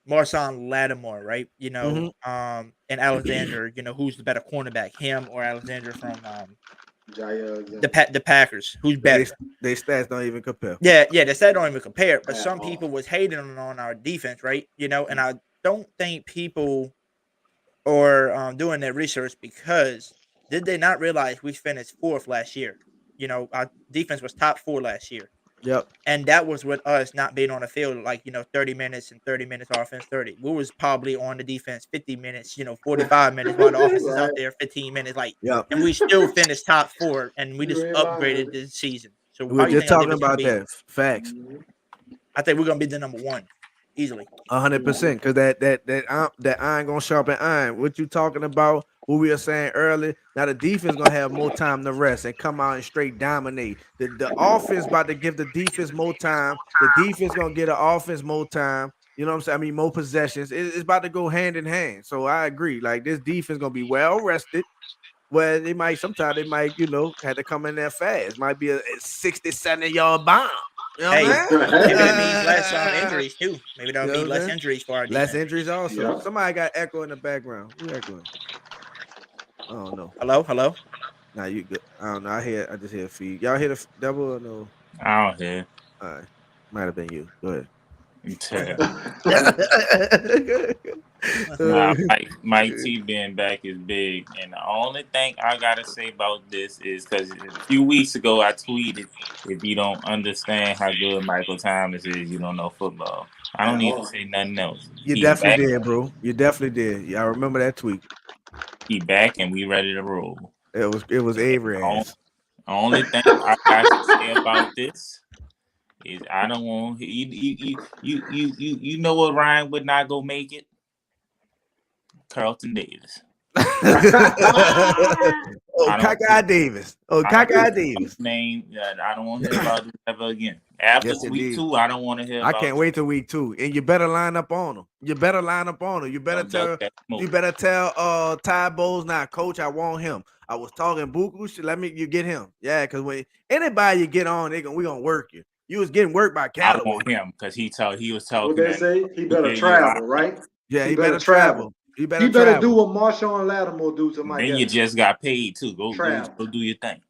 S12: Marshawn Lattimore, right? And Alexander. Who's the better cornerback, him or Alexander from the Packers? Who's better?
S10: They stats don't even compare.
S12: Yeah, the stats don't even compare. But some people was hating on our defense, right? And I don't think people are doing their research because did they not realize we finished 4th last year? Our defense was top 4 last year.
S10: Yep.
S12: And that was with us not being on the field 30 minutes and 30 minutes offense, 30. We was probably on the defense 50 minutes, 45 minutes while the offense is out there 15 minutes. And we still finished top 4 and we just upgraded this season. So
S10: we're just talking about that. Facts.
S12: I think we're gonna be the number 1 easily.
S10: 100%. Because that iron gonna sharpen iron. What you talking about? What we were saying earlier, now the defense gonna have more time to rest and come out and straight dominate. The offense about to give the defense more time. The defense gonna get the offense more time. You know what I'm saying? I mean, more possessions. It's about to go hand in hand. So I agree. Like this defense gonna be well rested. Well, sometimes they might, have to come in there fast. Might be a 60, 70-yard bomb. You know
S12: Maybe that means
S10: less
S12: less injuries too. Maybe that'll mean less injuries for our defense.
S10: Less injuries also.
S9: Yeah.
S10: Somebody got echo in the background. Who echoing? I don't know.
S12: Hello.
S10: Nah, you good? I don't know. I just hear a feed. Y'all hear the double or no?
S11: I don't hear.
S10: All right, might have been you. Go ahead.
S11: Mike T being back is big, and the only thing I gotta say about this is because a few weeks ago I tweeted, "If you don't understand how good Michael Thomas is, you don't know football." I don't need to say nothing else.
S10: You definitely did, bro. You definitely did. Yeah, I remember that tweet.
S11: He back and we ready to roll.
S10: It was Avery.
S11: Only thing I got to say about this I don't want you know what Ryan would not go make it? Carlton Davis.
S10: Kaka Davis. Kaka Davis.
S11: Name. I don't want to hear about this ever again. After week 2, I don't want to hear.
S10: I can't wait till week 2, and you better line up on him. You better tell Ty Bowles, now, Coach, I want him. I was talking Buku. You get him. Yeah, because when anybody you get on, we gonna work you. You was getting worked by Callaway.
S11: I want him because he was talking.
S9: What they say? He better travel, right?
S10: Yeah, he better travel. He better
S9: do what Marshawn Lattimore do to Mike.
S11: Then you just got paid too. Go do your thing.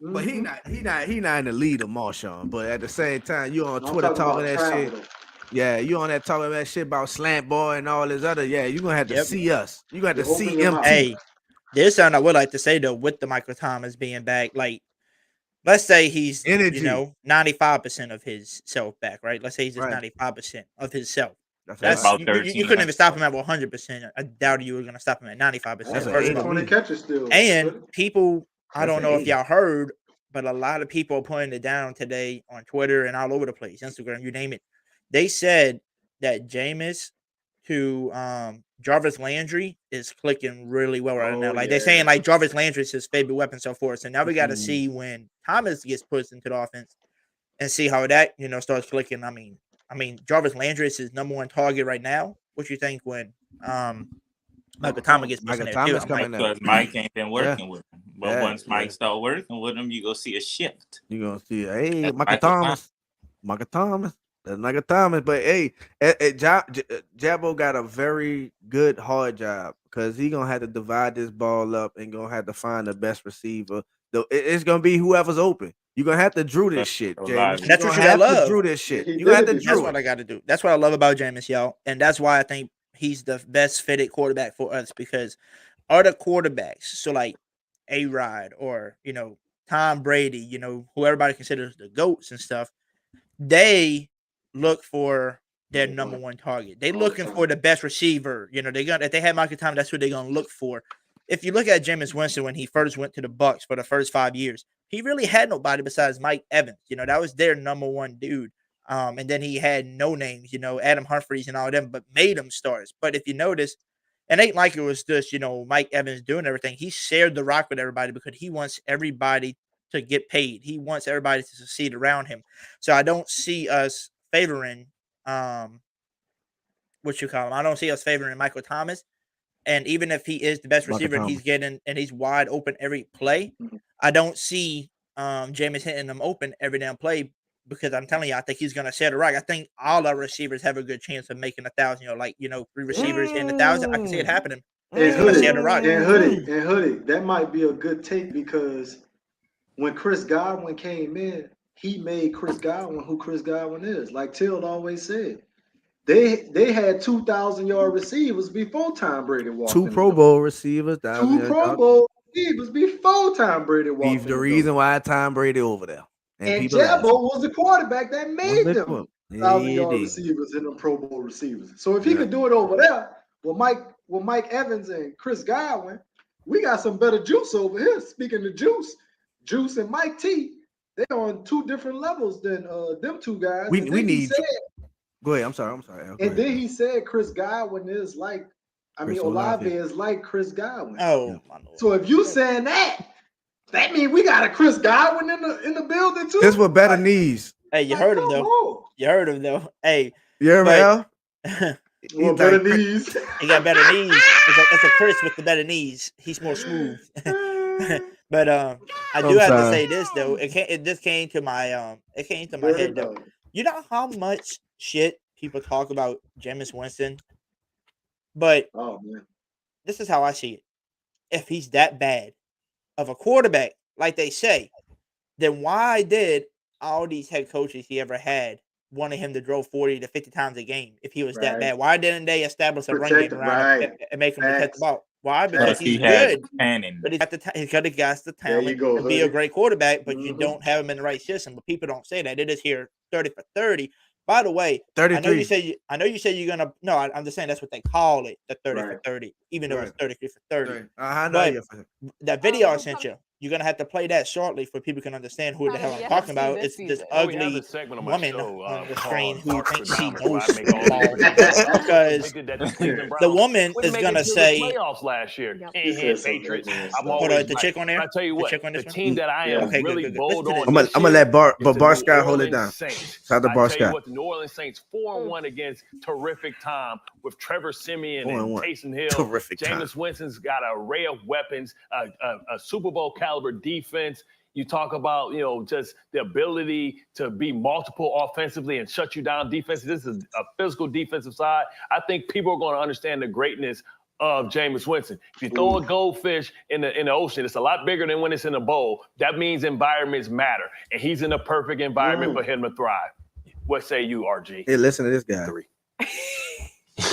S10: But he not in the lead of Marshawn. But at the same time, you on Twitter talking that shit. Yeah, you on that talking that shit about slant boy and all this other. Yeah, you gonna have to see us. You got to see him.
S12: Hey, there's something I would like to say though with the Michael Thomas being back. Like, let's say he's 95% of his self back, right? Let's say he's just 95% of his self. That's about 13. You couldn't even stop him at 100%. I doubt you were going to stop him at 95%.
S9: That's 20 catches still.
S12: And people, I don't know if y'all heard, but a lot of people are putting it down today on Twitter and all over the place, Instagram, you name it. They said that Jameis to Jarvis Landry is clicking really well right now. Like they're saying, like Jarvis Landry is his favorite weapon so forth. So now we got to see when Thomas gets pushed into the offense and see how that starts clicking. I mean, Jarvis Landry is his number 1 target right now. What you think when Michael Thomas gets pushed in there too?
S11: Because Mike ain't been working with him. But once Mike start working with him, you gonna see a shift.
S10: You gonna see, Michael Thomas. That's Michael Thomas. But hey, Jabbo got a very good hard job because he gonna have to divide this ball up and gonna have to find the best receiver. It's gonna be whoever's open. You're gonna have to drew this shit, James.
S12: That's what you gotta love.
S10: Drew this shit. You have to drew.
S12: That's what I gotta do. That's what I love about Jameis, y'all. And that's why I think he's the best fitted quarterback for us, because other quarterbacks, so like A-Rod or Tom Brady, who everybody considers the GOATs and stuff, they look for their number 1 target. They looking for the best receiver. If they have Michael Thomas, that's who they're gonna look for. If you look at Jameis Winston when he first went to the Bucs for the first 5 years, he really had nobody besides Mike Evans. That was their number 1 dude. And then he had no names, Adam Humphries and all them, but made them stars. But if you notice, it ain't like it was just, Mike Evans doing everything. He shared the rock with everybody because he wants everybody to get paid. He wants everybody to succeed around him. So I don't see us favoring, I don't see us favoring Michael Thomas. And even if he is the best receiver and he's getting and he's wide open every play, I don't see Jameis hitting them open every damn play, because I'm telling you, I think he's gonna share the rock. I think all our receivers have a good chance of making 1,000. 3 receivers in 1,000. I can see it happening.
S9: And Hoodie, that might be a good take, because when Chris Godwin came in, he made Chris Godwin who Chris Godwin is. Like Till always said. They had 2,000-yard receivers before Tom Brady walked in.
S10: 2 Pro Bowl receivers.
S9: 2 Pro Bowl receivers before Tom Brady walked in.
S10: He's the reason why Tom Brady over there.
S9: And Jabbo was the quarterback that made them 1,000-yard receivers and them Pro Bowl receivers. So if he could do it over there with Mike Evans and Chris Godwin, we got some better juice over here. Speaking of Juice and Mike T, they're on 2 different levels than them 2 guys.
S10: We need. Go ahead. I'm sorry.
S9: And then he said Chris Godwin is like, Olave is like Chris Godwin.
S12: Oh,
S9: so if you saying that means we got a Chris Godwin in the building too.
S10: This with better knees.
S12: Hey, you heard him though. You heard him though. Hey,
S10: you heard me, Al?
S9: Well, better knees.
S12: He got better knees. It's a Chris with the better knees. He's more smooth. But I do have to say this though. It came to my head though. You know how much shit people talk about Jameis Winston, but this is how I see it. If he's that bad of a quarterback, like they say, then why did all these head coaches he ever had wanted him to throw 40 to 50 times a game if he was that bad? Why didn't they establish a run game around him and make him protect the ball? Why? Because he's good. But he's got the talent to be a great quarterback, but you don't have him in the right system. But people don't say that. They just hear 30 for 30. By the way, 33. I know you say you're gonna. No, I'm just saying that's what they call it, the 30 for 30, even though it's 33 for 30.
S10: I know.
S12: That video I sent you, You're gonna have to play that shortly for people can understand who the hell I'm talking about. It's this ugly woman on the screen who thinks she knows football because the woman is gonna say,
S20: playoffs last year. Patriots.
S12: "Hold on, the chick on there.
S20: I tell you what, the team that I am really bold on.
S10: I'm gonna let Bar Scott hold it down. Shout out to Bar
S20: I tell you
S10: Scott.
S20: what, the New Orleans Saints 4-1 against terrific time with Trevor Siemian and Taysom Hill.
S10: Terrific time.
S20: Jameis Winston's got an array of weapons, a Super Bowl caliber defense. You talk about, just the ability to be multiple offensively and shut you down defensively. This is a physical defensive side. I think people are going to understand the greatness of Jameis Winston. If you throw a goldfish in the ocean, it's a lot bigger than when it's in a bowl. That means environments matter, and he's in a perfect environment for him to thrive. What say you, RG?
S10: Hey, listen to this guy.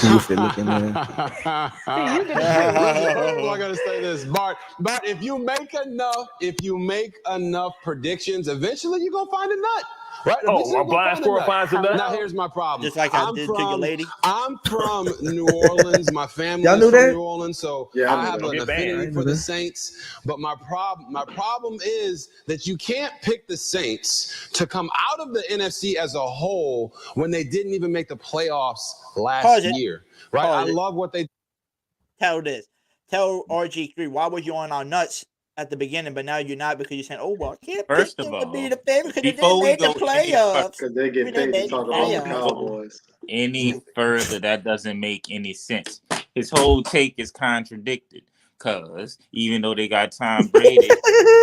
S10: Goofy looking man.
S21: Well, I gotta say this, Bart, if you make enough predictions, eventually you're gonna find a nut. Right?
S20: Oh, a blind squirrel finds a nut.
S21: Now here's my problem.
S12: Just like I did to your lady.
S21: I'm from New Orleans. My family is from New Orleans, so I have an affinity for the Saints. But my problem is that you can't pick the Saints to come out of the NFC as a whole when they didn't even make the playoffs last year. Right? I love what they
S12: Tell RG3, why was you on our nuts at the beginning, but now you're not because you're saying, "Oh well, I can't
S11: First
S12: pick
S11: of
S12: them to
S11: all,
S12: be the favorite because they
S11: before
S12: didn't
S11: we
S12: make the
S11: go any
S12: playoffs."
S9: Because they get paid to talk about the Cowboys.
S11: any further, that doesn't make any sense. His whole take is contradicted because even though they got Tom Brady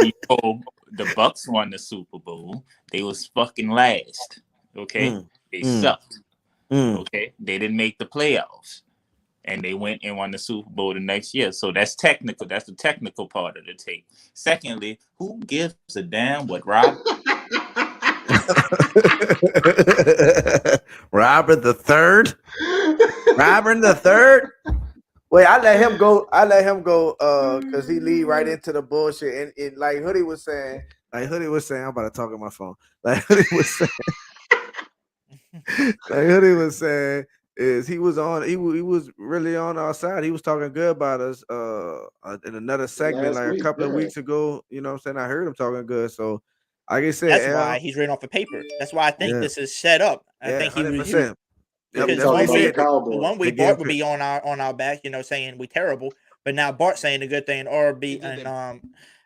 S11: before the Bucks won the Super Bowl, they was fucking last. Okay, they sucked. Okay, they didn't make the playoffs. And they went and won the Super Bowl the next year. So that's technical. That's the technical part of the take. Secondly, who gives a damn what Robert
S10: Robert the Third? Robert the Third? Wait, I let him go because he lead right into the bullshit. And like Hoodie was saying, I'm about to talk on my phone. Like Hoodie was saying, is he was really on our side. He was talking good about us in another segment a couple of weeks ago. You know what I'm saying? I heard him talking good. So like I said,
S12: that's why he's written off the paper. That's why I think this is set up. I think he was
S10: 100%.
S12: One week Bart would be on our back, saying we terrible, but now Bart's saying the good thing,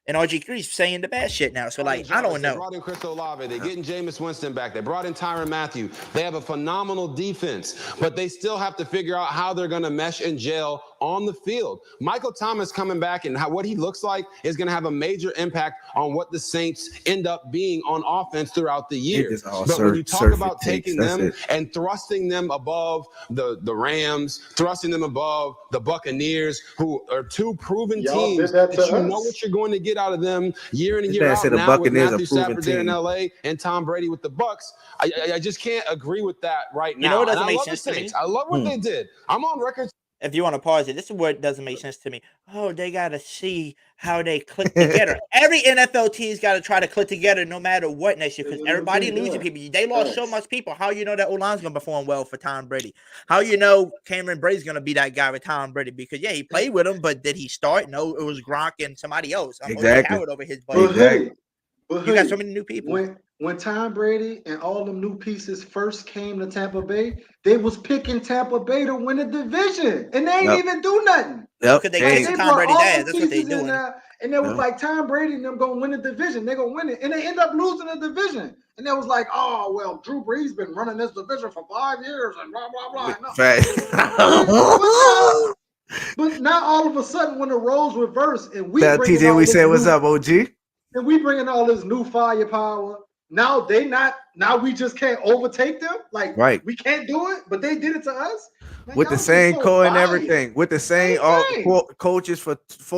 S12: and RG3's saying the bad shit now. So, I don't know.
S21: They brought in Chris Olave. They're getting Jameis Winston back. They brought in Tyrann Mathieu. They have a phenomenal defense, but they still have to figure out how they're going to mesh and gel on the field. Michael Thomas coming back and what he looks like is going to have a major impact on what the Saints end up being on offense throughout the year. But when you talk about taking them and thrusting them above the Rams, thrusting them above the Buccaneers, who are two proven teams that you know what you're going to get out of them year in and year out now with Matthew Stafford there in LA and Tom Brady with the Bucks. I just can't agree with that right now.
S12: You know what doesn't make sense to me?
S21: I love what they did. I'm on record.
S12: If you want to pause it, this is what doesn't make sense to me. Oh, they got to see how they click together. Every NFL team's got to try to click together no matter what next year because everybody losing people. They lost so much people. How you know that O-line's going to perform well for Tom Brady? How you know Cameron Brady's going to be that guy with Tom Brady? Because, he played with him, but did he start? No, it was Gronk and somebody else.
S10: Exactly.
S12: Howard over his buddy.
S10: Exactly.
S12: You got so many new people.
S9: When Tom Brady and all them new pieces first came to Tampa Bay, they was picking Tampa Bay to win the division, and they ain't even do nothing.
S12: Because they kissed Tom Brady's ass. That's what they doing.
S9: And they was like, Tom Brady and them gonna win the division. They gonna win it, and they end up losing the division. And they was like, oh well, Drew Brees been running this division for 5 years, and blah blah blah. But now all of a sudden, when the roles reverse, and we
S10: TJ, we said, "What's up, OG?"
S9: And we bringing all this new firepower. Now they not. Now we just can't overtake them. We can't do it, but they did it to us. Man,
S10: with the same core and everything. With the same coaches for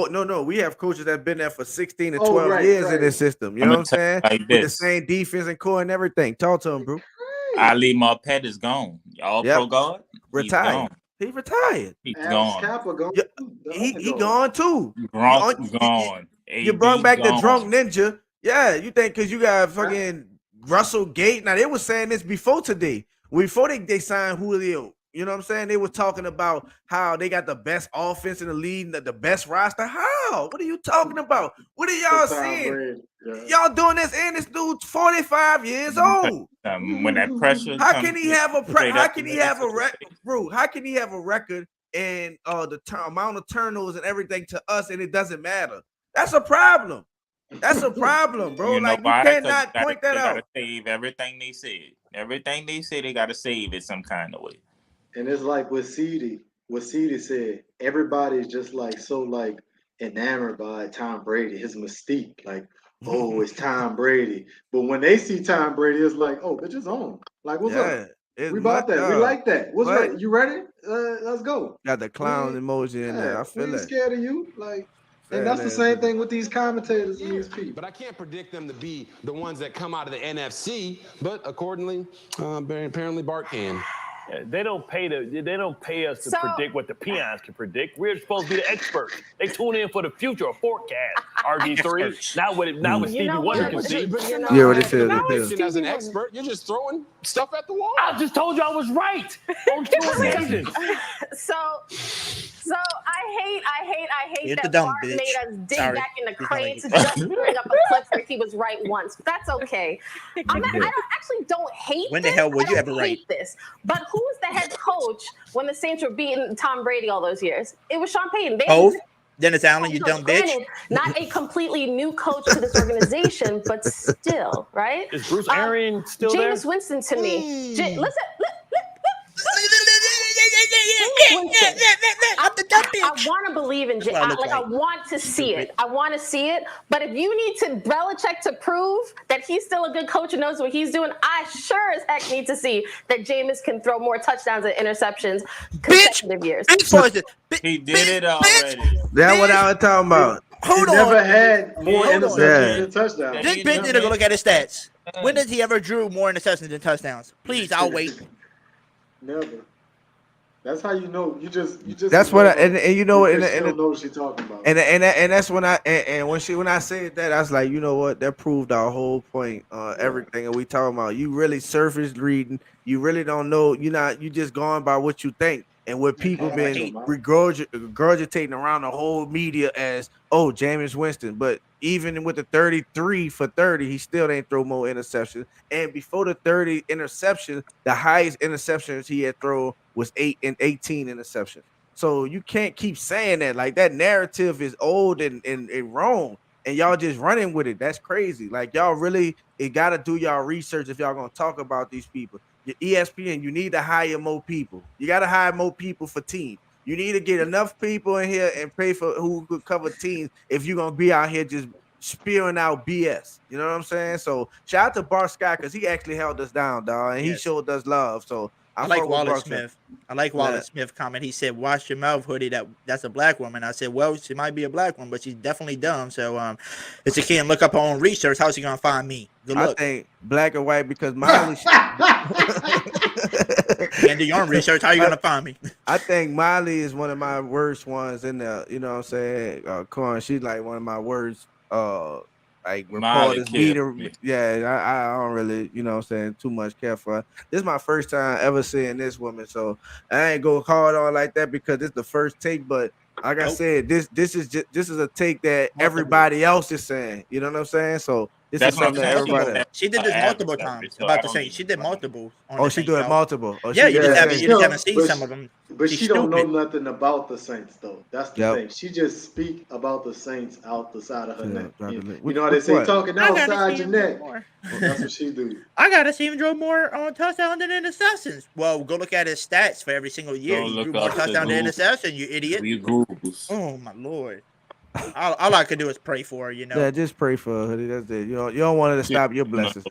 S10: no. We have coaches that have been there for 16 to 12 years in this system. You know what I'm saying? With the same defense and core and everything. Talk to him, bro.
S11: Ali Marpet is gone. Y'all pro guard.
S10: Retired. He retired.
S11: He's gone.
S10: He gone too.
S11: Gronk's gone.
S10: You brought back the drunk ninja. Yeah, you think because you got fucking Russell Gate. Now, they were saying this before today. Before they signed Julio. You know what I'm saying? They were talking about how they got the best offense in the league, the best roster. How? y'all. What are you talking about? What are y'all seeing?
S9: Yeah.
S10: Y'all doing this, and this dude's 45 years old.
S1: When that pressure,
S10: How can he have a how can he have a record, bro? How can he have a record and the amount of turnovers and everything to us, and it doesn't matter? That's a problem. That's a problem, bro.
S1: You know
S10: Like you
S1: why?
S10: cannot point that
S1: they
S10: out.
S1: gotta save everything they said. Everything they say, they gotta save it some kind of way.
S9: And it's like what CD said, everybody's just like so like enamored by Tom Brady, his mystique. Like, oh, it's Tom Brady. But when they see Tom Brady, it's like, oh, bitch, it's on. Like, what's up? We about that. We like that. What's right? You ready? Let's go.
S10: Got the clown emoji in there. I feel
S9: we
S10: that.
S9: Scared of you, like. And that's the same thing with these commentators and these people.
S21: But I can't predict them to be the ones that come out of the NFC. But accordingly, apparently Bart can.
S20: Yeah, they don't pay us to predict what the peons can predict. We're supposed to be the experts. They tune in for the future or forecast. RG3. Not what Stevie Wonder can see.
S10: Yeah, what it says.
S21: As an expert, you're just throwing stuff at the wall.
S20: I just told you I was right on 2 occasions.
S22: So I hate
S12: You're
S22: that
S12: the dumb
S22: Bart
S12: bitch.
S22: made us dig
S12: Sorry.
S22: back in the crates just to bring up a clip where he was right once. But that's okay. I don't hate
S12: When the
S22: this.
S12: hell would
S22: I
S12: you
S22: don't
S12: ever
S22: hate this. But who was the head coach when the Saints were beating Tom Brady all those years? It was Sean Payton.
S12: Both. Dennis Allen, you dumb bitch.
S22: Granted, not a completely new coach to this organization, but still, right?
S20: Is Bruce Arians still there?
S22: Jameis Winston to me. Listen. I want to believe in Jay. I want to see it. I want to see it. But if you need to Belichick to prove that he's still a good coach and knows what he's doing, I sure as heck need to see that Jameis can throw more touchdowns and interceptions consecutive years.
S1: He did it already.
S10: That's what I was talking about.
S12: Hold
S9: he
S12: on.
S9: never had more interceptions than touchdowns.
S12: This bitch need to go look at his stats. When does he ever drew more interceptions than touchdowns? Please, I'll wait.
S9: Never. That's how you know. You just.
S10: That's what and you know what,
S9: and know what she's talking about.
S10: And that's when when I said that, I was like, you know what, that proved our whole point. Everything that we talking about. You really surface reading. You really don't know. You just going by what you think. And what people been regurgitating around the whole media as, oh, Jameis Winston. But even with the 33 for 30, he still ain't throw more interceptions. And before the 30 interceptions, the highest interceptions he had thrown was 18 interceptions. So you can't keep saying that. Like, that narrative is old and wrong. And y'all just running with it. That's crazy. Like, y'all really got to do y'all research if y'all going to talk about these people. Your ESPN, you need to hire more people. You got to hire more people for teams. You need to get enough people in here and pay for who could cover teams if you're going to be out here just spewing out BS. You know what I'm saying? So shout out to Bart Scott because he actually held us down, dog, and he showed us love. So
S12: I like Wallace Smith. I like Wallace Smith comment. He said, "Wash your mouth, Hoodie. That's a black woman." I said, "Well, she might be a black woman, but she's definitely dumb." So, if she can't look up her own research, how's she gonna find me? Good luck.
S10: I think black and white because Miley.
S12: And do your own research. How you gonna find me?
S10: I think Miley is one of my worst ones in there. You know what I'm saying? Corn. She's like one of my worst. Like reporters beat her. Yeah, I don't really, you know what I'm saying, too much care for her. This is my first time ever seeing this woman, so I ain't go hard on like that because it's the first take. But like I said, this is a take that everybody else is saying. You know what I'm saying? So this is something that everybody.
S12: She did this multiple times. About to say she did multiple.
S10: Oh, she do it multiple. Oh,
S12: yeah, you just haven't seen some of them.
S9: But she don't know nothing about the Saints, though. That's the thing. She just speak about the Saints out the side of her neck. You know how they say, talking outside your neck. Well, that's what she do.
S12: I gotta see him draw more on touchdowns than interceptions. Well, go look at his stats for every single year. He drew more touchdowns than interception. You idiot. Oh my lord. All I could do is pray for her, you know.
S10: Yeah, just pray for her, Hoodie. That's it. You don't want her to stop your blessings.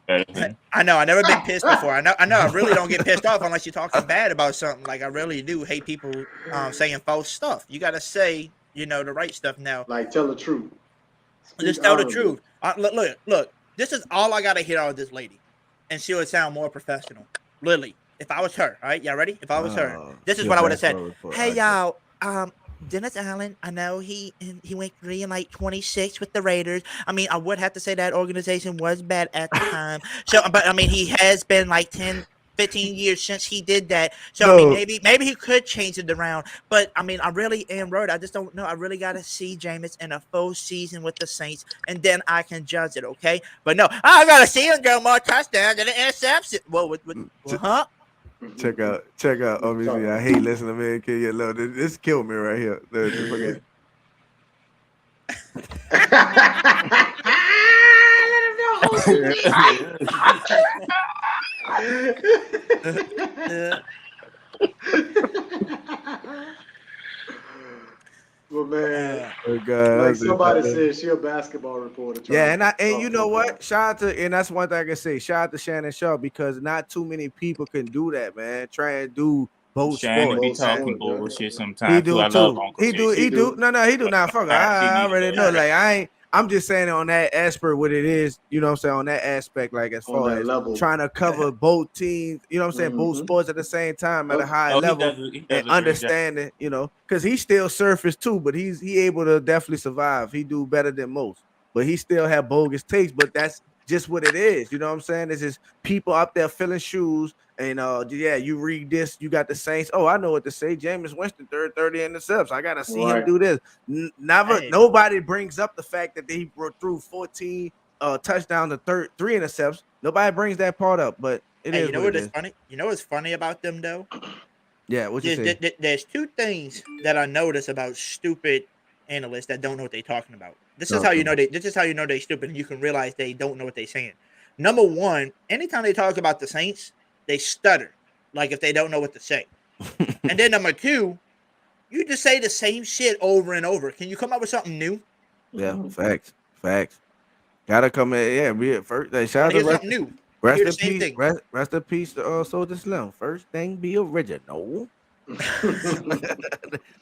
S12: I know. I've never been pissed before. I know. I really don't get pissed off unless you're talking bad about something. Like I really do hate people saying false stuff. You gotta say, the right stuff now.
S9: Like tell the truth.
S12: Just tell the truth. Look. This is all I gotta hear out of this lady, and she would sound more professional. Literally, if I was her, all right, y'all ready? If I was her, this is what I would have said. Hey y'all, Dennis Allen, I know he went 3-26 with the Raiders. I mean, I would have to say that organization was bad at the time. So, but I mean, he has been like 10, 15 years since he did that. So I mean, maybe he could change it around. But I mean, I really am worried. I just don't know. I really got to see Jameis in a full season with the Saints, and then I can judge it. Okay, but no, I gotta see him go more touchdowns and interceptions. Well, huh?
S10: Check out. Obviously, I hate listening to man. Can you love this? Killed me right here.
S9: Well, man,
S10: God,
S9: like somebody said, she a basketball reporter.
S10: Yeah, and you know what? Shout out to, and that's one thing I can say. Shout out to Shannon Sharp, because not too many people can do that, man. Try and do both
S1: Shannon
S10: sports.
S1: be talking bullshit sometimes.
S10: He do
S1: I
S10: too.
S1: love Uncle
S10: He do. No, he do not. Fuck. I already know. Like I'm just saying on that aspect what it is, you know what I'm saying, on that aspect, like as far as level, trying to cover both teams, you know what I'm saying, both sports at the same time at a high level, and understanding, you know, because he still surface too, but he able to definitely survive. He do better than most, but he still have bogus takes, but that's just what it is, you know what I'm saying? It's just people up there filling shoes, and yeah, you read this, you got the Saints. Oh, I know what to say. Jameis Winston, 30 intercepts. I gotta see him do this. Nobody brings up the fact that he threw 14 touchdowns to 3 intercepts. Nobody brings that part up, but it is.
S12: You know what is funny? You know what's funny about them though?
S10: Yeah, what you say?
S12: There's two things that I notice about stupid analysts that don't know what they're talking about. This is how you know they're stupid, and you can realize they don't know what they're saying. Number one, anytime they talk about the Saints, they stutter, like if they don't know what to say. And then number two, you just say the same shit over and over. Can you come up with something new?
S10: Yeah, facts. Gotta come in. Yeah, be it first. Shout out to
S12: something new.
S10: Rest in peace. Rest in peace to Soldier Slim. First thing, be original.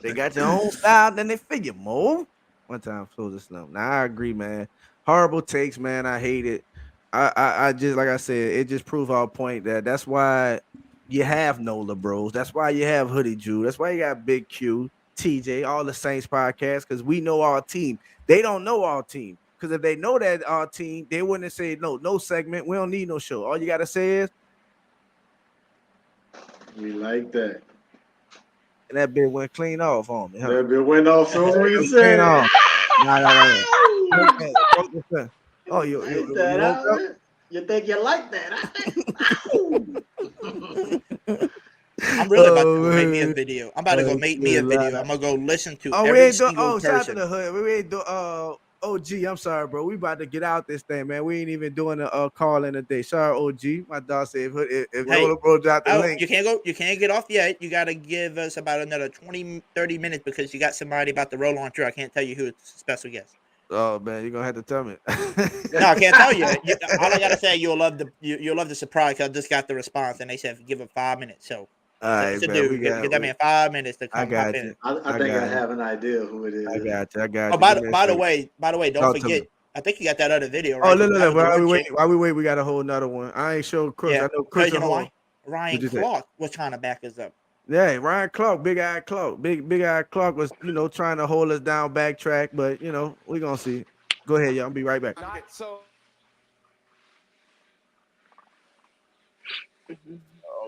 S10: They got your own style, then they figure more. One time, Soldier Slim. Now I agree, man. Horrible takes, man. I hate it. I just, like I said, it just proves our point that's why you have Nola Bros. That's why you have Hoodie JUBE. That's why you got Big Q, TJ, all the Saints podcasts, because we know our team. They don't know our team. Because if they know that our team, they wouldn't say no segment. We don't need no show. All you gotta say is
S9: we like that.
S10: And that bit went clean off on me. Huh?
S9: That bit went off so when you said
S10: no. Oh, you
S9: think you like that?
S12: I'm really about to make me a video. I'm about to go make me a video. I'm gonna go listen to every single person.
S10: Shout out to the hood. We ain't do OG, I'm sorry, bro. We about to get out this thing, man. We ain't even doing a call in a day. Sorry, OG. My dog said if Nola Bro dropped the link.
S12: You can't get off yet. You gotta give us about another 20-30 minutes because you got somebody about to roll on through. I can't tell you who it's a special guest.
S10: Oh man, you're gonna have to tell me.
S12: No, I can't tell you. All I gotta say, you'll love the surprise because I just got the response and they said give it 5 minutes. So
S10: all right,
S12: give that man 5 minutes to come.
S9: I got you. I think I have an idea who it is.
S10: I got you.
S12: Oh, by the way, don't forget. I think you got that other video, right?
S10: Oh, look. While we wait, we got a whole nother one. I ain't sure Chris.
S12: Yeah.
S10: I know Chris.
S12: You know why? Ryan Clark was trying to back us up.
S10: Yeah, Ryan Clark, big eye Clark was, trying to hold us down, backtrack, but we're gonna see. Go ahead, y'all. I'll be right back.
S2: Oh,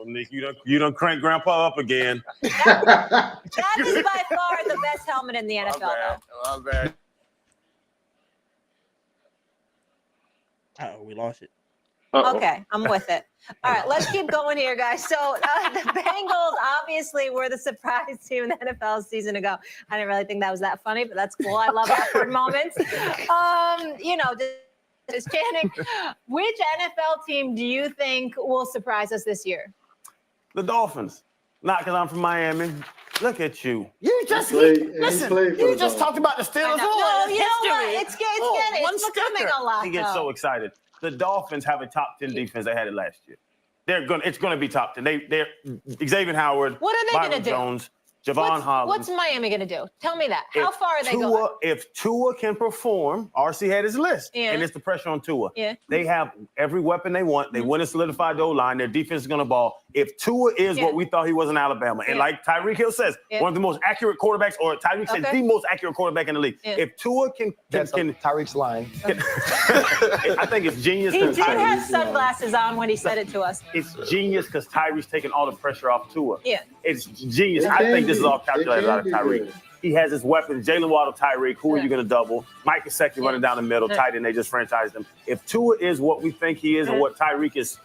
S2: Nick, you done crank Grandpa up again.
S3: That is by far the best helmet in the NFL.
S2: I'm bad.
S12: We lost it.
S3: Okay, I'm with it. All right, let's keep going here, guys. So the Bengals obviously were the surprise team in the NFL a season ago. I didn't really think that was that funny, but that's cool. I love awkward moments. Just Channing, which NFL team do you think will surprise us this year?
S2: The Dolphins. Not because I'm from Miami. Look at you.
S3: You just
S2: talked about the Steelers.
S3: No, you know what? It's becoming a lot.
S2: He gets so excited. The Dolphins have a top 10 defense. They had it last year. It's gonna be top 10. They're Xavier Howard.
S3: What are they
S2: Byron
S3: gonna do?
S2: Jones. Javon Hollins.
S3: What's Miami going to do? Tell me that. How far are they
S2: Tua,
S3: going?
S2: If Tua can perform, RC had his list, and it's the pressure on Tua.
S3: Yeah.
S2: They have every weapon they want. They went and solidified the O-line. Their defense is going to ball. If Tua is what we thought he was in Alabama, and like Tyreek Hill says, one of the most accurate quarterbacks, or Tyreek says the most accurate quarterback in the league. If Tua can
S5: Tyreek's line.
S2: I think it's genius.
S3: He did have sunglasses on when he said it to us.
S2: It's genius because Tyreek's taking all the pressure off Tua.
S3: Yeah.
S2: It's genius. I think this is all calculated out of Tyreek. He has his weapons. Jalen Waddle, Tyreek. Who are you going to double? Mike Gesicki running down the middle. Tight end. They just franchised him. If Tua is what we think he is and what Tyreek is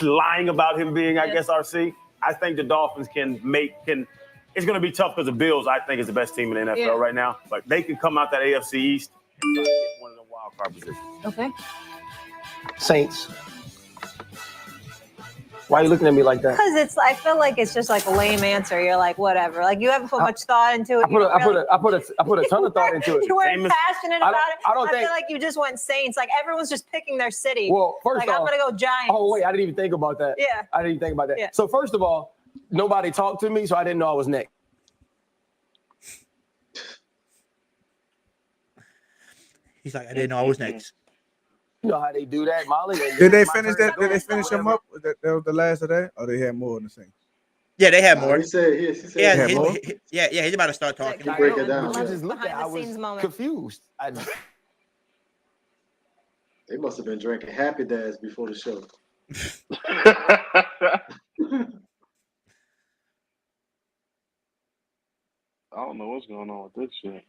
S2: lying about him being, I guess, RC, I think the Dolphins can. It's going to be tough because the Bills, I think, is the best team in the NFL right now. But they can come out that AFC East and try to get one of the wild card positions.
S3: Okay.
S5: Saints. Why are you looking at me like that?
S3: Because I feel like it's just like a lame answer. You're like, whatever. Like you haven't put much thought into it.
S5: I put a ton of thought into it.
S3: You weren't passionate about it. I
S5: think,
S3: feel like you just went Saints. Like everyone's just picking their city.
S5: Well, first
S3: like
S5: off,
S3: I'm gonna go Giants.
S5: Oh wait, I didn't even think about that.
S3: Yeah.
S5: I didn't even think about that.
S3: Yeah.
S5: So first of all, nobody talked to me, so I didn't know I was next.
S12: He's like, I didn't know I was next.
S5: You know how they do that, Molly.
S15: Did they finish that? Did they finish him up? That was the last of that, or they had more in the Saints?
S12: Yeah, they had more.
S9: He said
S12: he's about to start talking.
S9: Break it down.
S5: I just looked at. I was confused.
S9: They must have been drinking Happy Dads before the show.
S13: I don't know what's going on with this shit.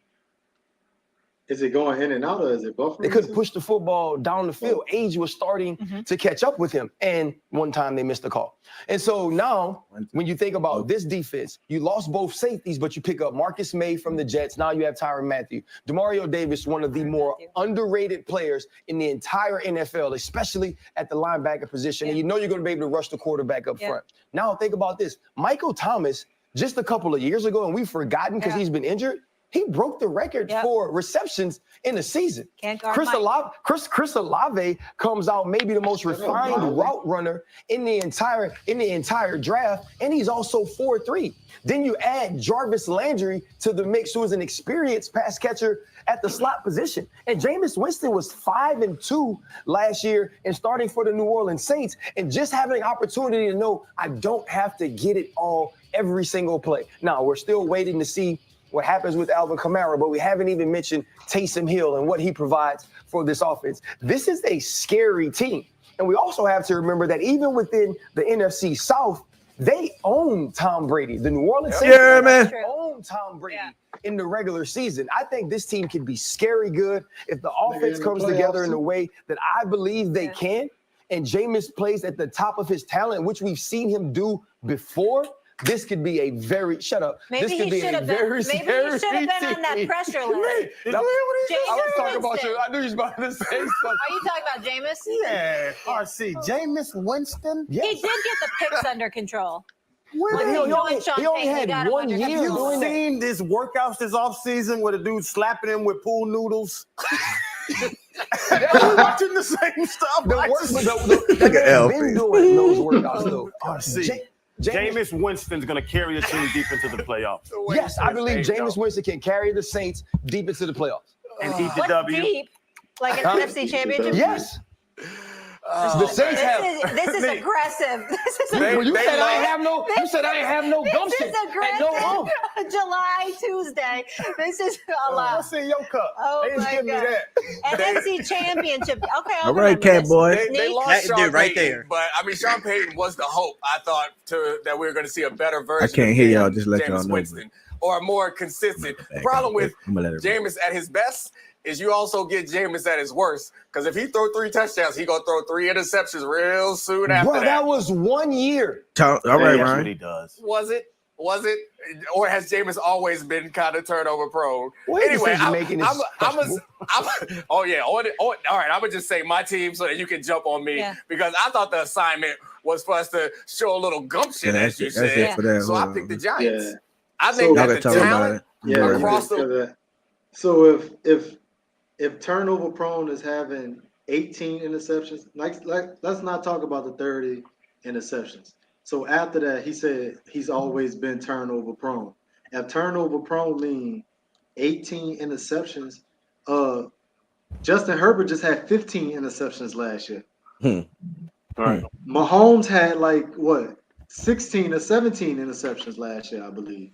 S9: Is it going in and out, or is it buffering?
S5: They couldn't push the football down the field. Age was starting to catch up with him. And one time they missed the call. And so now, when you think about this defense, you lost both safeties, but you pick up Marcus May from the Jets. Now you have Tyrann Mathieu. Demario Davis, one of the more underrated players in the entire NFL, especially at the linebacker position. And you know you're going to be able to rush the quarterback up front. Now think about this. Michael Thomas, just a couple of years ago, and we've forgotten because he's been injured, he broke the record for receptions in the season. Chris Olave comes out maybe the most refined route runner in the entire draft, and he's also 4'3". Then you add Jarvis Landry to the mix, who is an experienced pass catcher at the slot position. And Jameis Winston was 5-2 last year and starting for the New Orleans Saints, and just having an opportunity to know I don't have to get it all every single play. Now, we're still waiting to see what happens with Alvin Kamara, but we haven't even mentioned Taysom Hill and what he provides for this offense. This is a scary team. And we also have to remember that even within the NFC South, they own Tom Brady. The New Orleans Saints own Tom Brady in the regular season. I think this team can be scary good if the offense comes together in the way that I believe they can, and Jameis plays at the top of his talent, which we've seen him do before. This could be a very this could be a very scary
S3: Maybe he should have been on that pressure list.
S5: I was talking about you. I knew you was about to say something.
S3: Are you talking about Jameis?
S15: Yeah, RC. Jameis Winston.
S3: He did get the picks under control.
S2: But
S3: he only
S2: had 1 year. Have you seen this workouts this offseason where the dude's slapping him with pool noodles? We're watching the same stuff.
S5: They've been doing those workouts, though.
S2: Jameis Winston's going to carry the team deep into the playoffs.
S5: Yes, I believe Jameis Winston can carry the Saints deep into the playoffs.
S2: And eat the W.
S3: Deep? Like an NFC championship?
S5: Yes. The Saints
S3: this is aggressive. This is
S5: you said I ain't have no gumption.
S3: This is aggressive. July Tuesday. This is a lot.
S15: What's in your cup?
S3: Oh
S15: they just
S3: my
S15: give me
S3: God.
S15: that.
S3: NFC championship. Okay.
S15: All right, cat boy.
S23: They lost Sean Payton,
S12: right there.
S23: But I mean, Sean Payton was the hope. I thought that we were going to see a better version.
S15: I can't hear y'all. Just let
S23: Jameis
S15: y'all know.
S23: Winston, or a more consistent. The problem with Jameis at his best is you also get Jameis at his worst, because if he throw 3 touchdowns, he gonna throw 3 interceptions real soon after that.
S5: That was 1 year.
S15: All right,
S2: That's
S15: Ryan.
S2: what he does.
S23: Was it? Or has Jameis always been kind of turnover prone?
S5: Well,
S23: anyway,
S5: I'm
S23: oh yeah. All right, I'm gonna just say my team so that you can jump on me, because I thought the assignment was for us to show a little gumption, as you said. So I picked the Giants.
S9: Yeah.
S23: I think that the talent across the.
S9: So if turnover prone is having 18 interceptions, let's not talk about the 30 interceptions. So after that, he said he's always been turnover prone. if turnover prone mean 18 interceptions, Justin Herbert just had 15 interceptions last year.
S2: Right.
S9: Mahomes had like what 16 or 17 interceptions last year, I believe.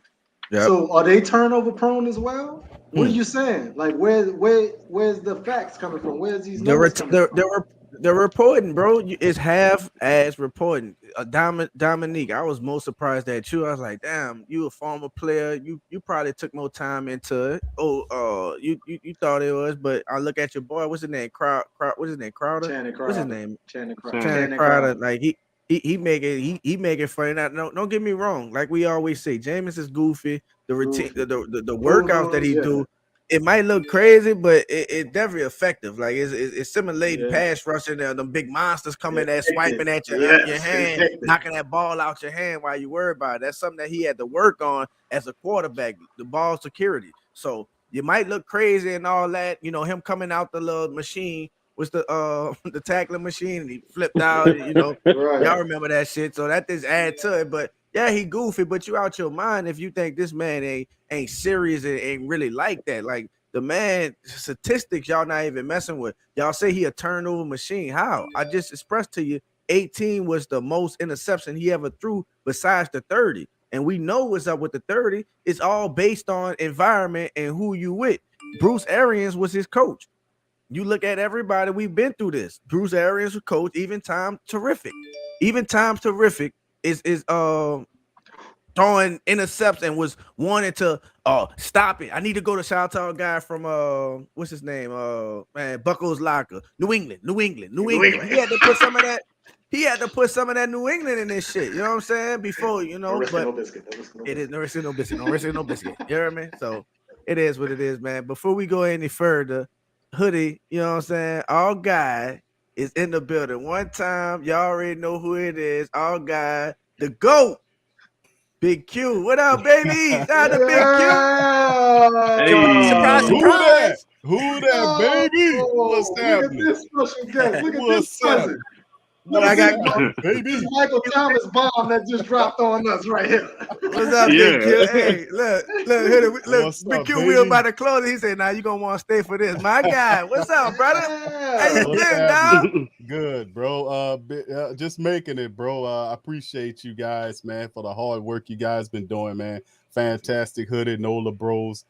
S15: Yep.
S9: So are they turnover prone as well? What are you saying? Like where's the facts coming from? Where's these numbers coming from?
S15: They're reporting, bro. It's half as reporting. Dominique, I was most surprised at you. I was like, damn, you a former player. You probably took more time into it. You thought it was, but I look at your boy. What's his name? What's his name? Crowder.
S9: Channing Crowder.
S15: What's his name?
S9: Channing Crowder.
S15: Channing Crowder. Like he make it funny. Now, don't get me wrong. Like we always say, Jameis is goofy. The routine, the workouts that he do. It might look crazy, but it's definitely effective. Like it's simulating pass rushing. The big monsters coming there, swiping at your hand, knocking that ball out your hand while you worry about it. That's something that he had to work on as a quarterback, the ball security. So you might look crazy and all that. You know, him coming out the little machine was the tackling machine, and he flipped out. You know, y'all remember that shit. So that just add to it. But yeah, he goofy, but you out your mind if you think this man ain't serious and ain't really like that. Like the man statistics, y'all not even messing with. Y'all say he a turnover machine. How? I just expressed to you, 18 was the most interception he ever threw besides the 30. And we know what's up with the 30. It's all based on environment and who you with. Bruce Arians was his coach. You look at everybody, we've been through this. Bruce Arians was coach, even time terrific. Even time terrific is throwing intercepts and was wanting to stop it. I need to go to shout out guy from what's his name? Man, Buckles Locker, New England. He had to put some of that. He had to put some of that New England in this shit. You know what I'm saying? Before, you know, but it is no risk, no biscuit. No risk, no biscuit. You hear me? So it is what it is, man. Before we go any further, Hoodie, you know what I'm saying? Our guy is in the building. One time, y'all already know who it is. Our guy, the GOAT, Big Q. What up, baby? Not the Big Q.
S13: Hey.
S12: Surprise, surprise.
S13: Who that, baby? What's
S9: Look
S13: happening?
S9: at this special guest. Look at
S13: What's
S9: this present.
S15: What I got,
S13: baby?
S9: This Michael Thomas bomb that just dropped on us right here.
S15: What's up, Big Q? Hey, look, Big Q, we about to close it. He said, "Now you gonna want to stay for this." My guy, what's up, brother? How you doing, dog?
S13: Good, bro. Just making it, bro. I appreciate you guys, man, for the hard work you guys been doing, man. Fantastic Hoodie, Nola BREAUXS.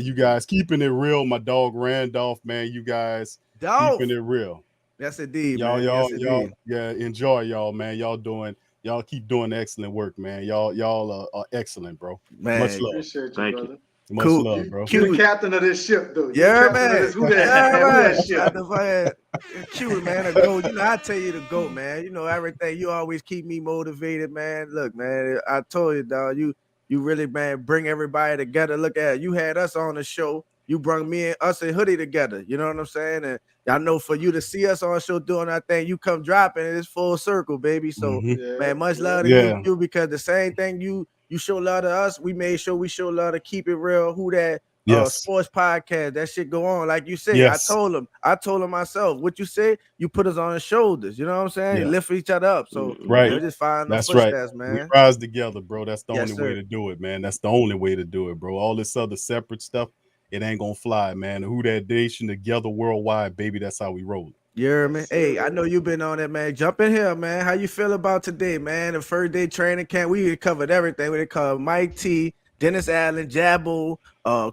S13: You guys keeping it real. My dog Randolph, man. You guys keeping it real.
S15: Yes, indeed,
S13: y'all,
S15: man.
S13: y'all,
S15: Yes,
S13: y'all,
S15: indeed.
S13: yeah. Enjoy, y'all, man. Y'all keep doing excellent work, man. Y'all are excellent, bro.
S15: Man,
S13: much love.
S9: Appreciate you,
S13: Thank
S9: brother.
S13: you. Much
S15: Cool.
S13: love, bro.
S9: You the captain of this ship, though.
S15: Yeah,
S9: You the captain
S15: man.
S9: of this- Who that ship?
S15: Cute, man. A goat. You know, I tell you the GOAT, man. You know everything. You always keep me motivated, man. Look, man. I told you, dog. You really, man, bring everybody together. Look at it. You had us on the show. You brought me and us and Hoodie together. You know what I'm saying? And I know for you to see us on the show doing our thing, you come dropping, it's full circle, baby. So, man, much love to you because the same thing you show love to us, we made sure we show love to Keep It Real. Who that? Sports podcast, that shit go on. Like you said,
S13: Yes.
S15: I told him myself, what you say, you put us on the shoulders. You know what I'm saying?
S13: Yeah.
S15: Lift each other up. So
S13: Right.
S15: we just find the
S13: That's
S15: footsteps,
S13: right.
S15: man.
S13: We rise together, bro. That's the
S15: Yes,
S13: only way
S15: sir.
S13: to do it, man. That's the only way to do it, bro. All this other separate stuff, it ain't gonna fly, man. Who that nation together worldwide, baby. That's how we roll.
S15: You hear me? Hey, I know you've been on it, man. Jump in here, man. How you feel about today, man? The first day training camp. We covered everything. We covered Mike T, Dennis Allen, Jabbo,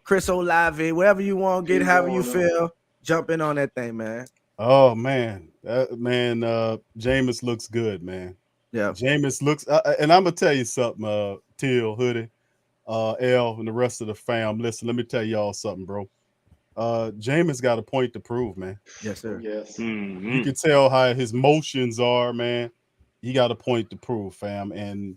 S15: Chris Olave, whatever you want, get however you feel. Jump in on that thing, man.
S13: Oh man, Jameis looks good, man.
S15: Yeah,
S13: Jameis looks, and I'm gonna tell you something, Teal, Hoodie, L, and the rest of the fam. Listen, let me tell y'all something, bro. Jameis got a point to prove, man.
S15: Yes, sir.
S9: Yes.
S13: You can tell how his motions are, man. He got a point to prove, fam. And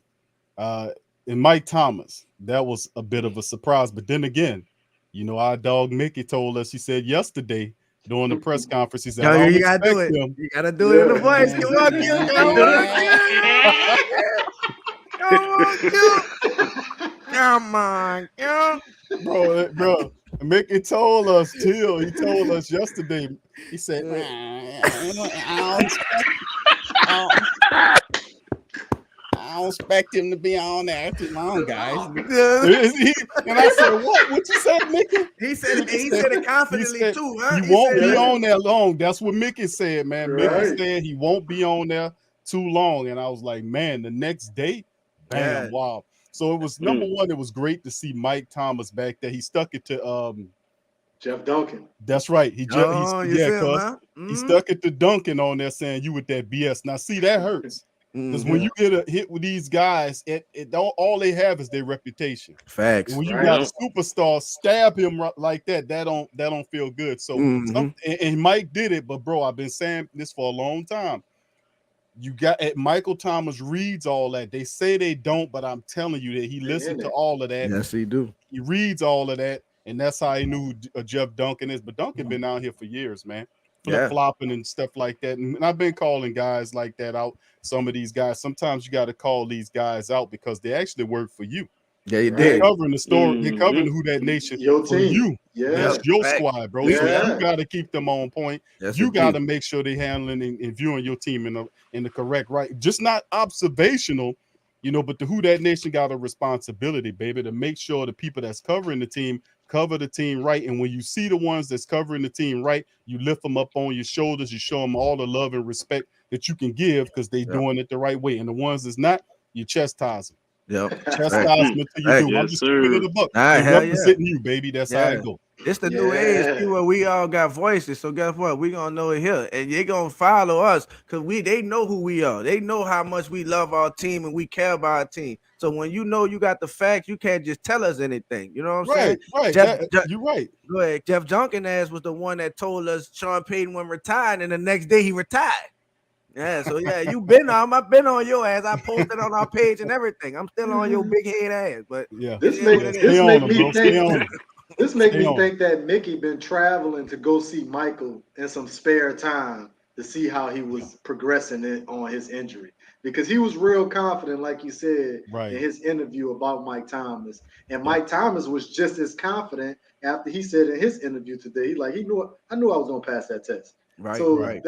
S13: Mike Thomas, that was a bit of a surprise. But then again, you know, our dog Mickey told us, he said yesterday during the press conference, he said,
S15: Yo,
S13: I don't
S15: you gotta do
S13: expect
S15: it.
S13: him.
S15: You gotta do it in the voice. Come on, Q. Come on, Q.
S13: Bro, Mickey told us, Till, he told us yesterday, he said, I
S4: I don't expect him to be on there too long, guys. And I said, what? What you said, Mickey?
S15: He said it confidently too, huh?
S4: He won't be on there long. That's what Mickey said, man.
S9: Right.
S4: Mickey said he won't be on there too long. And I was like, man, the next day, bam, wow. So it was number one, it was great to see Mike Thomas back there. He stuck it to
S9: Jeff Duncan.
S4: That's right. He
S15: Mm-hmm.
S4: stuck it to Duncan on there saying you with that BS. Now see, that hurts. Because when you get a hit with these guys, all they have is their reputation.
S15: Facts.
S4: And when you got a superstar stab him like that, that don't feel good. So and Mike did it, but bro, I've been saying this for a long time. You got Michael Thomas reads all that. They say they don't, but I'm telling you that he listened to all of that.
S15: Yes, he do.
S4: He reads all of that, and that's how he knew Jeff Duncan is. But Duncan been out here for years, man. Flip-flopping and stuff like that. And I've been calling guys like that out. Some of these guys, sometimes you got to call these guys out because they actually work for you.
S15: Yeah, you
S4: They're
S15: did.
S4: covering the story. They're covering Who That Nation
S9: Your
S4: for
S9: team.
S4: you.
S9: Yeah.
S4: That's your squad, bro.
S9: Yeah.
S4: So you got to keep them on point.
S15: Yes,
S4: You got to
S15: indeed.
S4: make sure they're handling and viewing your team in the correct right. Just not observational, but the Who That Nation got a responsibility, baby, to make sure the people that's covering the team cover the team right. And when you see the ones that's covering the team right, you lift them up on your shoulders. You show them all the love and respect that you can give because they're doing it the right way. And the ones that's not, you chastise them.
S15: Yep.
S4: Chastisement till you do. I'm just keeping it a buck. I'm representing you, baby. That's how it go.
S15: It's the new age too, where we all got voices. So guess what? We gonna know it here, and you're gonna follow us because they know who we are. They know how much we love our team and we care about our team. So when you know you got the facts, you can't just tell us anything. You know what I'm saying?
S4: Right. You're right.
S15: Go ahead. Jeff Duncan was the one that told us Sean Payton went retired, and the next day he retired. Yeah, so I've been on your ass. I posted on our page and everything. I'm still on your big head ass, but
S9: This make me think that Mickey been traveling to go see Michael in some spare time to see how he was progressing on his injury. Because he was real confident, like you said, in his interview about Mike Thomas. And Mike Thomas was just as confident after he said in his interview today, I knew I was gonna pass that test.
S15: Right.
S9: So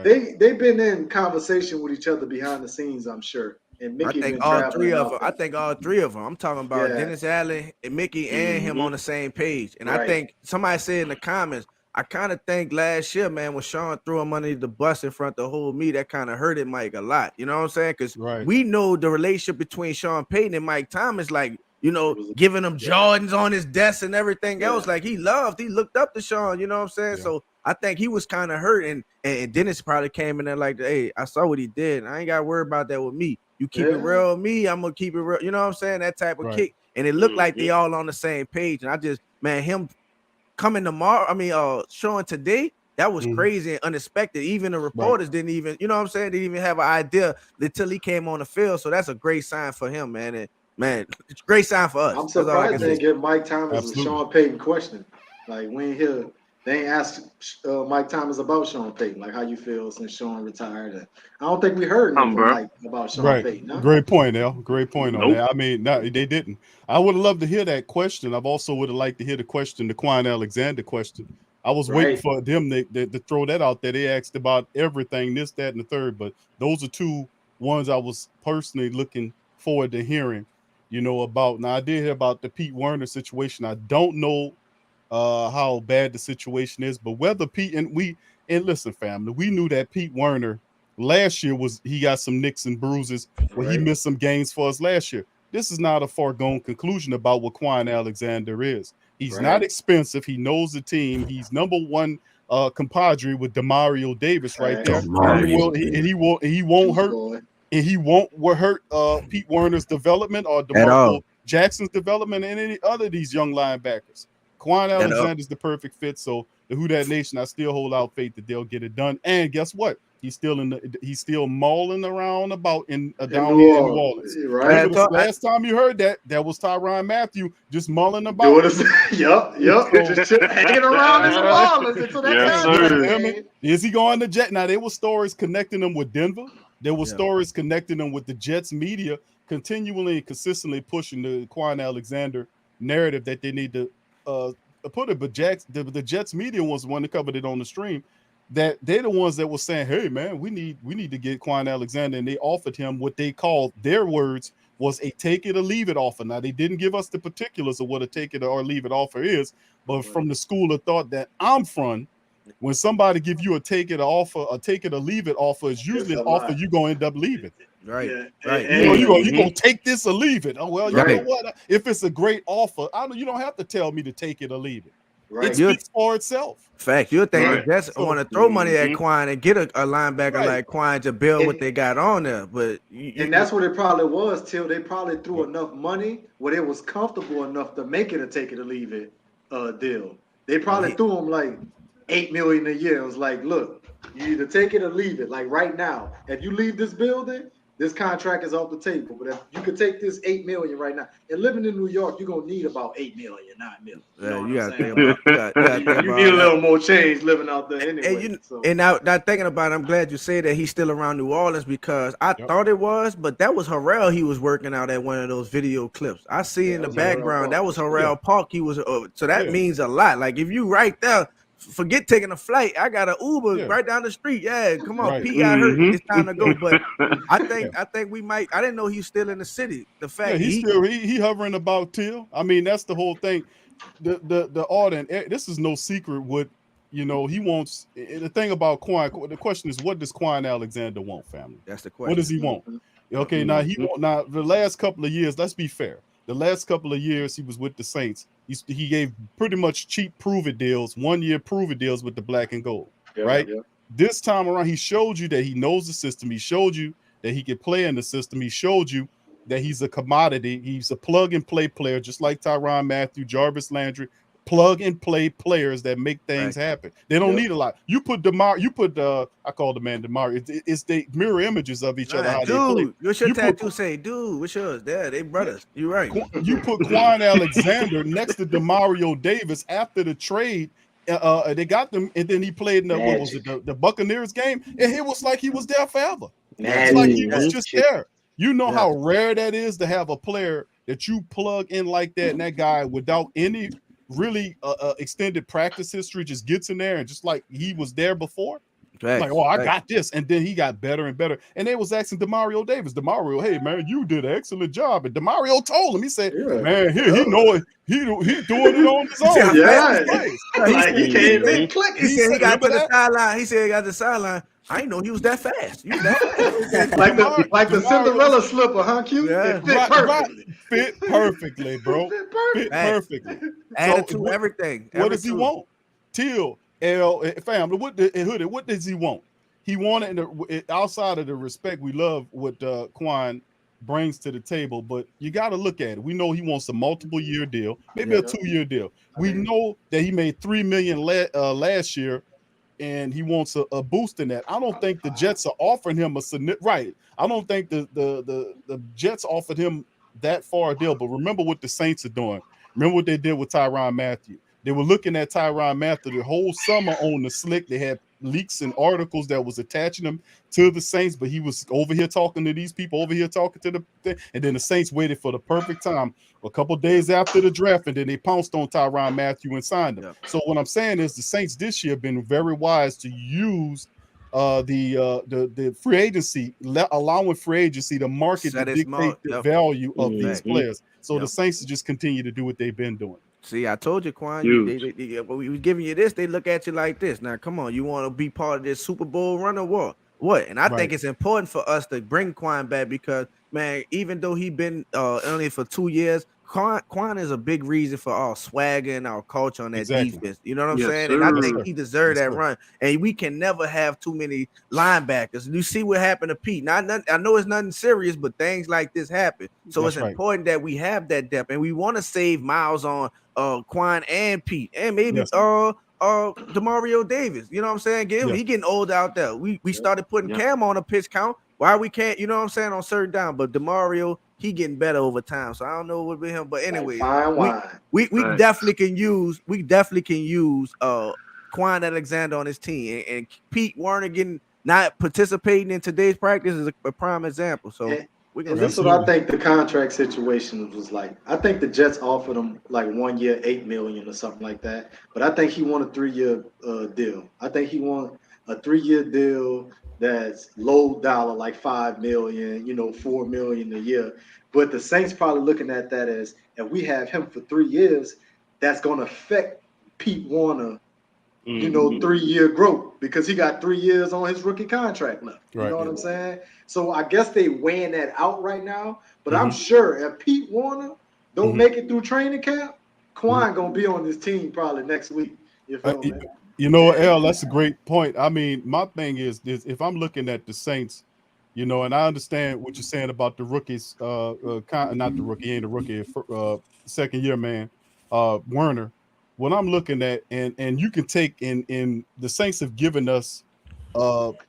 S9: they've been in conversation with each other behind the scenes, I'm sure. And Mickey
S15: I think all three of them. I'm talking about Dennis Allen and Mickey and him on the same page. And I think somebody said in the comments, I kind of think last year, man, when Sean threw him under the bus in front of the whole me, that kind of hurted Mike a lot. You know what I'm saying? Because we know the relationship between Sean Payton and Mike Thomas, giving him Jordans on his desk and everything else. Like he looked up to Sean. You know what I'm saying? So I think he was kind of hurt, and Dennis probably came in there like, hey, I saw what he did. I ain't got to worry about that with me. You keep it real with me, I'm gonna keep it real. You know what I'm saying? That type of kick. And it looked like they all on the same page. And I just, man, him coming tomorrow, showing today, that was crazy and unexpected. Even the reporters didn't even, you know what I'm saying? Didn't even have an idea until he came on the field. So that's a great sign for him, man. And man, it's a great sign for us.
S9: I'm surprised they didn't give Mike Thomas a Sean Payton question. Like we ain't here. They ain't asked Mike Thomas about Sean Payton, like how you feel since Sean retired. And I don't think we heard anything about Sean Payton. No?
S4: Great point, El. Great point on that. I mean, no, they didn't. I would have loved to hear that question. I've also would have liked to hear the question, the Quan Alexander question. I was waiting for them to throw that out there. They asked about everything, this, that, and the third. But those are two ones I was personally looking forward to hearing, about. Now, I did hear about the Pete Werner situation. I don't know how bad the situation is, but whether Pete and listen, family, we knew that Pete Werner last year he got some nicks and bruises where he missed some games for us last year. This is not a foregone conclusion about what Quan Alexander is. He's not expensive. He knows the team. He's number one compadre with Demario Davis right there. And he won't hurt Pete Werner's development or DeMarco Jackson's development and any other of these young linebackers. Quan Alexander's the perfect fit. So the Who That Nation, I still hold out faith that they'll get it done. And guess what? He's still mauling around about down here in New Orleans.
S9: Right.
S4: Last time you heard that was Tyrann Mathieu just mulling about.
S9: Yup. Just hanging around in New Orleans until that
S4: Is he going to Jet? Now there were stories connecting them with Denver. There were stories connecting them with the Jets media, continually and consistently pushing the Quan Alexander narrative that they need to put it. But the Jets media was the one that covered it on the stream. that they're the ones that were saying, hey man, we need to get Kwon Alexander, and they offered him what they called, their words was, a take it or leave it offer. Now they didn't give us the particulars of what a take it or leave it offer is, but from the school of thought that I'm from, when somebody give you a take it or offer, a take it or leave it offer, is usually an offer you're gonna end up leaving.
S15: Right.
S9: Yeah.
S15: Right.
S4: You gonna take this or leave it. Oh well, you
S9: Right.
S4: know what? If it's a great offer, you don't have to tell me to take it or leave it.
S9: Right.
S4: It speaks for itself.
S15: Fact, you'll think
S9: Right.
S15: the Jets want to throw money at Kwon and get a linebacker like Kwon to build what they got on there, but
S9: And that's what it probably was, Till. They probably threw enough money where it was comfortable enough to make it a take it or leave it deal. They probably threw him like $8 million a year. It was like, look, you either take it or leave it. Like right now, if you leave this building, this contract is off the table. But if you could take this $8 million right now, and living in New York, you're gonna need about $8 million, $9 million.
S15: you gotta think about
S9: You need a little more change living out there anyway.
S15: And now thinking about it, I'm glad you said that he's still around New Orleans, because I thought it was, but that was Harrell he was working out at one of those video clips. I see in the background, that was Harrell Park. He was so that means a lot. Like if you right there, forget taking a flight. I got an Uber right down the street. Yeah, come on, P got hurt. It's time to go. But I think we might. I didn't know he was still in the city. The fact
S4: he's still he hovering about Till. I mean, that's the whole thing. The order, and this is no secret. What he wants. The thing about Kwon, the question is, what does Kwon Alexander want, family?
S15: That's the question.
S4: What does he want? Okay, now the last couple of years. Let's be fair. The last couple of years he was with the Saints, he gave pretty much cheap prove-it deals, 1 year prove-it deals with the black and gold, right? Yeah. This time around, he showed you that he knows the system. He showed you that he can play in the system. He showed you that he's a commodity. He's a plug-and-play player, just like Tyrann Mathieu, Jarvis Landry, plug-and-play players that make things happen. They don't need a lot. You put I call the man DeMar. It's the mirror images of each other. How
S15: Dude,
S4: they play.
S15: what's your tattoo say? Dude, what's yours? Yeah, they brothers. You're right.
S4: You put Kwon Alexander next to DeMario Davis after the trade. They got them, and then he played in the Buccaneers game, and it was like he was there forever. It's like he was just there. You know how rare that is to have a player that you plug in like that, and that guy without any really extended practice history just gets in there and just like he was there before. Like, I got this, and then he got better and better. And they was asking DeMario Davis, hey man, you did an excellent job. And DeMario told him, he said, man, he know it. He doing it on his own.
S15: He came in click. He said he got to the sideline. He said he got to the sideline. I didn't know he was that fast. He was that fast.
S9: like the Cinderella slipper, huh, Q?
S15: Yeah.
S9: It fit perfectly.
S4: Fit perfectly, bro. Fit perfectly.
S15: Attitude, everything.
S4: What does he want? Till family, what does he want? He wanted, outside of the respect we love what Kwon brings to the table, but you got to look at it. We know he wants a multiple year deal, maybe a 2-year deal. We know that he made $3 million last year, and he wants a boost in that. I don't think the Jets are offering him I don't think the Jets offered him that far a deal. But remember what the Saints are doing. Remember what they did with Tyrann Mathieu. They were looking at Tyrann Mathieu the whole summer on the slick. They had leaks and articles that was attaching him to the Saints, but he was over here talking to these people, over here talking to the thing. And then the Saints waited for the perfect time, a couple days after the draft, and then they pounced on Tyrann Mathieu and signed him. So what I'm saying is the Saints this year have been very wise to use the free agency, allowing free agency to market to dictate the value of these players. So the Saints just continue to do what they've been doing.
S15: See, I told you, Kwon, we was giving you this, they look at you like this. Now, come on, you want to be part of this Super Bowl run or what? And I think it's important for us to bring Kwon back because, man, even though he been only for 2 years, Kwon is a big reason for our swagger and our culture on that defense. You know what I'm saying?
S6: Sir.
S15: And I think he deserved that run. And we can never have too many linebackers. You see what happened to Pete. Now, I know it's nothing serious, but things like this happen. So it's important that we have that depth. And we want to save miles on Kwon and Pete. And maybe DeMario Davis. You know what I'm saying? He getting old out there. We started putting Cam on a pitch count. Why we can't, you know what I'm saying, on certain down. But DeMario, he getting better over time. So I don't know what with him. But anyway, we definitely can use Kwon Alexander on his team. And Pete Werner not participating in today's practice is a prime example. So
S9: and this is what I think the contract situation was like. I think the Jets offered him like 1 year, $8 million or something like that. But I think he won a 3-year deal. I think he won a 3-year deal that's low dollar, like $5 million, $4 million a year. But the Saints probably looking at that as, if we have him for 3 years, that's going to affect Pete Warner, 3-year growth, because he got 3 years on his rookie contract left. You know what I'm saying? So I guess they weighing that out right now. But I'm sure if Pete Warner don't make it through training camp, Quan gonna be on this team probably next week. You feel me?
S4: You know, L, that's a great point. I mean, my thing is this: if I'm looking at the Saints, and I understand what you're saying about the rookies, not the rookie, he ain't a rookie, second year man, Werner. What I'm looking at, and you can take in the Saints have given us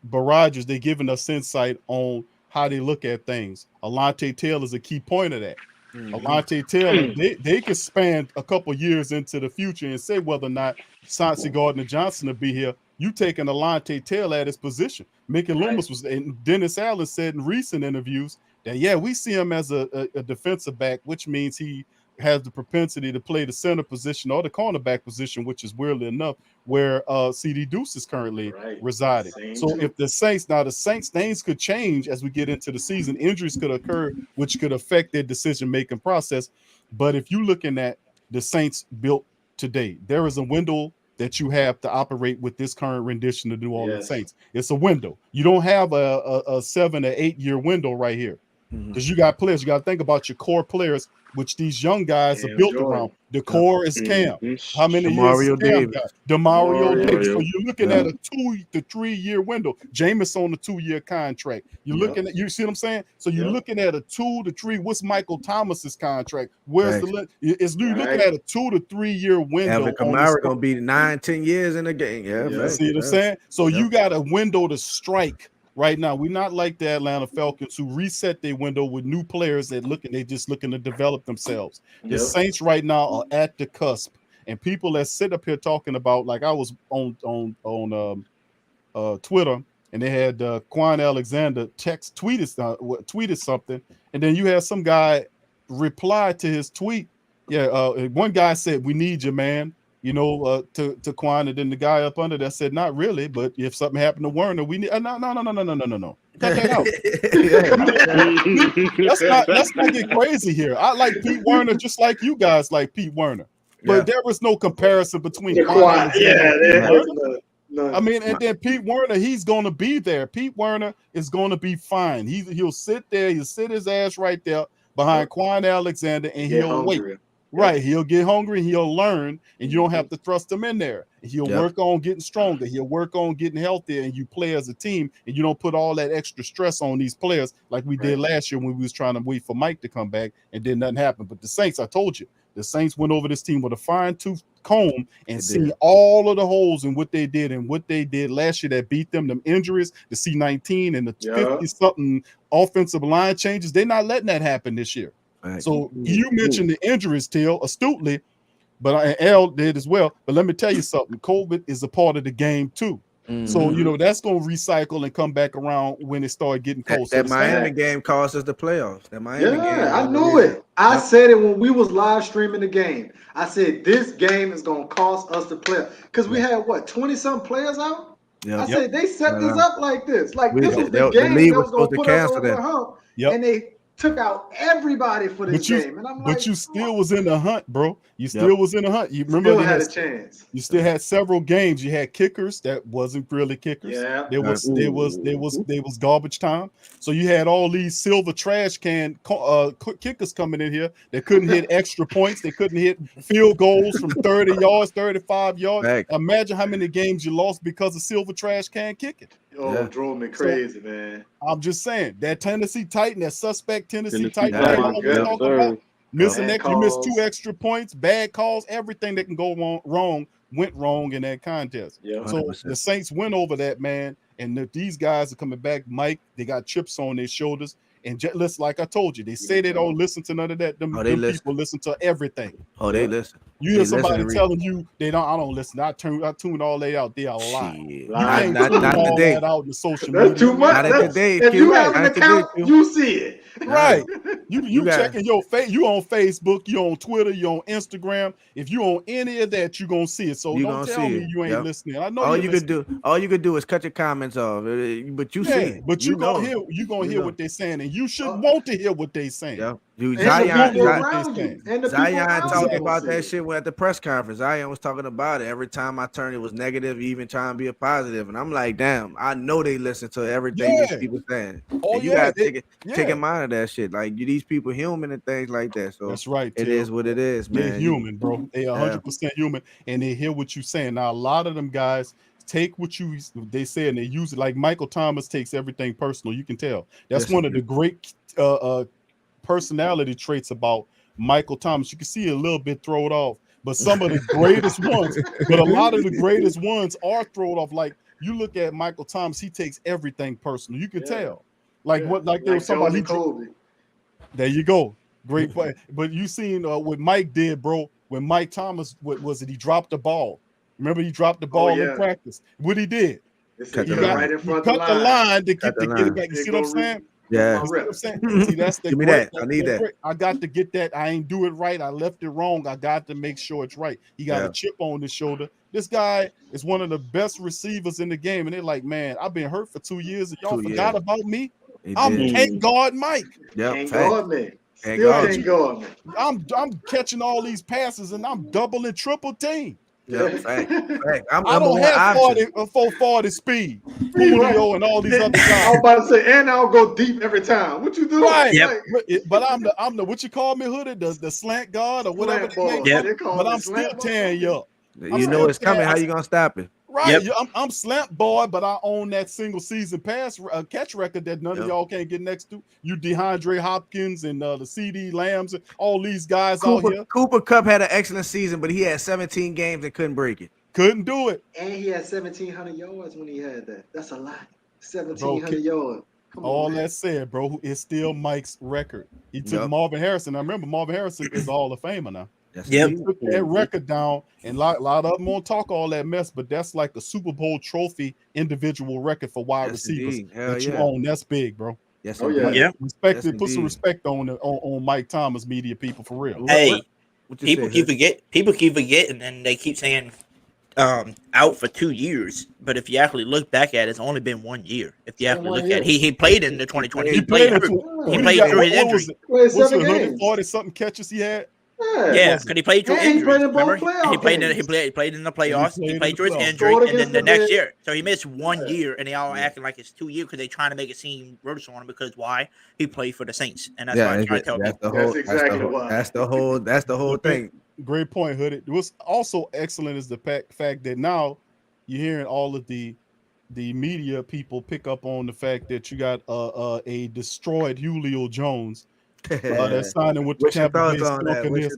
S4: barrages, they've given us insight on how they look at things. Alontae Taylor is a key point of that. Alontae Taylor, they could span a couple years into the future and say whether or not Chauncey Gardner-Johnson will be here. You taking Alontae Taylor at his position. Mickey Loomis was, and Dennis Allen said in recent interviews that, we see him as a defensive back, which means he has the propensity to play the center position or the cornerback position, which is weirdly enough where CD Deuce is currently residing. So if the Saints, things could change as we get into the season. Injuries could occur, which could affect their decision-making process. But if you're looking at the Saints built today, there is a window that you have to operate with this current rendition of New Orleans Saints. It's a window. You don't have a 7 or 8 year window right here, because you got players. You got to think about your core players, which these young guys are built around. The core is Cam. How many years is Cam got? Demario Davis. So you're looking at a 2 to 3 year window. Jameis on a 2-year contract. You're looking at, you see what I'm saying? So you're looking at a 2 to 3. What's Michael Thomas's contract? Where's the is you looking at a 2 to 3 year window?
S15: Alvin Kamara gonna be 9-10 years in the game.
S4: See what I'm saying? So you got a window to strike. Right now, we're not like the Atlanta Falcons who reset their window with new players they just looking to develop themselves. The Saints right now are at the cusp, and people that sit up here talking about, like I was on Twitter, and they had Quan Alexander tweeted something, and then you had some guy reply to his tweet. One guy said, "We need you, man." To Quan, and then the guy up under that said, "Not really, but if something happened to Werner, we need." No. Cut that out. Let's not get crazy here. I like Pete Werner just like you guys like Pete Werner, but there was no comparison between Quan. I mean, and then Pete Werner, he's going to be there. Pete Werner is going to be fine. He'll sit there. He'll sit his ass right there behind Quan Alexander, and he'll wait. Right, he'll get hungry, he'll learn, and you don't have to thrust him in there. He'll work on getting stronger, he'll work on getting healthier, and you play as a team, and you don't put all that extra stress on these players like we did last year when we was trying to wait for Mike to come back, and then nothing happened. But the Saints, I told you, the Saints went over this team with a fine-tooth comb and see all of the holes in what they did and what they did last year that beat them injuries, the C-19 and the 50-something offensive line changes. They're not letting that happen this year. So you mentioned the injuries, Till, astutely, but L did as well. But let me tell you something. COVID is a part of the game too. So that's going to recycle and come back around when it started getting cold.
S15: That Miami game cost us the playoffs. That Miami game.
S9: I knew it. I said it when we was live streaming the game. I said this game is going to cost us the play because we had 20-something players out. I said they set this up like this. Like this was the game that was going to put us over the hump, and they took out everybody for this game. And I'm like,
S4: but you still was in the hunt, bro. You still was in the hunt. You remember
S9: still had a chance.
S4: You still had several games. You had kickers that wasn't really kickers. There was garbage time. So you had all these silver trash can kickers coming in here that couldn't hit extra points. They couldn't hit field goals from 30 yards, 35 yards. Imagine how many games you lost because of silver trash can kicking.
S9: It drove me crazy, man.
S4: I'm just saying that Tennessee Titan, that suspect Tennessee Titan, missing that, you missed 2 extra points, bad calls, everything that can go wrong went wrong in that contest. So 100%. The Saints went over that, man, and these guys are coming back. Mike, they got chips on their shoulders. And just like I told you, they say they don't listen to none of that. Them people listen to everything.
S15: They listen.
S4: You hear somebody telling you they don't. I don't listen. I tune all they out. They are lying. You can't
S15: not
S4: all
S15: today.
S4: that out in the social media.
S9: That's too much.
S15: Not today.
S9: If you have an account, you see it.
S4: Right. You
S15: got-
S4: checking your face. You on Facebook. You on Twitter. You on Instagram. If you on any of that, you gonna see it. So
S15: You
S4: don't
S15: gonna
S4: tell
S15: see
S4: me
S15: it.
S4: you ain't
S15: Yep.
S4: listening. I know
S15: All
S4: you're
S15: you
S4: listening.
S15: could do is cut your comments off, but you see it.
S4: But you gonna
S15: know.
S4: hear
S15: You know.
S4: what they're saying, and you should want to hear what they're saying.
S15: Yeah.
S9: And
S15: Zion,
S9: the people
S15: Zion,
S9: around you. And the people
S15: Zion
S9: around
S15: talked
S9: you
S15: about
S9: gonna
S15: that
S9: see
S15: shit at the press conference. Zion was talking about it. Every time I turned, it was negative, even trying to be a positive. And I'm like, damn, I know they listen to everything these people saying.
S4: Oh,
S15: And you
S4: yeah,
S15: gotta take
S4: yeah.
S15: in mind of that shit. Like these people human and things like that. So
S4: That's right.
S15: it
S4: Till.
S15: is what it is, man.
S4: They're human, bro. They 100% human, and they hear what you're saying. Now, a lot of them guys take what they say and they use it. Like Michael Thomas takes everything personal. You can tell. That's
S15: Yes,
S4: one
S15: he
S4: of the
S15: do.
S4: great personality traits about Michael Thomas. You can see a little bit thrown off, but some of the greatest ones, but a lot of the greatest ones are thrown off. Like you look at Michael Thomas, he takes everything personal. You can tell. Like there was somebody. There you go. Great play. But you seen what Mike did, bro. When Mike Thomas, what was it? He dropped the ball. Remember, he dropped the ball in practice. What he did?
S9: He
S4: cut
S9: the
S4: the line to get it back. You see what I'm saying?
S15: Yeah.
S4: You see what I'm saying? See, that's the
S15: Give me
S4: great.
S15: that. I need that.
S4: I got to get that. I ain't do it right. I left it wrong. I got to make sure it's right. He got a chip on his shoulder. This guy is one of the best receivers in the game. And they're like, man, I've been hurt for 2 years and y'all forgot about me. Can't guard Mike.
S9: Can't guard me.
S15: Still
S9: can't guard me.
S4: I'm catching all these passes and I'm double and triple team.
S15: Yeah, fact. I'm
S4: I don't have 440 speed. Julio and all these other guys.
S9: I was about to say, and I'll go deep every time. What you doing?
S4: Right.
S9: Like,
S4: But I'm the what you call me, Hoodie, the slant guard or whatever. But I'm still tearing you up.
S15: You know it's coming. How you gonna stop it?
S4: Right, I'm slant boy, but I own that single season catch record that none of y'all can't get next to. You DeAndre Hopkins and the CD Lambs and all these guys out here.
S15: Cooper Kupp had an excellent season, but he had 17 games and couldn't break it.
S4: Couldn't do it.
S9: and he had 1,700 yards when he had that. That's a lot. 1,700 yards.
S4: All that said, bro, it's still Mike's record. He took Marvin Harrison. I remember Marvin Harrison is a Hall of Famer now. He took that record down, and a lot of them won't talk all that mess, but that's like a Super Bowl trophy individual record for wide receivers that you own. That's big, bro.
S15: Yes,
S4: Respect it. Put some respect on Mike Thomas, media people, for real.
S12: Hey, people keep forgetting, and they keep saying out for 2 years. But if you actually look back at it, it's only been 1 year. If you actually look at it, he played in the 2020. He played through his injury.
S4: What's the 140 something catches he had?
S12: Yeah, because he played through injury. Remember, he played in the playoffs. He played through his injury, and then the next year, so he missed 1 year, and they all acting like it's 2 years because they're trying to make it seem worse on him. Because why? He played for the Saints, and that's why I try to tell people.
S15: That's the whole thing.
S4: Great point, Hoodie. What's also excellent is the fact that now you're hearing all of the media people pick up on the fact that you got a destroyed Julio Jones. That's signing with the Tampa Bay Buccaneers.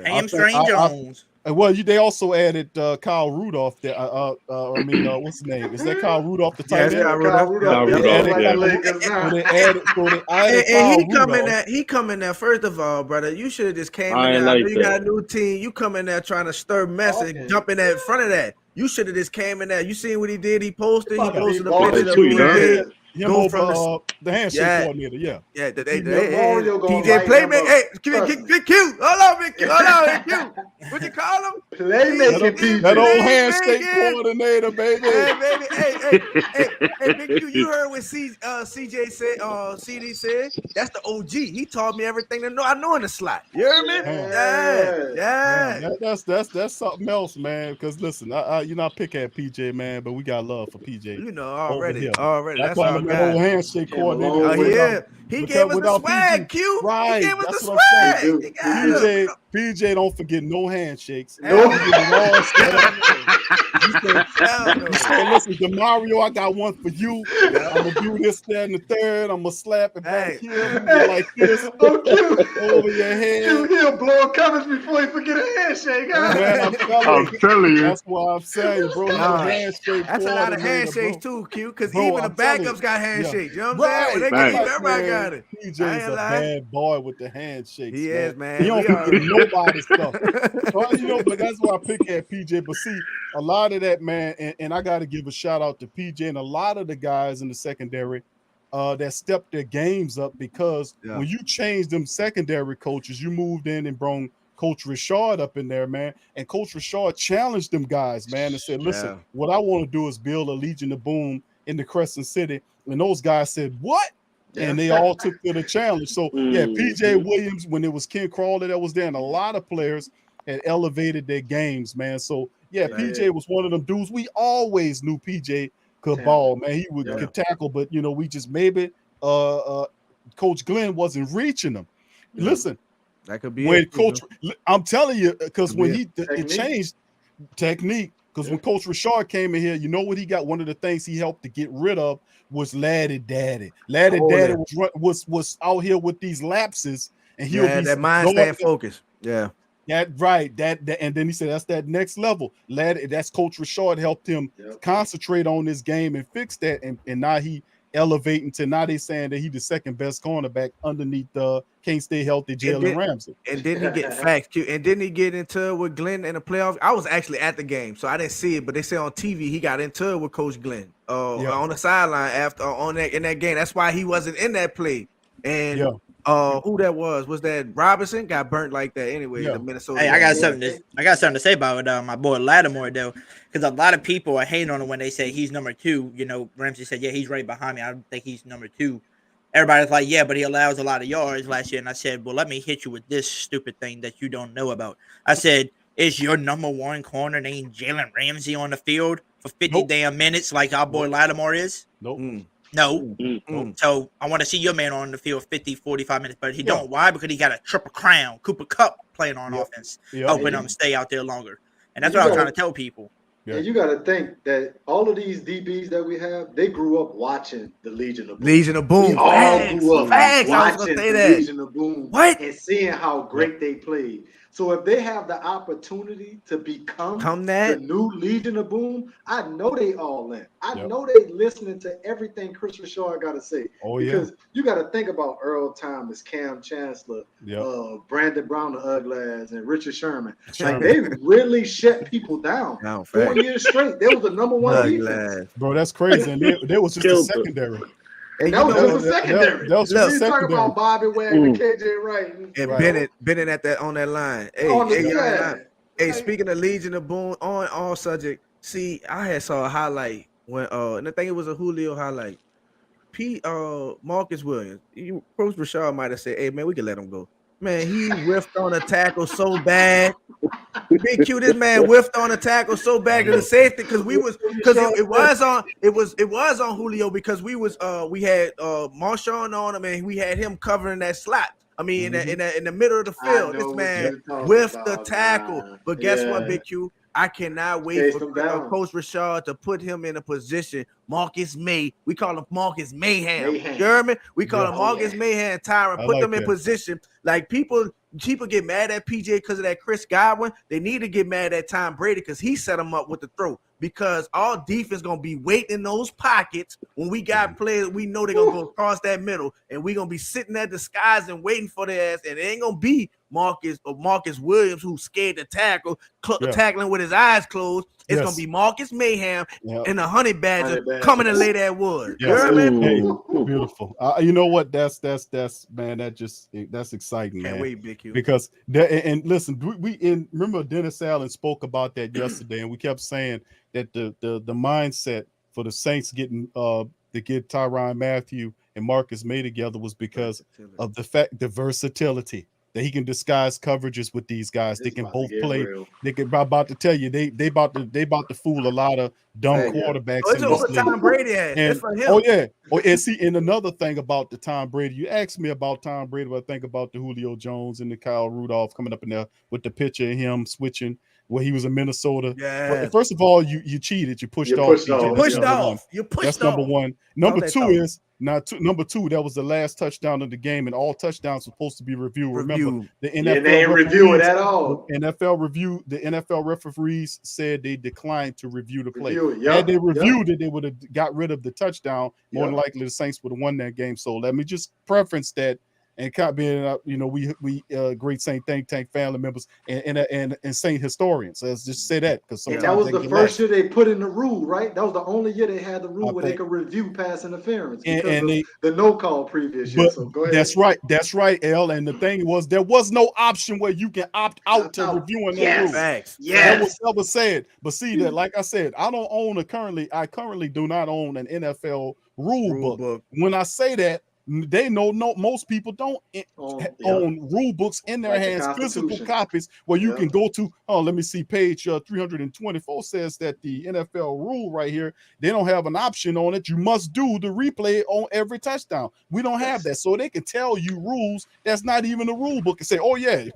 S12: Hamstring Jones.
S4: Well, they also added Kyle Rudolph. There, what's his name? Is that Kyle Rudolph? The tight end.
S15: Kyle Rudolph. He coming there. First of all, brother, you should have just came in there. You got a new team. You come in there trying to stir mess and jump in there in front of that. You should have just came in there. You seen what he did? He posted a picture of what he did.
S4: Go from the handshake coordinator,
S15: PJ Playmate. Hey, get cute. Hold on, cute. What you call him?
S9: Playmaking PJ.
S4: That old handshake coordinator, baby.
S15: Hey, Big Q, you heard what CJ said? CD said that's the OG. He taught me everything I know in the slot. You heard me? Yeah.
S4: That's something else, man. Because listen, I pick at PJ, man, but we got love for PJ.
S15: You know already.
S4: That's our guy. Old handshake coordinator.
S15: He gave us the swag, Q.
S4: Right.
S15: He gave us the swag.
S4: PJ don't forget no handshakes.
S9: No.
S4: You say, listen, DeMario, I got one for you. I'm gonna do this, that, and the third. I'm gonna slap it back here like this over your head.
S9: He'll blow covers before he forget a handshake.
S4: Man, I'm telling you. That's why I'm saying, bro.
S15: That's a lot of handshakes too, Q. Because even the backups got handshakes. You know what I'm saying? Everybody got it.
S4: PJ's a bad boy with the handshakes.
S15: He is, man.
S4: He don't forget nobody's stuff. But that's why I pick at PJ. But see, a lot of that, man, and I got to give a shout out to PJ and a lot of the guys in the secondary. that stepped their games up because when you changed them secondary coaches, you moved in and brought Coach Richard up in there, man. And Coach Richard challenged them guys, man, and said, listen, what I want to do is build a Legion of Boom in the Crescent City. And those guys said, what? And they all took to the challenge. So, PJ Williams, when it was Ken Crawley that was there, and a lot of players had elevated their games, man. So, PJ was one of them dudes. We always knew PJ could ball, man. He could tackle, but, we just maybe Coach Glenn wasn't reaching him. Listen,
S15: that could be
S4: when Coach, I'm telling you, because when it changed technique, because when Coach Richard came in here, you know what he got? One of the things he helped to get rid of was Laddie Daddy. Laddie Daddy was out here with these lapses, and he'll be
S15: that mind stand focus.
S4: That right. That and then he said that's that next level. Laddie, that's Coach Richard helped him concentrate on this game and fix that, and now he elevating to now they saying that he the second best cornerback underneath can't stay healthy Jalen Ramsey.
S15: And didn't he get facts too? And didn't he get into it with Glenn in the playoffs? I was actually at the game, so I didn't see it, but they say on TV he got into it with Coach Glenn on the sideline after in that game. That's why he wasn't in that play. And who that was that Robinson got burnt like that anyway. The Minnesota.
S12: Hey, I got something to say about my boy Lattimore though, because a lot of people are hating on him when they say he's number 2. Ramsey said, he's right behind me. I don't think he's number 2. Everybody's like, but he allows a lot of yards last year. And I said, well, let me hit you with this stupid thing that you don't know about. I said, is your number 1 corner named Jalen Ramsey on the field for 50 damn minutes like our boy Lattimore is?
S4: Nope.
S12: No. So I want to see your man on the field 50, 45 minutes, but he don't. Why? Because he got a triple crown, Cooper Kupp playing on offense, helping him stay out there longer. And that's what I'm trying to tell people.
S9: And you got to think that all of these DBs that we have, they grew up watching the Legion of Boom.
S15: Legion of Boom.
S9: We all grew up
S15: the
S9: watching Legion of Boom and seeing how great they played. So if they have the opportunity to become the new Legion of Boom, I know they all in. I know they listening to everything Chris Richard got to say. Because you got to think about Earl Thomas, Cam Chancellor, Brandon Brown, the Uglass, and Richard Sherman. Like they really shut people down. 4 years straight. They was the number 1 defense.
S4: Bro, that's crazy. And they was just a secondary.
S9: And that was just a secondary.
S4: That was just
S9: we talking about Bobby Wagner, KJ Wright,
S15: and Bennett on that line. Hey, speaking of Legion of Boom, on all subject. See, I had saw a highlight when and I think it was a Julio highlight. Marcus Williams, Coach Richard might have said, "Hey man, we can let him go." Man, he whiffed on a tackle so bad. Big Q, this man whiffed on a tackle so bad to the safety because it was on Julio because we had Marshawn on him and we had him covering that slot. I mean, in the middle of the field, this man whiffed the tackle. But guess what, Big Q? I cannot wait for Coach Richard to put him in a position. Marcus May, we call him Marcus Mayhem. German, we call him Marcus Mayhem. Tyrann, put them in position. Like people get mad at PJ because of that Chris Godwin. They need to get mad at Tom Brady because he set them up with the throw. Because our defense gonna be waiting in those pockets when we got players. We know they're gonna go across that middle, and we're gonna be sitting at the skies and waiting for their ass. And it ain't gonna be Marcus Williams who's scared to tackle, tackling with his eyes closed. It's gonna be Marcus Mayhem and the Honey Badger coming to lay that wood. You know what I mean?
S4: Beautiful. You know what? That's man. That's exciting.
S15: Can't
S4: man.
S15: wait, Big Q.
S4: Because and listen, remember Dennis Allen spoke about that yesterday, and we kept saying that the mindset for the Saints getting to get Tyrann Mathieu and Marcus May together was because of the versatility. That he can disguise coverages with these guys. They can both play. They can about to tell you they about to fool a lot of dumb quarterbacks.
S15: That's what Tom Brady had. That's for him.
S4: And see, and another thing about the Tom Brady, you asked me about Tom Brady, but I think about the Julio Jones and the Kyle Rudolph coming up in there with the picture of him switching where he was in Minnesota.
S15: Yeah.
S4: First of all, you cheated. You pushed off. That's number one. Number two is number two. That was the last touchdown of the game, and all touchdowns were supposed to be reviewed. Remember, the NFL
S9: they ain't review it at all.
S4: The NFL referees said they declined to review the play. Had they reviewed it, they would have got rid of the touchdown. More than likely, the Saints would have won that game. So let me just preference that and being we great Saint think tank family members and Saint historians. So let's just say that because
S9: And
S4: sometimes
S9: that was
S4: they
S9: the
S4: get
S9: first
S4: lost.
S9: year they put in the rule, right? That was the only year they had the rule
S4: I
S9: where they
S4: think-
S9: could review pass interference
S4: And-
S9: because
S4: and
S9: of
S4: they-
S9: the no call previous year.
S4: But
S9: So go ahead.
S4: that's right, L. And the thing was, there was no option where you can opt out to reviewing the rules.
S15: Facts.
S4: That was never said. But see that, like I said, I currently do not own an NFL rule book. When I say that, they know most people don't own rule books in their
S9: Like the
S4: hands, physical
S9: Constitution.
S4: copies where you
S9: Yeah.
S4: can go to. Oh, let me see, page 324 says that the NFL rule right here, they don't have an option on it. You must do the replay on every touchdown. We don't have that, so they can tell you rules that's not even a rule book and say, oh yeah,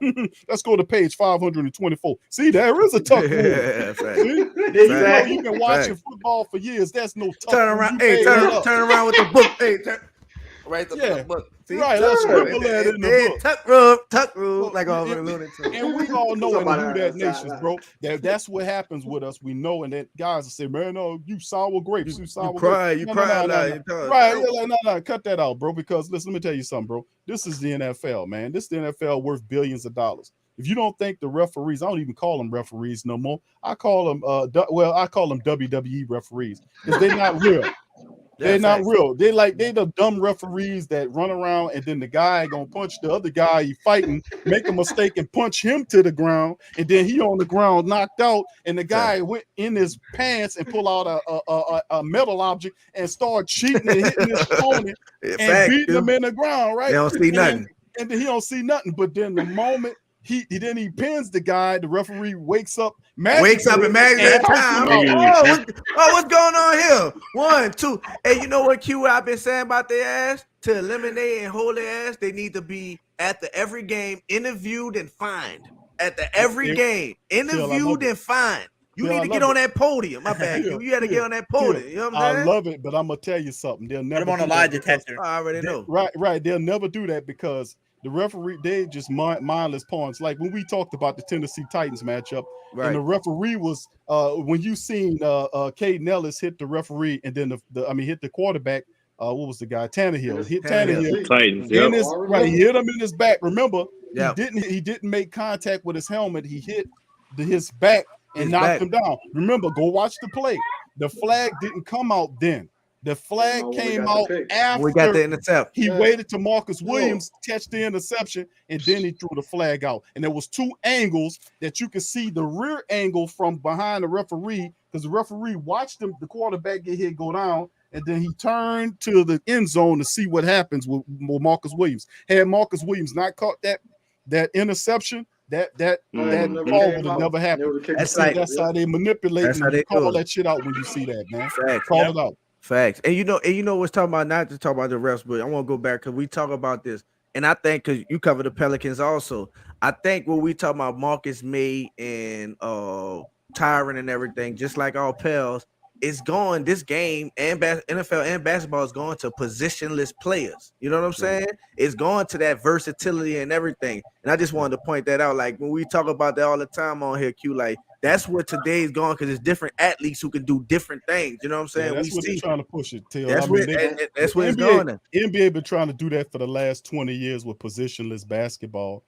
S4: let's go to page 524. See, there is a tuck rule.
S15: Yeah, fact.
S4: See?
S15: Exactly.
S4: You've been watching
S15: Fact.
S4: football for years. There's no tuck
S15: Turn
S4: rule.
S15: around,
S4: You
S15: hey,
S4: made
S15: turn,
S4: that up.
S15: turn around with the book. Hey, right up
S4: Yeah.
S15: the book. See?
S4: Right, let's scribble that in the book.
S15: Tuck rule, like all the lunatic.
S4: And we all know in the
S9: Somebody
S4: Who That
S9: outside.
S4: Nations, bro, that's what happens with us. We know, and that guys will say, man, no, you sour grapes. You sour
S15: cry,
S4: grapes.
S15: you
S4: No,
S15: cry
S4: no,
S15: loud,
S4: no,
S15: you
S4: no.
S15: talk-
S4: Right, yeah, like, no, cut that out, bro, because listen, let me tell you something, bro. This is the NFL, man. This is the NFL worth billions of dollars. If you don't think the referees, I don't even call them referees no more. I call them, I call them WWE referees because they're not real. They're not real. They the dumb referees that run around and then the guy gonna punch the other guy he fighting, make a mistake and punch him to the ground, and then he on the ground knocked out, and the guy went in his pants and pull out a metal object and start cheating and hitting his opponent and
S15: Fact,
S4: beating him
S15: dude.
S4: in the ground, right?
S15: They don't see nothing.
S4: And then he don't see nothing. But then the moment he pins the guy, the referee wakes up magically
S15: and magically that
S4: punches
S15: time.
S4: him out.
S15: What's going on here? 1, 2. Hey, you know what, Q? I've been saying about their ass to eliminate and hold their ass. They need to be at the every game interviewed and fined. At the every game interviewed and fined. You
S4: Phil,
S15: need
S4: I
S15: to get
S4: love
S15: on
S4: it.
S15: that podium. My bad.
S4: Phil,
S15: You had to get on that podium. You know what I'm
S4: I
S15: saying?
S4: love it, but I'm gonna tell you something. They'll never
S12: Put him on a
S4: do
S12: lie
S4: that because-
S12: detector.
S15: I already know.
S4: Right. They'll never do that because the referee, they just mindless pawns. Like when we talked about the Tennessee Titans matchup,
S15: Right.
S4: and the referee was when you seen Caden Ellis hit the referee and then hit the quarterback. What was the guy? Tannehill. Hit Tannehill.
S19: Titans,
S4: In
S19: yep.
S4: his, right, he hit him in his back. Remember,
S15: Yep.
S4: he didn't make contact with his helmet. He hit his back and
S15: His
S4: knocked
S15: back.
S4: him down. Remember, go watch the play. The flag didn't come out then. The flag
S9: when we
S4: came
S9: got the
S4: out
S9: pick.
S4: after
S15: We got the intercept.
S4: he
S9: Yeah.
S4: waited till Marcus Williams catch the interception, and then he threw the flag out. And there was two angles that you could see the rear angle from behind the referee, because the referee watched the quarterback get hit, go down, and then he turned to the end zone to see what happens with Marcus Williams. Had Marcus Williams not caught that interception, that
S9: never
S4: call
S9: came
S4: would have
S9: out.
S4: never
S9: They
S4: happened.
S9: would've kicked
S15: That's
S9: the
S15: like-
S9: field,
S4: That's how they manipulate
S15: That's how
S4: and
S15: they
S4: you call
S15: do it.
S4: that shit out when you see that, man.
S15: Facts.
S4: Call it out.
S15: Facts. And you know what's talking about, not to talk about the refs, but I want to go back because we talk about this. And I think because you cover the Pelicans also, I think when we talk about Marcus May and Tyrann and everything, just like our pals, it's going, this game and NFL and basketball is going to positionless players. You know what I'm saying? It's going to that versatility and everything. And I just wanted to point that out. Like when we talk about that all the time on here, Q, like that's what today's going, because it's different athletes who can do different things. You know what I'm saying?
S4: Yeah, that's
S15: We
S4: what
S15: see
S4: they're trying to push it till.
S15: that's
S4: I mean,
S15: that's where it's
S4: NBA
S15: going. At.
S4: NBA been trying to do that for the last 20 years with positionless basketball,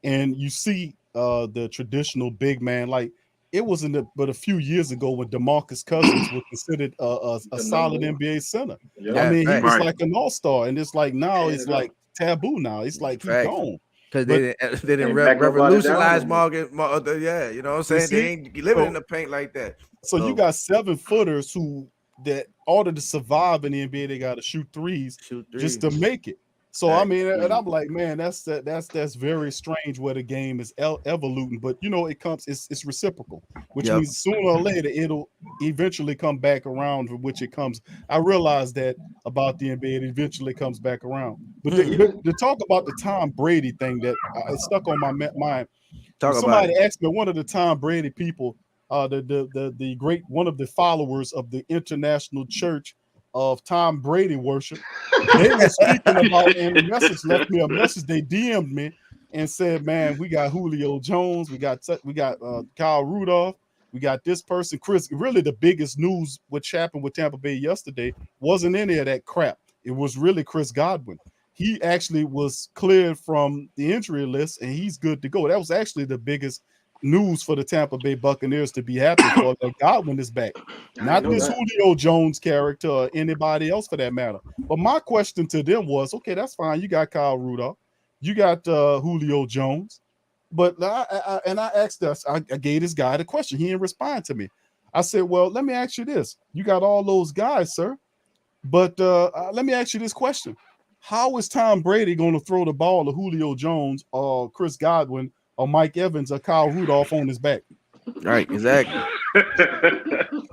S4: and you see the traditional big man. Like it wasn't but a few years ago when DeMarcus Cousins was considered a solid NBA center.
S9: Yeah.
S4: I mean, he was
S19: Right.
S4: like an all-star, and it's like now it's like taboo. Now it's like he's
S15: Facts.
S4: gone.
S15: Because
S4: But-
S15: they didn't
S9: Ain't back nobody
S15: revolutionize
S9: down.
S15: market. Yeah, you know what I'm saying?
S4: see?
S15: They ain't living
S4: So-
S15: in the paint like that.
S4: So you got 7-footers who that order to survive in the NBA, they got to shoot threes just to make it. So I
S15: Right.
S4: mean, and I'm like, man, that's very strange where the game is evoluting. But you know, it's reciprocal, which
S15: Yep.
S4: means sooner or later it'll eventually come back around, for which it comes. I realize that about the NBA, it eventually comes back around. But to talk about the Tom Brady thing that it stuck on my mind.
S15: Talk about
S4: Somebody
S15: it.
S4: asked me, one of the Tom Brady people, the great one of the followers of the International Church of Tom Brady worship, they were speaking about, and the message left me a message. They DM'd me and said, "Man, we got Julio Jones, we got Kyle Rudolph, we got this person, Chris." Really, the biggest news which happened with Tampa Bay yesterday wasn't any of that crap. It was really Chris Godwin. he actually was cleared from the injury list and he's good to go. That was actually the biggest news for the Tampa Bay Buccaneers to be happy for, that Godwin is back. Not this Julio Jones character or anybody else for that matter. But my question to them was, okay, that's fine. You got Kyle Rudolph. You got Julio Jones. But I asked us, I gave this guy the question. He didn't respond to me. I said, well, let me ask you this. You got all those guys, sir. But let me ask you this question. How is Tom Brady going to throw the ball to Julio Jones or Chris Godwin or Mike Evans or Kyle Rudolph on his back?
S15: Right, exactly.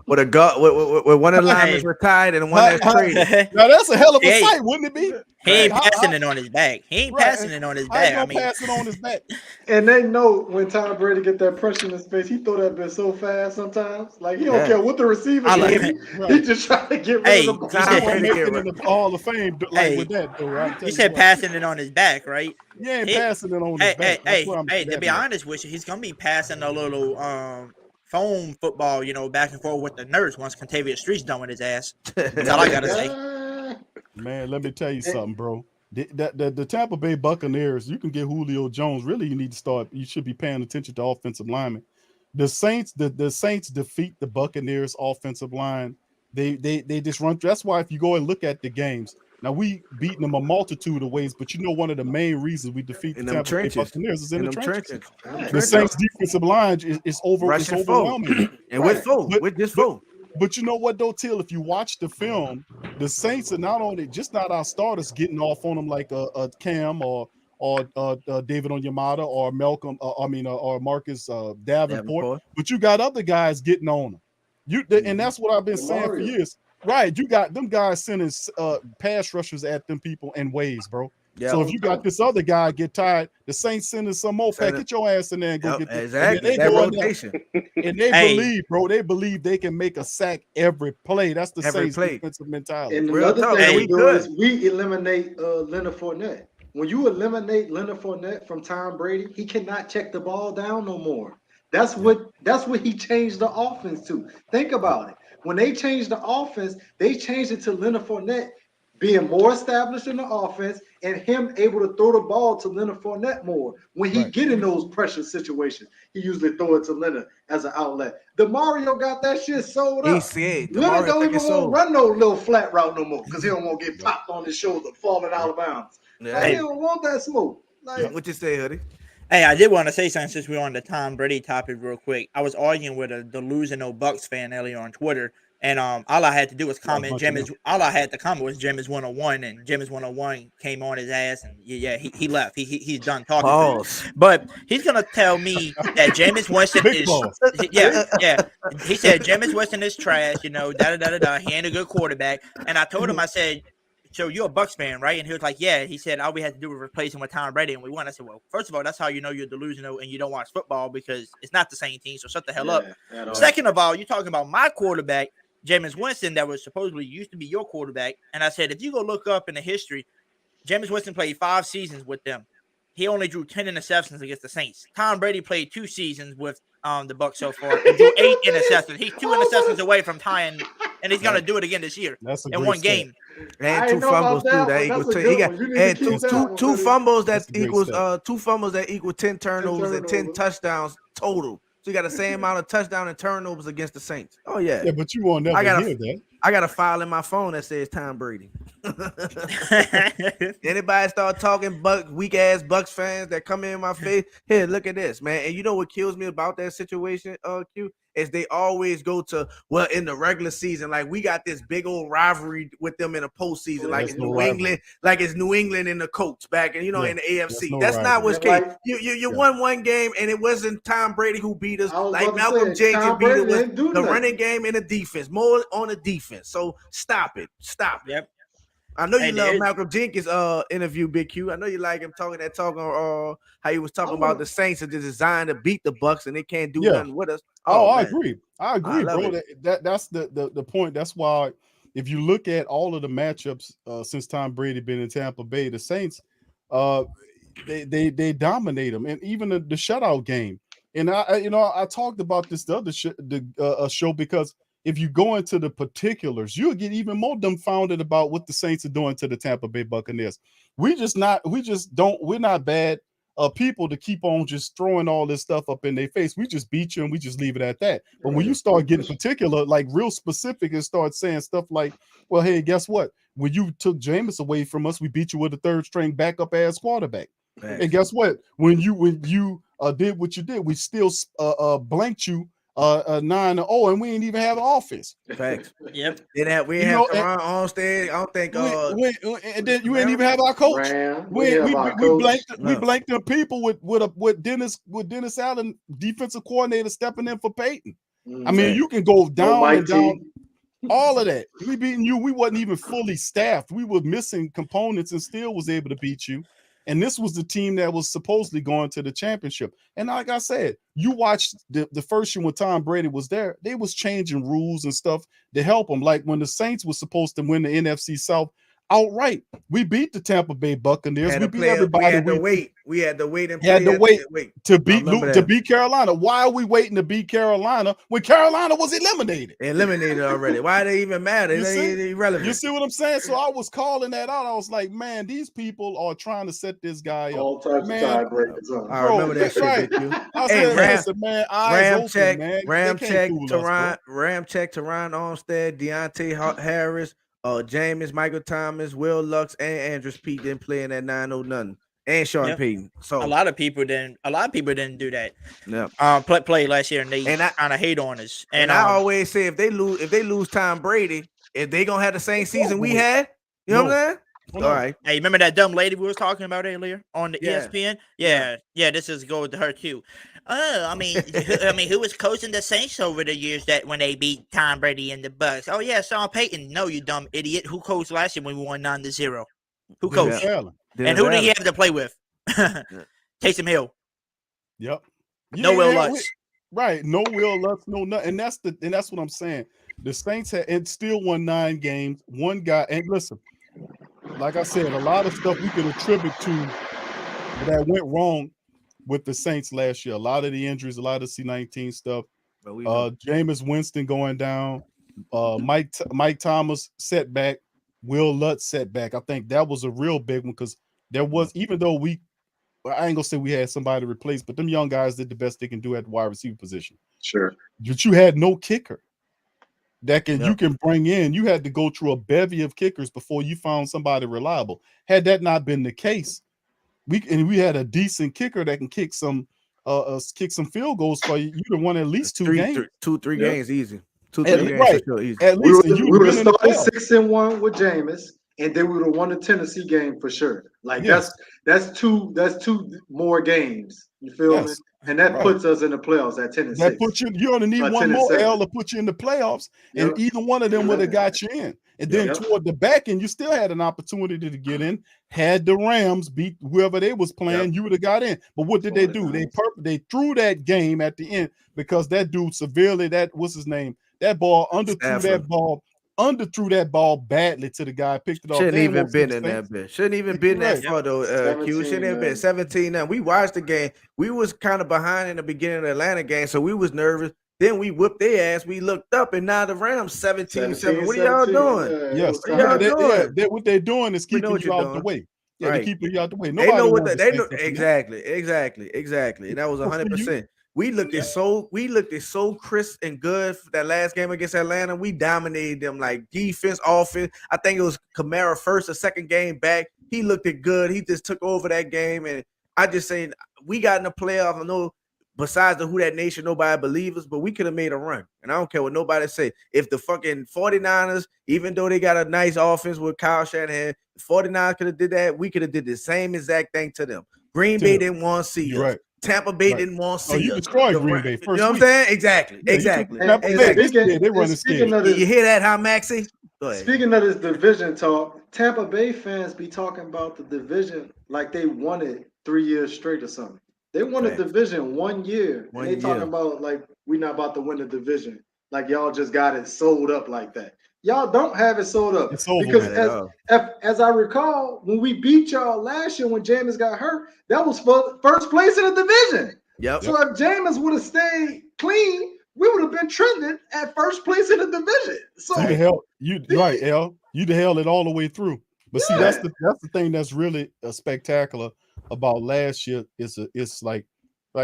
S15: With one of the linemen retired and one that's traded.
S4: Now that's a hell of a sight, wouldn't it be?
S12: He ain't passing it on his back. He ain't passing it on his back. I mean,
S4: pass it on his back.
S9: And they know when Tom Brady get that pressure in his face, he throw that bit so fast sometimes. Like he don't care what the receiver is. He just trying to get rid of the ball.
S4: In the Hall of Fame, like with that, though, right?
S12: You said passing it on his back, right?
S4: You ain't passing it on his back.
S12: Hey, to be honest with you, he's gonna be passing a little phone football, back and forth with the nurse once Contavious Street's done with his ass. That's all I gotta say.
S4: Man, let me tell you something, bro. The Tampa Bay Buccaneers, you can get Julio Jones. Really, you should be paying attention to offensive linemen. The Saints defeat the Buccaneers offensive line. They just run. That's why if you go and look at the games, now we beaten them a multitude of ways, but one of the main reasons we defeat the Tampa Bay Buccaneers is in the trenches. The Saints defensive line is overwhelming.
S15: And with this foe.
S4: But you know what though, Till? If you watch the film, the Saints are not our starters getting off on them like a Cam or David Onyemata or Malcolm, or Marcus Davenport. But you got other guys getting on them. And that's what I've been saying for years. Right, you got them guys sending pass rushers at them people in ways, bro. Yeah. So if you got this other guy get tired, the Saints sending some more pack, get your ass in there and go get this.
S15: Exactly. That rotation.
S4: And they believe, bro. They believe they can make a sack every play. That's the Saints defensive mentality.
S9: And another thing we do is we eliminate Leonard Fournette. When you eliminate Leonard Fournette from Tom Brady, he cannot check the ball down no more. That's what he changed the offense to. Think about it. When they changed the offense, they changed it to Leonard Fournette being more established in the offense and him able to throw the ball to Leonard Fournette more. When he get in those pressure situations, he usually throw it to Leonard as an outlet. DeMario got that shit sold up. Leonard don't even want to run no little flat route no more because he don't want to get popped on his shoulder, falling out of bounds. Like, he don't want that smoke. Like,
S15: what you say, Hoodie?
S12: Hey, I did want to say something since we're on the Tom Brady topic real quick. I was arguing with a delusional Bucks fan earlier on Twitter, and all I had to do was comment all I had to comment was Jameis 101, and Jameis 101 came on his ass, and he left. He's done talking. But he's gonna tell me that Jameis Winston is He said Jameis Winston is trash, He ain't a good quarterback. And I told him, I said, so you're a Bucks fan, right? And he was like, yeah. He said, all we had to do was replace him with Tom Brady, and we won. I said, well, first of all, that's how you know you're delusional and you don't watch football because it's not the same team, so shut the hell up. Second of all, you're talking about my quarterback, Jameis Winston, that was supposedly used to be your quarterback. And I said, if you go look up in the history, Jameis Winston played 5 seasons with them. He only drew 10 interceptions against the Saints. Tom Brady played 2 seasons with the Bucs so far and drew 8 interceptions. He's 2 interceptions away from tying, and he's going to do it again this year in one game.
S15: And 2 fumbles too. That equals 10. He got two fumbles that equals 2 fumbles that equal 10 turnovers and 10 touchdowns total. So you got the same amount of touchdown and turnovers against the Saints. Oh yeah.
S4: Yeah, but you won't never hear that.
S15: I got a file in my phone that says Tom Brady. Anybody start talking weak ass Bucks fans that come in my face? Here, look at this, man. And you know what kills me about that situation, Q? Is they always go to, well, in the regular season, like we got this big old rivalry with them in the postseason, like it's New England, like it's New England and the Colts back, and in the AFC. That's not what's case. You won one game, and it wasn't Tom Brady who beat us. Like Malcolm Jenkins beat us with the running game and the defense, more on the defense. So stop it.
S12: Yep.
S15: I know you love Malcolm Jenkins' interview, Big Q. I know you like him talking how he was talking about the Saints are designed to beat the Bucks and they can't do nothing with us.
S4: I agree, bro. That's the point. That's why if you look at all of the matchups since Tom Brady been in Tampa Bay, the Saints they dominate them, and even the shutout game. And I talked about this the other show because if you go into the particulars, you'll get even more dumbfounded about what the Saints are doing to the Tampa Bay Buccaneers. We're not bad people to keep on just throwing all this stuff up in their face. We just beat you and we just leave it at that. But when you start getting particular, like real specific, and start saying stuff like, well, hey, guess what? When you took Jameis away from us, we beat you with a third string backup ass quarterback. And guess what? When you did what you did, we still blanked you 9-0, and we ain't even have an offense.
S15: Facts.
S12: Yep.
S15: We ain't have Tyrann on stage. I don't think.
S4: And then you ain't even have our coach. We blanked them people with Dennis Allen, defensive coordinator, stepping in for Peyton. I mean, you can go down and down. All of that. We beating you. We wasn't even fully staffed. We were missing components and still was able to beat you. And this was the team that was supposedly going to the championship. And like I said, you watched the first year when Tom Brady was there, they was changing rules and stuff to help them. Like when the Saints were supposed to win the NFC South outright, we beat the Tampa Bay Buccaneers. We beat everybody.
S15: We had to wait
S4: to beat Carolina. Why are we waiting to beat Carolina when Carolina was eliminated?
S15: Eliminated already. Why they even matter? They're irrelevant.
S4: You see what I'm saying? So I was calling that out. I was like, man, these people are trying to set this guy up.
S9: All types of tiebreakers.
S15: I remember that shit.
S4: I said, man, eyes open, man.
S15: Ram check Tyrann Armstead, Deontay Harris, Jameis, Michael Thomas, Will Lux, and Andrews Pete didn't play in that 9-0 nothing. And Sean Payton. So
S12: a lot of people didn't do that.
S15: Yeah.
S12: Play last year, and they kind of hate on us.
S15: And I always say if they lose Tom Brady, if they gonna have the same season we had, you know what I'm saying? All right.
S12: Hey, remember that dumb lady we was talking about earlier on the ESPN? Yeah. This is go to her too. I mean, who was coaching the Saints over the years that when they beat Tom Brady and the Bucs? Oh yeah, Sean Payton. No, you dumb idiot. Who coached last year when we won 9-0? Who coached? And who did he have to play with? Taysom Hill.
S4: Yep.
S12: No Will Lutz.
S4: Right. No Will Lutz. No nothing. And that's what I'm saying. The Saints had still won 9 games. One guy. And listen, like I said, a lot of stuff we could attribute to that went wrong with the Saints last year. A lot of the injuries, a lot of C-19 stuff. Jameis Winston going down. Mike Thomas setback. Will Lutz setback. I think that was a real big one because there was, even though I ain't gonna say we had somebody to replace, but them young guys did the best they can do at the wide receiver position.
S9: Sure.
S4: But you had no kicker that you can bring in. You had to go through a bevy of kickers before you found somebody reliable. Had that not been the case, we had a decent kicker that can kick some field goals for you. You'd have won at least 2 games.
S15: 2-3 games easy. 2-3 games
S9: right.
S15: easy.
S9: At least we would have started 6-1 with Jameis, and then we would have won the Tennessee game for sure. Like that's two more games. You feel me? And that puts us in the playoffs at 10-6.
S4: That puts you only need one more L to put you in the playoffs, and either one of them would have got you in. And then toward the back end, you still had an opportunity to get in. Had the Rams beat whoever they was playing, you would have got in. But what did they do? They threw that game at the end because that dude severely, what's his name? That ball underthrew that ball badly to the guy, picked it off.
S15: Shouldn't even been in that bit. Shouldn't even been that far though. Q shouldn't have been 17 now. We watched the game. We was kind of behind in the beginning of the Atlanta game, so we was nervous. Then we whipped their ass. We looked up, and now the Rams 17-7. What are y'all doing?
S4: Yes, what they're doing is keeping you out the way. Yeah, they're keeping you out the way.
S15: Nobody they know what they know exactly. And that was 100%. We looked so crisp and good for that last game against Atlanta. We dominated them like defense, offense. I think it was Kamara first or second game back. He looked it good. He just took over that game. And I just saying we got in the playoff. I know besides the Who That Nation, nobody believes us, but we could have made a run. And I don't care what nobody say. If the fucking 49ers, even though they got a nice offense with Kyle Shanahan, the 49ers could have did that. We could have did the same exact thing to them. Green Bay didn't want to see us.
S4: Right.
S15: Tampa Bay didn't want to see
S4: you
S15: us.
S4: destroyed Green Bay first.
S15: You know what I'm saying? Exactly.
S4: They running scared.
S15: You hear that, huh, Maxie?
S9: Speaking of this division talk, Tampa Bay fans be talking about the division like they won it 3 years straight or something. They won a division 1 year. And they talking about like we're not about to win the division. Like y'all just got it sold up like that. Y'all don't have it sold up. Because as I recall, when we beat y'all last year when Jameis got hurt, that was for first place in the division. So if Jameis would have stayed clean, we would have been trending at first place in the division. So
S4: You the hell, you right, L. You the hell it all the way through. But see, that's the thing that's really spectacular about last year. It's like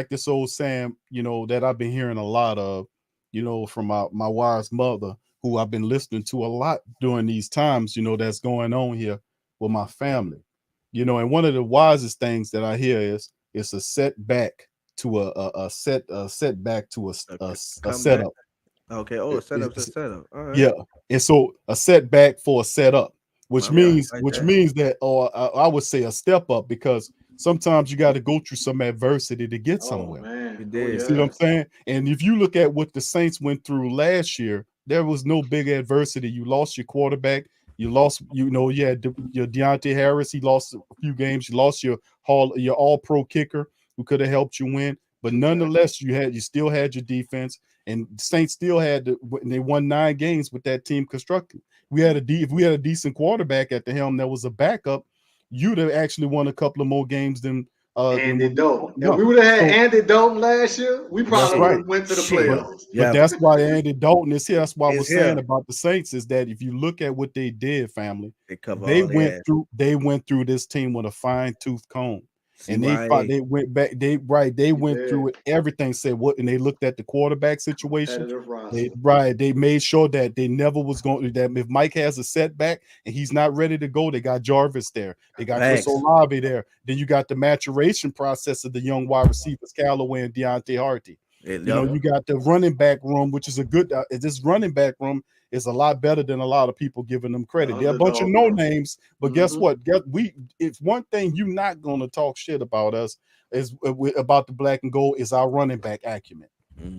S4: this old saying, you know, that I've been hearing a lot of, you know, from my wife's mother, who I've been listening to a lot during these times, you know, that's going on here with my family. You know, and one of the wisest things that I hear is it's a setback to a setback to a setup.
S15: Okay. Oh, a setup's a setup. All right.
S4: Yeah, and so a setback for a setup, which
S15: Wow,
S4: means
S15: like
S4: which
S15: that.
S4: means that, or I would say a step up, because sometimes you got to go through some adversity to get somewhere.
S9: man.
S4: You see what I'm saying? And if you look at what the Saints went through last year, there was no big adversity. You lost your quarterback. You lost, you know, you had your Deontay Harris. He lost a few games. You lost your all-pro kicker who could have helped you win. But nonetheless, you still had your defense, and the Saints still had they won 9 games with that team constructed. If we had a decent quarterback at the helm that was a backup, you'd have actually won a couple of more games than
S9: Andy Dalton. If we would have had Andy Dalton last year, we probably would have went to the playoffs.
S4: But that's why Andy Dalton is here. That's why I was saying about the Saints is that if you look at what they did, family, they went through this team with a fine-tooth comb. And they went back. They went through it. Everything said what, and they looked at the quarterback situation. They made sure that they never was going to, that if Mike has a setback and he's not ready to go, they got Jarvis there. They got Chris Olave there. Then you got the maturation process of the young wide receivers, Callaway and Deontay Harty. You know, you got the running back room, which is a good. This running back room is a lot better than a lot of people giving them credit. They're a bunch of no names, but guess what? It's one thing you're not going to talk shit about us is about the black and gold is our running back acumen.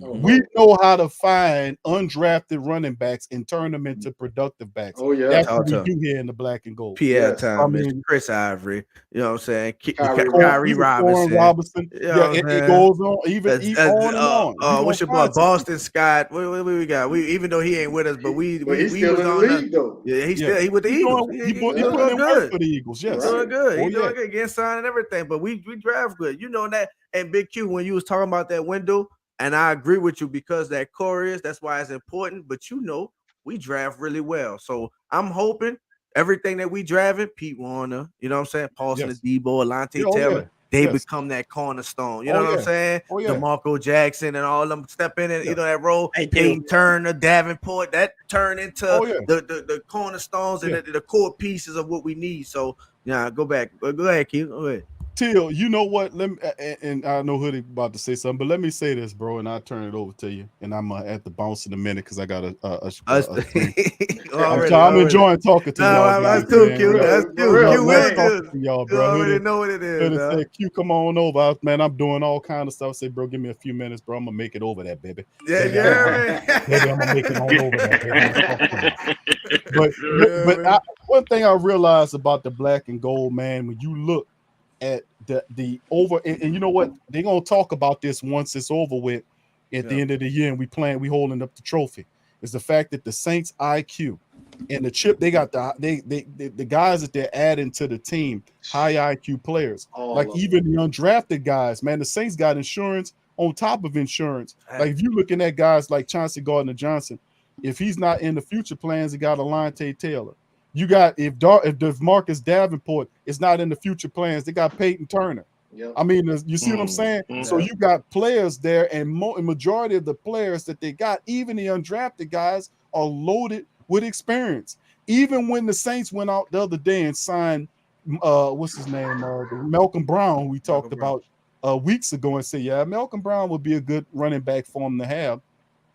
S4: We know how to find undrafted running backs and turn them into productive backs. That's what we do here in the black and gold.
S15: Pierre Thomas, Chris Ivory, you know what I'm saying? Kyrie Robinson. You know
S4: it goes on, even on and on.
S15: What's your boy, Boston Scott? What we got? Even though he ain't with us, but we
S9: still in the league though.
S15: Yeah, he with the Eagles. He doing good
S4: for the Eagles. Yes,
S15: he's doing good. He's doing good, getting signed and everything. But we draft good. You know that. And Big Q, when you was talking about that window. And I agree with you because that core that's why it's important. But you know, we draft really well. So I'm hoping everything that we drafting, Pete Warner, you know what I'm saying? Paulson Adebo, Alante Taylor, they become that cornerstone. You know what I'm saying? DeMarco Jackson and all of them step in and you know that role. Peyton Turner, Davenport, that turn into the cornerstones and the core pieces of what we need. So yeah, go back. Go ahead, Keith. Go ahead.
S4: Till, you know what? Let me, and I know Hoodie about to say something, but let me say this, bro, and I'll turn it over to you. And I'm at the bounce in a minute because I got I'm enjoying talking to y'all.
S15: That's too cute. That's
S4: cute. Y'all, bro.
S15: You already know what it is.
S4: Say, Q, come on over, man. I'm doing all kind of stuff. Say, bro, give me a few minutes, bro. I'm gonna make it over that, baby. Baby, I'm gonna make it all over that, baby. But one thing I realized about the black and gold, man, when you look at the over and you know what, they're gonna talk about this once it's over with at the end of the year and we holding up the trophy, is the fact that the Saints IQ and the chip they got the guys that they're adding to the team, high IQ players, even the undrafted guys, man. The Saints got insurance on top of insurance. Like if you're looking at guys like Chauncey Gardner-Johnson, if he's not in the future plans, he got Alante Taylor. You got if Marcus Davenport is not in the future plans, they got Peyton Turner. I mean, you see what I'm saying? So you got players there, and majority of the players that they got, even the undrafted guys, are loaded with experience. Even when the Saints went out the other day and signed, what's his name, Malcolm Brown, who we talked about weeks ago, and said, yeah, Malcolm Brown would be a good running back for him to have.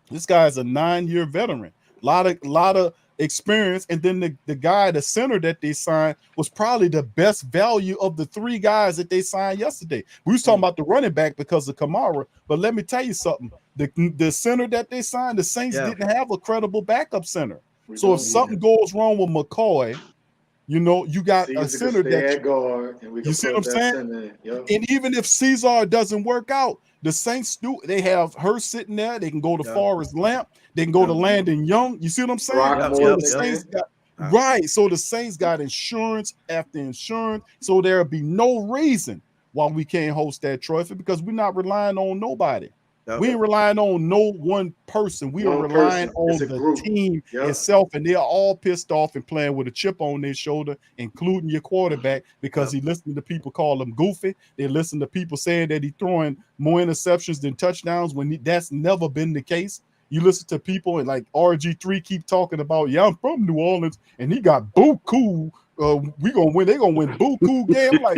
S4: This guy's a 9-year veteran, lot of experience, and then the guy, the center that they signed, was probably the best value of the 3 guys that they signed yesterday. We was talking about the running back because of Kamara, but let me tell you something: the center that they signed, the Saints didn't have a credible backup center. So if something goes wrong with McCoy, you know, you got a center that guard, and you see what I'm saying. And even if Cesar doesn't work out, the Saints they have her sitting there. They can go to Forrest Lamp. They can go to Landon Young. You see what I'm saying? So the Saints got So the Saints got insurance after insurance. So there'll be no reason why we can't host that trophy because we're not relying on nobody. We ain't relying on no one person. We are
S9: One
S4: relying
S9: person. It's
S4: on
S9: a
S4: the
S9: group.
S4: team
S9: Yep.
S4: itself, and they are all pissed off and playing with a chip on their shoulder, including your quarterback, because he listened to people call him goofy. They listen to people saying that he's throwing more interceptions than touchdowns when that's never been the case. You listen to people and like RG3 keep talking about, yeah, I'm from New Orleans, and he got buku. We gonna win. They gonna win buku game. I'm like,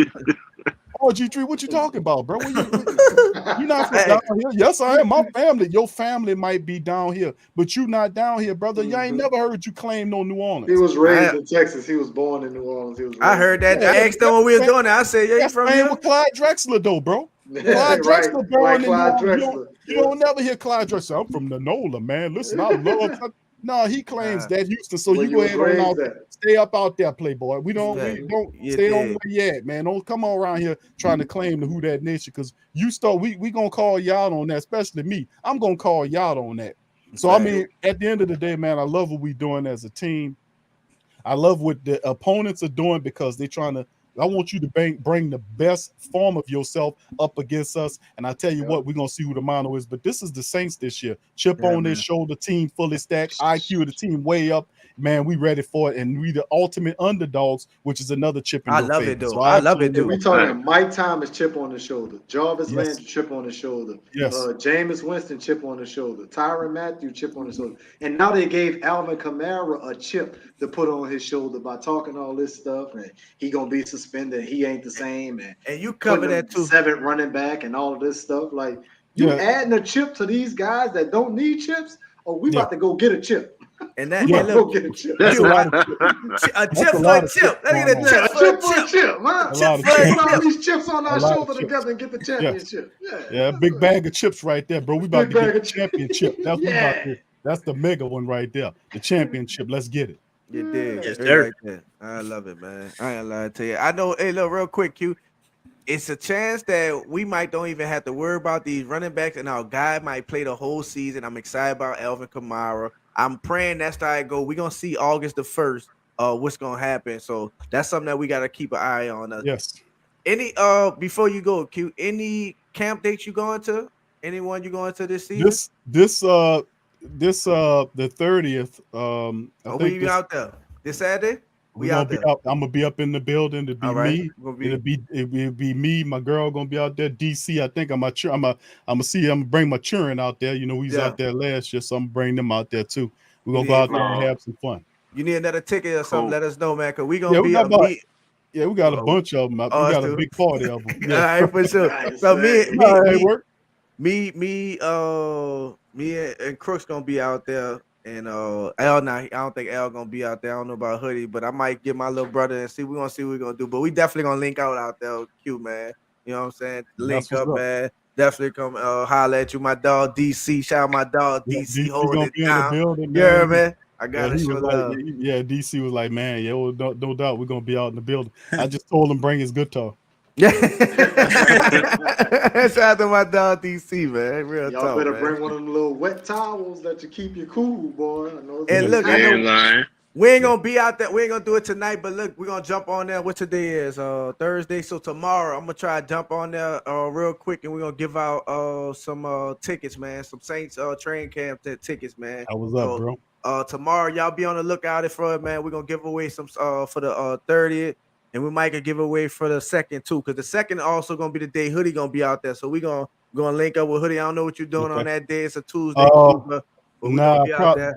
S4: RG3, what you talking about, bro? You not from down here? Yes, I am. My family, your family might be down here, but you not down here, brother. You ain't never heard you claim no New Orleans.
S9: He was raised in Texas. He was born in New Orleans. He was
S15: I heard that. I asked them when we were doing it. I said, "Yeah, you from
S4: here?"
S15: here?"
S4: With Clyde Drexler, though, bro. Clyde Drexler born in New Orleans. You don't never hear Clyde Drexler. I'm from the Nola, man. Listen, I love. No, he claims that Houston. So you go ahead on out there. Stay up out there, Playboy. We don't stay on where you at, man. Don't come on around here trying to claim the Who That Nation, because you start. We gonna call you out on that, especially me. I'm gonna call you out on that. So I mean, at the end of the day, man, I love what we're doing as a team. I love what the opponents are doing because they're trying to. I want you to bring the best form of yourself up against us. And I tell you what, we're going to see who the mono is. But this is the Saints this year. Chip on their shoulder, team fully stacked, IQ of the team way up. Man, we ready for it. And we the ultimate underdogs, which is another chip in your face.
S15: I love it, though.
S4: So
S15: I love it, dude.
S9: We talking Mike Thomas chip on the shoulder. Jarvis Landry chip on the shoulder.
S4: Yes.
S9: Jameis Winston chip on the shoulder. Tyrann Mathieu chip on the shoulder. And now they gave Alvin Kamara a chip to put on his shoulder by talking all this stuff. And he going to be suspended. He ain't the same. And
S15: you cover that too.
S9: 7 running back and all of this stuff. Like, you adding a chip to these guys that don't need chips? Or we about to go get a chip.
S15: And that
S9: go get a chip.
S4: That's a lot of
S15: a chip for a chip. Let me get a chip for a chip.
S9: Man. Put all these chips on our shoulder together and get the championship.
S4: Yeah, a big bag of chips right there, bro. We about to get the championship. That's what we about to. That's the mega one right there. The championship. Let's get it.
S15: You did.
S12: Yes, sir.
S15: Like I love it, man. I ain't lying to you. I know. Hey, look, real quick, Q. It's a chance that we might don't even have to worry about these running backs, and our guy might play the whole season. I'm excited about Alvin Kamara. I'm praying that's how it go. We're gonna see August the 1st. What's gonna happen? So that's something that we gotta keep an eye on.
S4: Yes.
S15: Any before you go, Q. Any camp dates you going to? Anyone you going to this season?
S4: This the 30th. I think
S15: we out there this Saturday. We out there.
S4: I'm gonna be up in the building. To be me. It'll be me. My girl gonna be out there. DC. I think I'm gonna bring my children out there. You know, we was out there last year, so I'm gonna bring them out there too. We're gonna go out there and have some fun.
S15: You need another ticket or something? Let us know, man. Cause we gonna
S4: we got a bunch of them. We got a big party of them.
S15: All right, for sure. So me and Crooks gonna be out there. And Al, I don't think Al gonna be out there. I don't know about Hoodie, but I might get my little brother and see. We're gonna see what we're gonna do. But we definitely gonna link out there, Q, man. You know what I'm saying? Link up, man. Definitely come holler at you, my dog DC. Shout out my dog DC, holding it down. Yeah, man. I gotta show love.
S4: DC was like, man, no doubt we're gonna be out in the building. I just told him bring his guitar.
S15: Shout out to my dog DC, man. Real
S9: Y'all
S15: talk,
S9: better
S15: man.
S9: bring one of them little wet towels that you keep you cool, boy. I know
S15: And look, we ain't gonna be out there. We ain't gonna do it tonight, but look, we're gonna jump on there. What today is? Thursday. So tomorrow, I'm gonna try to jump on there real quick, and we're gonna give out some tickets, man. Some Saints training camp tickets, man.
S4: That was up, bro.
S15: Tomorrow, y'all be on the lookout for it, man. We're gonna give away some for the 30th. And we might get giveaway for the second too, because the second also gonna be the day Hoodie gonna be out there. So we gonna link up with Hoodie. I don't know what you're doing on that day. It's a Tuesday.
S4: Nah,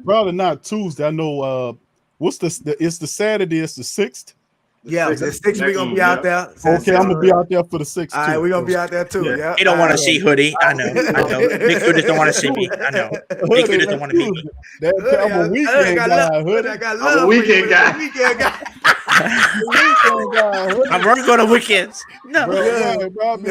S4: probably not Tuesday. I know. What's it's the Saturday. It's the 6th.
S15: Yeah, the 6th we gonna be out there.
S4: Okay, I'm gonna be out there for the 6th.
S15: All right, we gonna be out there too. Yeah.
S12: He don't want to see Hoodie. I know. Big Hoodies don't want to see me. I know. Big Hoodies don't want to meet me.
S4: I'm a weekend guy, Hoodie.
S9: I'm a weekend guy.
S12: I'm running on the weekends. No,
S4: bro, I'm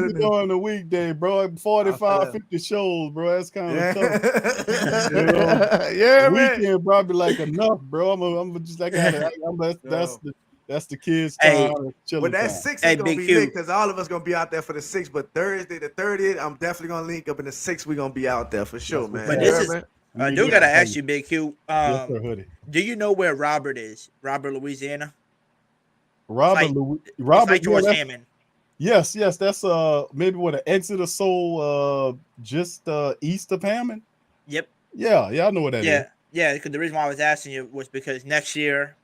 S4: busy during the weekday, bro. 45, 50 shows, bro. That's kind of tough. You know?
S15: Yeah, man.
S4: Weekend probably like enough, bro. I'm just like that's the kids' time.
S15: But that 6th is gonna be lit because all of us gonna be out there for the 6th. But Thursday, the 30th, I'm definitely gonna link up in the 6th. We're gonna be out there for sure, man.
S12: But this is. I do gotta ask you, Big Q.
S4: Yes, sir, Hoodie.
S12: Do you know where Robert is? Robert, Louisiana.
S4: Robert,
S12: like George
S4: that's,
S12: Hammond.
S4: Yes, that's maybe what an exit or so just east of Hammond.
S12: Yep.
S4: Yeah, I know what that is.
S12: Yeah, because the reason why I was asking you was because next year,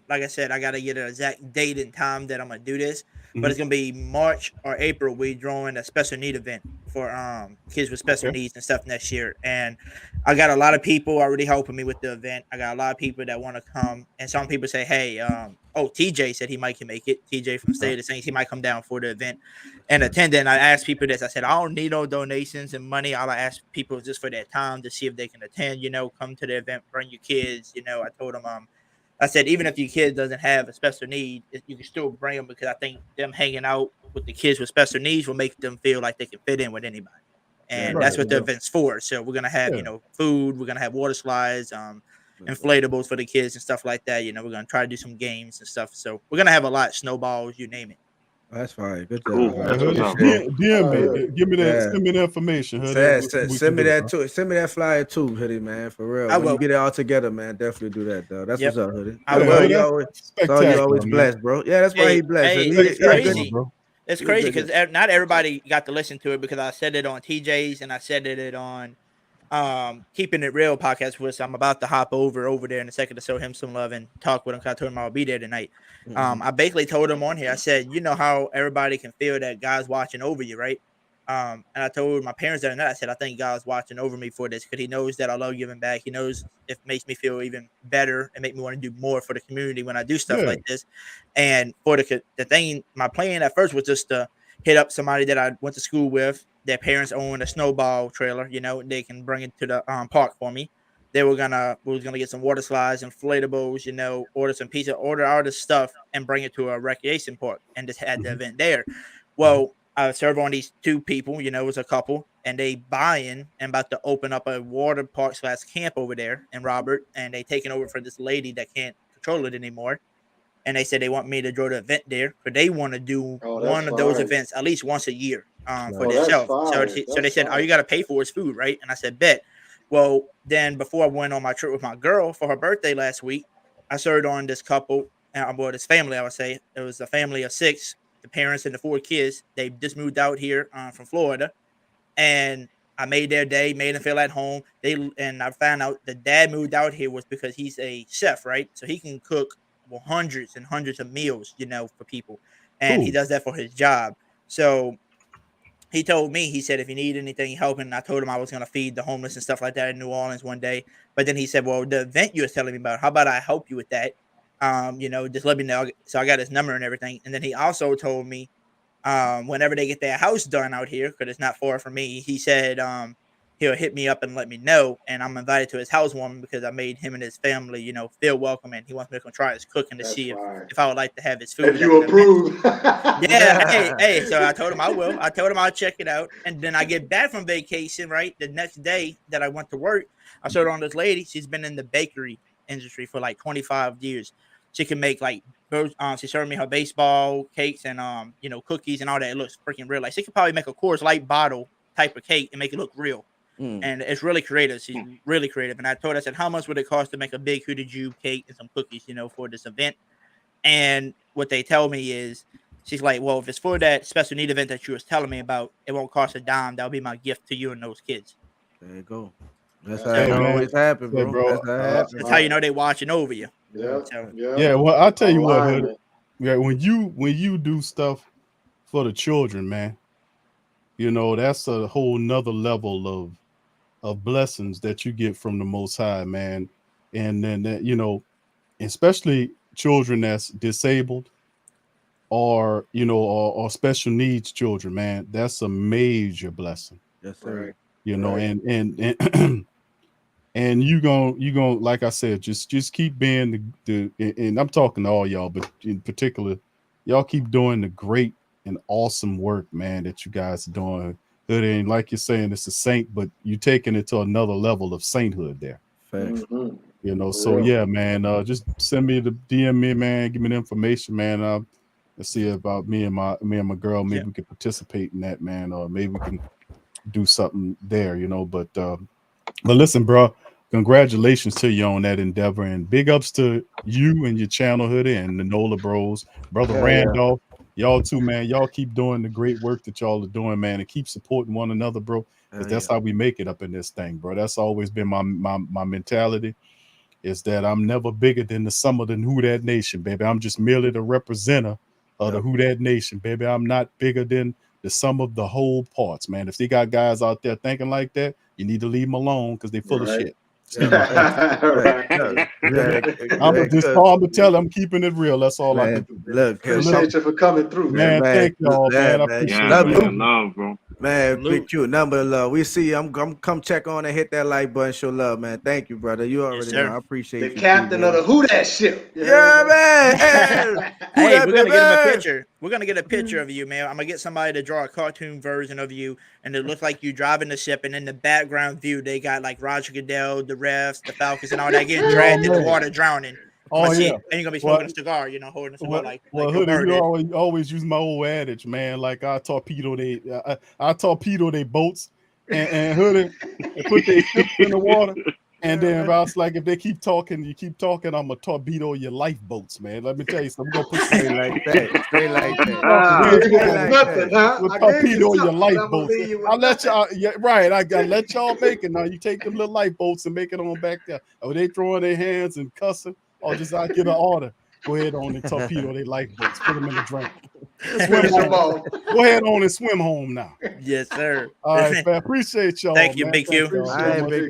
S12: like I said, I got to get an exact date and time that I'm going to do this. But it's going to be March or April. We drawing a special need event for kids with special needs and stuff next year. And I got a lot of people already helping me with the event. I got a lot of people that want to come. And some people say, hey, TJ said he might can make it. TJ from State of the Saints, he might come down for the event and attend. And I asked people this. I said, I don't need no donations and money. All I ask people is just for their time to see if they can attend, come to the event, bring your kids. I told them, I said, even if your kid doesn't have a special need, you can still bring them because I think them hanging out with the kids with special needs will make them feel like they can fit in with anybody. And that's what the event's for. So we're going to have, food. We're going to have water slides, inflatables for the kids and stuff like that. We're going to try to do some games and stuff. So we're going to have a lot, snowballs, you name it.
S15: That's fine. Good job.
S13: Cool. That's what's up, bro.
S4: Give me that. Send me the information.
S15: Send me that too. Send me that flyer too, Hoodie, man. For real. When you get it all together, man, definitely do that, though. That's what's up, Hoodie.
S12: I will.
S15: You always blessed, bro. Yeah, that's why he blessed.
S12: It's crazy. It's crazy because not everybody got to listen to it because I said it on TJ's and I said it on Keeping It Real podcast, which I'm about to hop over there in a second to show him some love and talk with him because I told him I'll be there tonight. I basically told him on here, I said, you know how everybody can feel that God's watching over you, right? And I told my parents that night, I said, I think God's watching over me for this because he knows that I love giving back. He knows it makes me feel even better and make me want to do more for the community when I do stuff like this. And for the thing, my plan at first was just to hit up somebody that I went to school with. Their parents own a snowball trailer, they can bring it to the park for me. We was gonna get some water slides, inflatables, order some pizza, order all this stuff and bring it to a recreation park and just had the event there. Well, I served on these two people, it was a couple, and they buying and about to open up a water park / camp over there in Robert, and they taking over for this lady that can't control it anymore. And they said they want me to draw the event there because they want to do one of those events at least once a year for themselves. So they said, all you got to pay for is food, right? And I said, bet. Well, then before I went on my trip with my girl for her birthday last week, I served on this couple, this family, I would say. It was a family of 6, the parents and the 4 kids. They just moved out here from Florida. And I made their day, made them feel at home. And I found out the dad moved out here was because he's a chef, right? So he can cook hundreds and hundreds of meals, for people. And he does that for his job. So he told me, he said, if you need anything helping, I told him I was going to feed the homeless and stuff like that in New Orleans one day. But then he said, well, the event you were telling me about, how about I help you with that? Just let me know. So I got his number and everything. And then he also told me, whenever they get their house done out here, because it's not far from me, he said, he'll hit me up and let me know. And I'm invited to his housewarming because I made him and his family, feel welcome. And he wants me to come try his cooking to see if I would like to have his food.
S9: If you approve.
S12: Yeah. Hey. So I told him I will. I told him I'll check it out. And then I get back from vacation, right? The next day that I went to work, I started on this lady. She's been in the bakery industry for like 25 years. She can make she served me her baseball cakes and, cookies and all that. It looks freaking real. Like she could probably make a Coors Light bottle type of cake and make it look real. And it's really creative. She's really creative. And I told her, I said, how much would it cost to make a big Hoodie JUBE cake and some cookies, for this event? And what they tell me is, she's like, well, if it's for that special need event that you was telling me about, it won't cost a dime. That'll be my gift to you and those kids.
S15: There you go. That's how it always happens, bro.
S12: That's how you know they watching over you.
S4: Yeah. Well, I'll tell you what, Hoodie. Yeah, when you do stuff for the children, man, that's a whole nother level of blessings that you get from the Most High, man. And then especially children that's disabled or or special needs children, man, that's a major blessing.
S15: Yes, sir.
S4: And you gonna like I said, just keep being the and I'm talking to all y'all, but in particular, y'all keep doing the great and awesome work, man, that you guys are doing. It ain't like you're saying it's a saint, but you taking it to another level of sainthood there.
S15: Facts.
S4: So yeah, man. Just send me the DM me, man. Give me the information, man. Let's see about me and my girl. Maybe we can participate in that, man, or maybe we can do something there, But listen, bro, congratulations to you on that endeavor, and big ups to you and your channel, Hoodie, and the Nola Bros, brother Randolph. Y'all too, man. Y'all keep doing the great work that y'all are doing, man, and keep supporting one another, bro. Because that's how we make it up in this thing, bro. That's always been my mentality. Is that I'm never bigger than the sum of the Who Dat Nation, baby. I'm just merely the representative of the Who Dat Nation, baby. I'm not bigger than the sum of the whole parts, man. If they got guys out there thinking like that, you need to leave them alone because they're full of shit. I'm gonna tell them I'm keeping it real. That's all I can do.
S15: Look,
S9: appreciate you for coming through,
S4: man. Thank y'all, man. I appreciate
S13: love, bro.
S15: Man, big cute number of love. We see you. I'm come check on and hit that like button. Show love, man. Thank you, brother. You already know. I appreciate
S9: the
S15: you.
S9: captain of the Who Dat ship.
S15: Yeah, man.
S12: Hey, we're gonna get him a picture. We're gonna get a picture of you, man. I'm gonna get somebody to draw a cartoon version of you, and it looks like you driving the ship, and in the background view, they got like Roger Goodell, the refs, the Falcons, and all that getting dragged in the water, drowning.
S4: Oh, yeah.
S12: And you're gonna be smoking a cigar, holding a cigar like
S4: Hoodie, you always use my old adage, man. Like I torpedo they boats and Hoodie and put their ships in the water. And then I was like, if they keep talking, I'm gonna torpedo your lifeboats, man. Let me tell you something. I'm gonna put
S15: straight like that. Straight like that.
S4: We'll torpedo your lifeboats. I'll let y'all. Yeah, right. I gotta let y'all make it. Now you take them little lifeboats and make it on back there. Oh, they throwing their hands and cussing. Or just I get an order. Go ahead on and torpedo their lifeboats. Put them in the drink. Swim home. Go ahead on and swim home now.
S12: Yes, sir.
S4: All right, man. Appreciate y'all.
S12: Thank you,
S4: man.
S12: Big Q.
S4: Thank you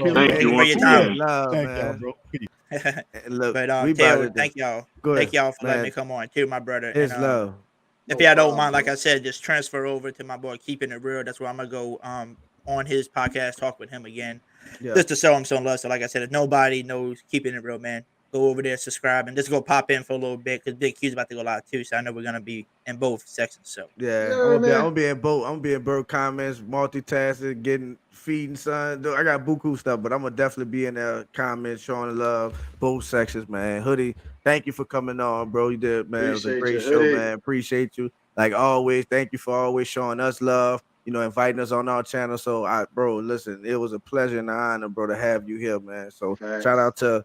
S12: for your time.
S4: Thank y'all, bro.
S15: Look,
S12: but
S15: we
S12: Taylor,
S15: about
S12: thank y'all.
S15: Go
S12: Thank
S15: ahead,
S12: y'all for letting
S15: man.
S12: me come on too, my brother.
S15: It's love.
S12: If y'all don't mind, like I said, just transfer over to my boy Keeping It Real. That's where I'm gonna go on his podcast, talk with him again.
S15: Yeah.
S12: Just to show him some love. So like I said, if nobody knows Keeping It Real, man, go over there, subscribe, and just go pop in for a little bit because Big Q's about to go live too. So I know we're gonna be in both sections. So
S15: Yeah, I'm gonna be in both. I'm gonna be in both comments, multitasking, feeding son. I got buku stuff, but I'm gonna definitely be in there comments, showing love, both sections, man. Hoodie, thank you for coming on, bro. You did, man. It was a great show, man. Appreciate you. Like always, thank you for always showing us love. Inviting us on our channel. So, bro, listen, it was a pleasure and an honor, bro, to have you here, man. So, shout out to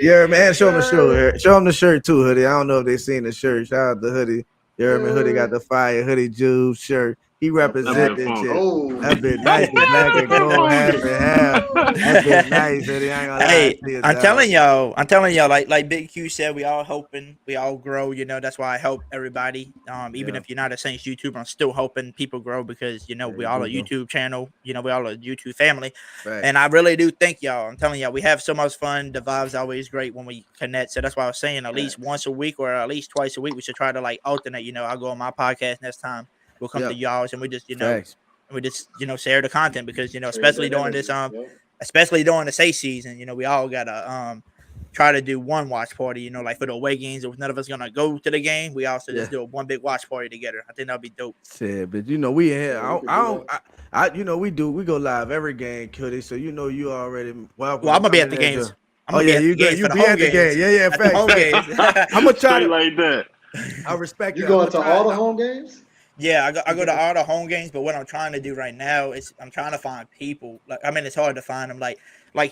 S15: Yeah, man. Show them the shirt. Show them the shirt too, Hoodie. I don't know if they seen the shirt. Shout out to Hoodie. You heard me? Hoodie got the fire Hoodie Jube shirt. He represent this shit. That been nice, black and gold, half and half. That been nice, Hoodie. I ain't gonna lie to you.
S12: I'm telling y'all, like Big Q said, we all hoping, we all grow. That's why I help everybody. Even if you're not a Saints YouTuber, I'm still helping people grow because we all a YouTube channel. We all a YouTube family, and I really do thank y'all. I'm telling y'all, we have so much fun. The vibe's always great when we connect. So that's why I was saying at least once a week or at least twice a week, we should try to like alternate. I'll go on my podcast next time. We'll come to y'all's and we just, share the content because, especially during this, especially during the Saints season, we all gotta try to do one watch party, like for the away games. If none of us gonna go to the game, we also just do one big watch party together. I think that'll be dope.
S15: Yeah, but we in here. We go live every game, Cuddy. So you already welcome.
S12: Well, I'm gonna be at the games.
S15: You be at the game. Yeah, facts. I'm gonna try to
S13: like that.
S15: I respect
S9: you. Going to all the home games?
S12: Yeah, I go to all the home games, but what I'm trying to do right now is I'm trying to find people. It's hard to find them. Like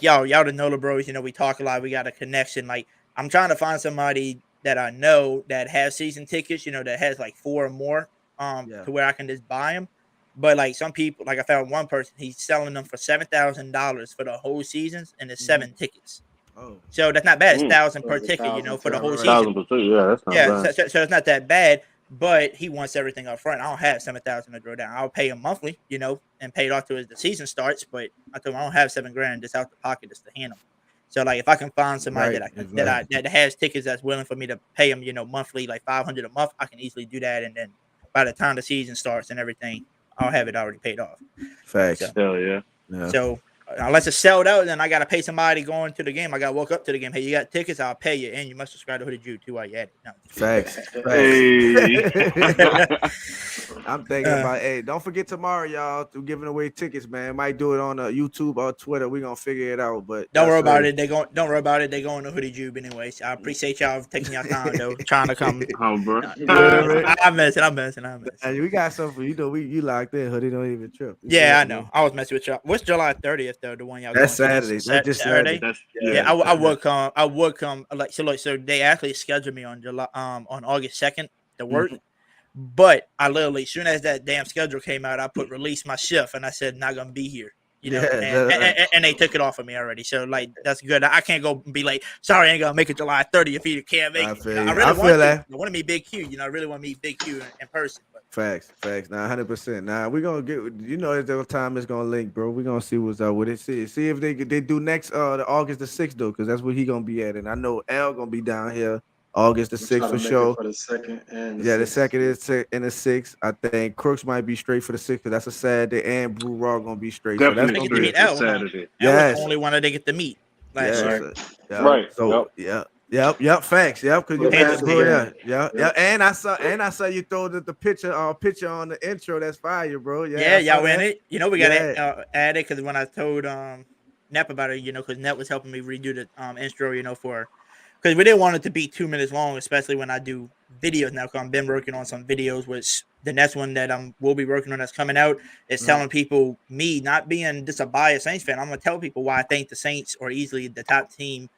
S12: y'all the Nola Bros. We talk a lot. We got a connection. Like I'm trying to find somebody that I know that has season tickets. That has like 4 or more. To where I can just buy them. But like some people, like I found one person, he's selling them for $7,000 for the whole seasons, and it's 7 tickets.
S15: Oh,
S12: so that's not bad. It's 1,000 per ticket. For the whole season.
S13: 1,000 per ticket. Yeah, that's not bad.
S12: So it's not that bad. But he wants everything up front. I don't have $7,000 to draw down. I'll pay him monthly, and pay it off to as the season starts. But I told him I don't have $7,000 just out the pocket just to hand him. So like if I can find somebody that has tickets that's willing for me to pay him, monthly, like $500 a month, I can easily do that. And then by the time the season starts and everything, I'll have it already paid off.
S15: Facts.
S12: So,
S13: hell yeah.
S12: So unless it's sold out, then I gotta pay somebody going to the game. I gotta walk up to the game. Hey, you got tickets? I'll pay you, and you must subscribe to Hoodie JUBE too while you at it. No.
S15: Facts.
S13: Hey.
S15: I'm thinking about. Hey, don't forget tomorrow, y'all. We're giving away tickets, man. Might do it on YouTube or Twitter. We're gonna figure it out. But
S12: don't worry about it. Don't worry about it. They going to Hoodie JUBE anyways. I appreciate y'all taking your time though, trying to come.
S13: Bro.
S12: I'm messing.
S15: Hey, we got something for you. You locked in, Hoodie. Don't even trip.
S12: Yeah, I know. I was messing with y'all. What's July 30th though. The one y'all
S15: That's
S12: going to
S15: Saturday.
S12: this
S15: That's just
S12: Saturday.
S15: Saturday.
S12: Yeah, I would come. I would come. Like so they actually scheduled me on on August 2nd to work. But I literally, as soon as that damn schedule came out, I put release my shift and I said not gonna be here. You know, and they took it off of me already. So like that's good. I can't go and be like, sorry, I ain't gonna make it July 30th if you can't make it. You know, I really want to. I want to meet Big Q. You know, I really want to meet Big Q in person. But.
S15: Facts. Nah, 100%. Nah, we're gonna get. You know, the time is gonna link, bro. We're gonna see what's up with it. See if they do next the August the 6th though, because that's what he gonna be at. And I know L gonna be down here August the 6th for sure.
S9: For the 2nd and
S15: the 2nd is and the 6th. I think Crooks might be straight for the 6th because that's a Saturday, and Brew Raw gonna be straight.
S13: Definitely
S15: so that's
S12: gonna be
S13: Saturday.
S12: That was the only one that they get to meet last year.
S13: Right.
S15: So yep, facts. Yep, because you And I saw you throw the picture on the intro. That's fire, bro.
S12: Yeah, y'all in it. You know, we got to add it because when I told Nep about it, you know, because Nep was helping me redo the intro, you know, because we didn't want it to be 2 minutes long, especially when I do videos now. Because I've been working on some videos, which the next one that we'll be working on that's coming out is telling people, me not being just a biased Saints fan, I'm gonna tell people why I think the Saints are easily the top team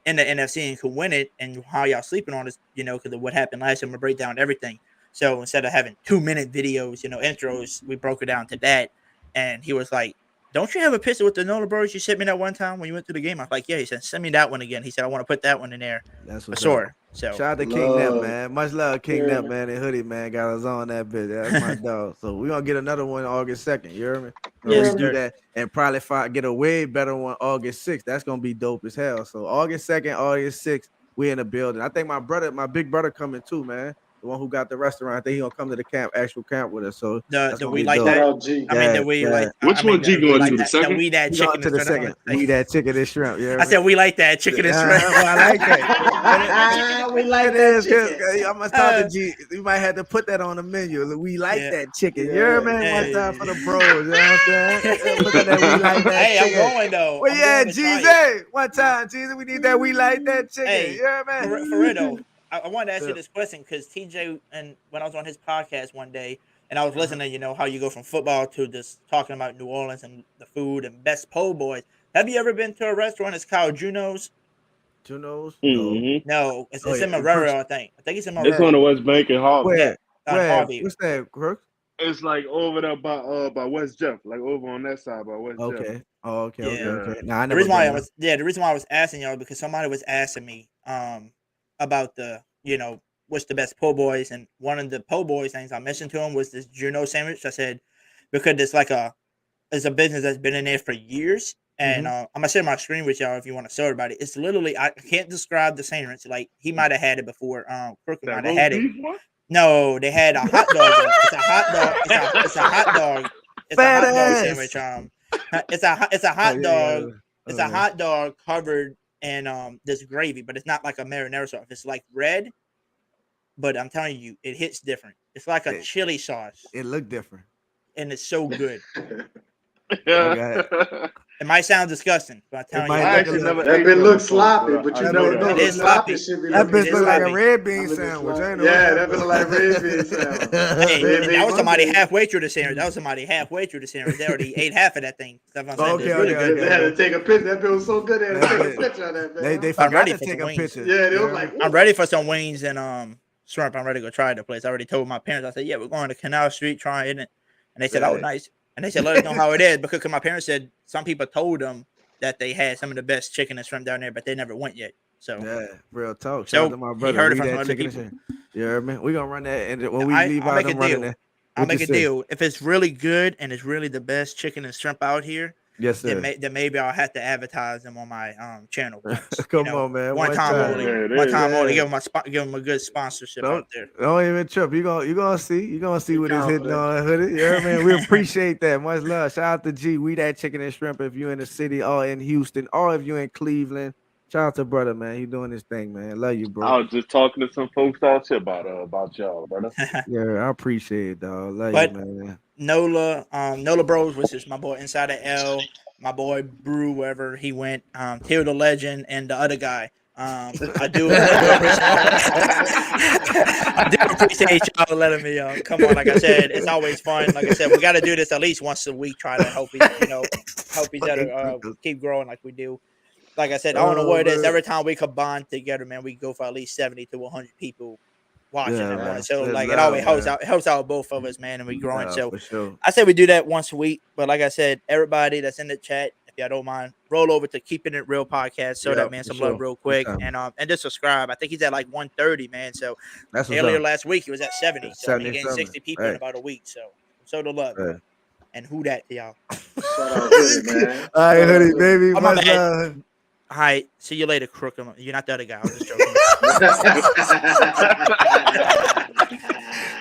S12: in the NFC and could win it, and how y'all sleeping on this, you know, because of what happened last year. I'm gonna break down everything. So instead of having 2-minute videos, you know, intros, we broke it down to that. And he was like, don't you have a picture with the Nola BREAUXS you sent me that one time when you went to the game? I was like, yeah. He said, send me that one again. He said, I want to put that one in there.
S15: That's
S12: for
S15: what's
S12: sure.
S15: up.
S12: So
S15: shout out to King Nep, man. Much love, King Nep, man. And Hoodie, man, got us on that bit. That's my dog. So we're gonna get another one August 2nd. You hear me?
S12: Yes,
S15: do that and probably get a way better one August 6th. That's gonna be dope as hell. So August 2nd, August 6th, we in the building. I think my big brother coming too, man. The one who got the restaurant, I think he gonna come to the actual camp with us. So
S12: do we like that? I mean, that we like.
S13: Which one G going to the second?
S12: We that chicken
S15: to the second. We that chicken and shrimp. Yeah.
S12: I said we like that chicken and shrimp.
S15: I like that.
S5: We like that chicken.
S15: I'm gonna talk to G. You might have to put that on the menu. We like that chicken. You hear me? One time for the bros. You know what I'm saying? Look at that. We like that
S12: hey,
S15: chicken.
S12: I'm going though.
S15: Well, yeah, Jeezy. One time, Jeezy. We need that. We like that chicken.
S12: Hey,
S15: you hear me?
S12: For real though. I wanted to ask you this question because TJ, and when I was on his podcast one day, and I was listening, you know, how you go from football to just talking about New Orleans and the food and best po' boys. Have you ever been to a restaurant? It's called Juno's.
S15: Juno's?
S12: No, it's in Marrero, I think. I think it's in Marrero.
S13: It's on the West Bank in Harvey.
S15: Where?
S12: Harvey.
S15: What's that, Kirk?
S13: It's like over there by West Jeff, like over on that side by West Jeff.
S15: Okay. Oh, okay.
S12: Yeah.
S15: Okay. Nah,
S12: the reason why I was asking y'all because somebody was asking me about the, you know, what's the best po' boys, and one of the po' boys things I mentioned to him was this Juno sandwich. I said because it's a business that's been in there for years, and I'm gonna share my screen with y'all if you want to show everybody. It's literally I can't describe the sandwich. Like he might have had it before. Crooked might have had it. No, they had a hot dog. It's a hot dog. It's a hot dog. It's a hot dog sandwich. It's a hot dog. It's a hot dog covered in this gravy, but it's not like a marinara sauce. It's like red. But I'm telling you, it hits different. It's like a chili sauce.
S15: It looked different.
S12: And it's so good. It might sound disgusting, but I'm telling you.
S9: That bit looks sloppy, but you never know.
S12: It is sloppy.
S15: That bitch look like a red bean sandwich.
S9: Yeah, that bit look like red bean sandwich.
S12: That was somebody halfway through the sandwich. They already ate half of that thing.
S9: They had to take a picture. That bit was so good. They had to take a picture of that, man.
S15: They forgot to take a picture.
S9: Yeah, they was like,
S12: I'm ready for some wings and shrimp. I'm ready to go try the place. I already told my parents. I said, yeah, we're going to Canal Street trying it. And they said, oh, nice. And they said, let us know how it is. Because my parents said some people told them that they had some of the best chicken and shrimp down there, but they never went yet. So
S15: yeah, real talk.
S12: So
S15: shout out to my brother.
S12: he heard it from
S15: that
S12: other
S15: chicken
S12: people.
S15: and shrimp. You heard me? We're going to run that. And when we leave out, I'm running that.
S12: I'll make a deal. If it's really good and it's really the best chicken and shrimp out here,
S15: yes, sir.
S12: Then maybe I'll have to advertise them on my channel.
S15: Come on, man.
S12: One time only. One time only. Give them a good sponsorship out there.
S15: Don't even trip. You're gonna see what is hitting on Hoodie. You know what I mean? We appreciate that. Much love. Shout out to G. We that chicken and shrimp. If you're in the city or in Houston or if you're in Cleveland. Shout out to brother, man. He doing his thing, man. Love you, bro.
S13: I was just talking to some folks out here about y'all, brother.
S15: Yeah, I appreciate it, dog. Love you, man.
S12: Nola BREAUXS, which is my boy Inside of L, my boy Brew, wherever he went, Till the Legend, and the other guy, I do appreciate y'all letting me come on. Like I said, it's always fun. Like I said, we got to do this at least once a week. Try to help each other keep growing like we do. Like I said, I don't know what it is. Every time we combine together, man, we go for at least 70 to 100 people watching it. So like it always helps out both of us, man, and we growing. So I say we do that once a week. But like I said, everybody that's in the chat, if y'all don't mind, roll over to Keeping It Real podcast. Show that man some love real quick, and just subscribe. I think he's at like 130, man. So
S15: that's
S12: earlier last week he was at 70. So he gained 60 people in about a week. So the love. And who that to y'all?
S9: Shout out Hoodie, man.
S15: All right, Hoodie, baby.
S12: Oh, my bad. All right, see you later, Crook. You're not the other guy. I'm just joking.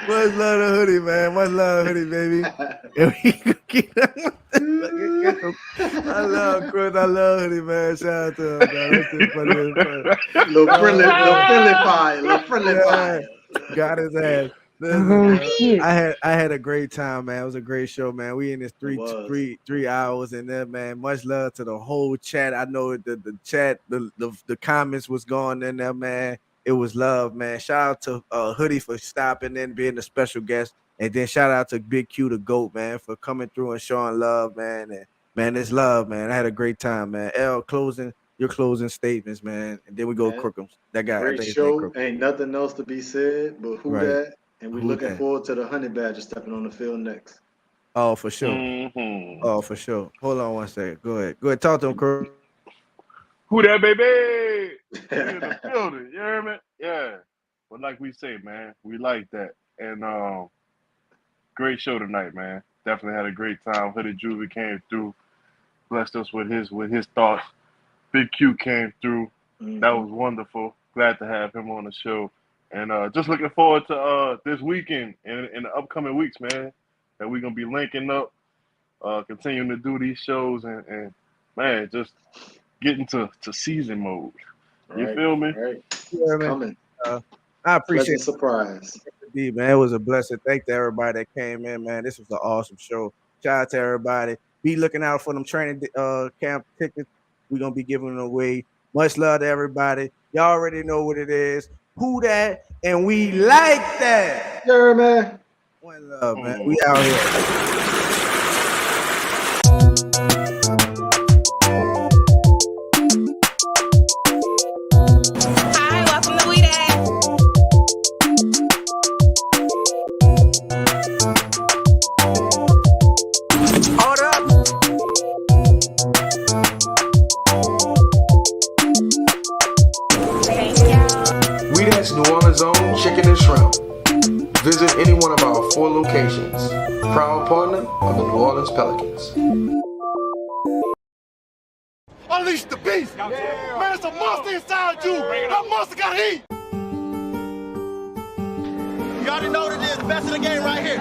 S15: Much love to Hoodie, man. Much love, Hoodie, baby. I love Chris. I love Hoodie, man. Shout out to him, man. That's funny.
S9: Little friendly pie.
S15: Got his ass. Listen, I had a great time, man. It was a great show, man. We in this three hours in there, man. Much love to the whole chat. I know the chat, the comments was going in there, man. It was love, man. Shout out to Hoodie for stopping in, being a special guest, and then shout out to Big Q the GOAT, man, for coming through and showing love, man. And man, it's love, man. I had a great time, man. L, your closing statements, man, and then we go Crookums. That guy,
S9: great show. Ain't nothing else to be said, but who that? And we're looking forward to the Honey Badger stepping on the field next.
S15: Oh, for sure.
S13: Mm-hmm.
S15: Oh, for sure. Hold on one second. Go ahead. Talk to him, Crook.
S13: Who that, baby? We in the building. You hear me? Yeah. But like we say, man, we like that. And great show tonight, man. Definitely had a great time. Hoodie JUBE came through, blessed us with his thoughts. Big Q came through.
S9: Mm-hmm.
S13: That was wonderful. Glad to have him on the show. And just looking forward to this weekend and in the upcoming weeks, man, that we're going to be linking up, continuing to do these shows and man, just getting to season mode. You feel me?
S9: Right.
S15: Yeah, man.
S9: Coming.
S15: I appreciate
S9: the surprise.
S15: Man, it was a blessing. Thank to everybody that came in, man. This was an awesome show. Shout out to everybody. Be looking out for them training camp tickets. We're going to be giving them away. Much love to everybody. Y'all already know what it is. Who that? And we like that.
S9: Yeah, man.
S15: One love, man. We out here.
S6: Hi, welcome to We That.
S10: Hold up.
S14: We That's New Orleans' own Chicken and Shrimp. Visit any one of our 4 locations. Proud partner of the New Orleans Pelicans.
S16: Unleash the beast! Man, it's a monster inside you! That monster got heat! You already know what it is. Best of the game right here.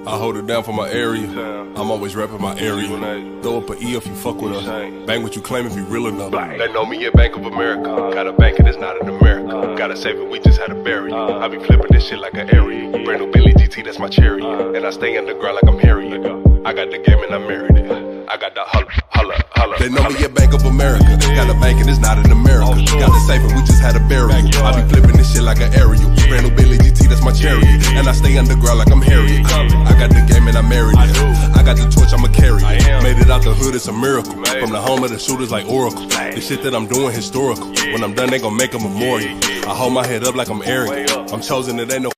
S24: I hold it down for my area. I'm always repping my area. Throw up an E if you fuck with us. Bang what you claim if you real enough.
S25: They know me at Bank of America. Got a bank and it's not in America. Gotta save it, we just had to bury it. I be flipping this shit like an area. Brand new Bentley GT, that's my cherry. And I stay underground like I'm Harry. I got the game and I married it. I got the holla.
S24: They know me at Bank of America. Got a bank and it's not in America. Gotta save it, we just had to bury it. I be flipping this shit like an aerial. Brand new Bentley GT, that's my cherry. And I stay underground like I'm Harry. I got the game and I married it. I got the torch, I'ma carry it. Made it out the hood, it's a miracle. From the home of the shooters like Oracle. The shit that I'm doing historical. When I'm done, they gon' make a memorial. I hold my head up like I'm arrogant. I'm chosen, it ain't no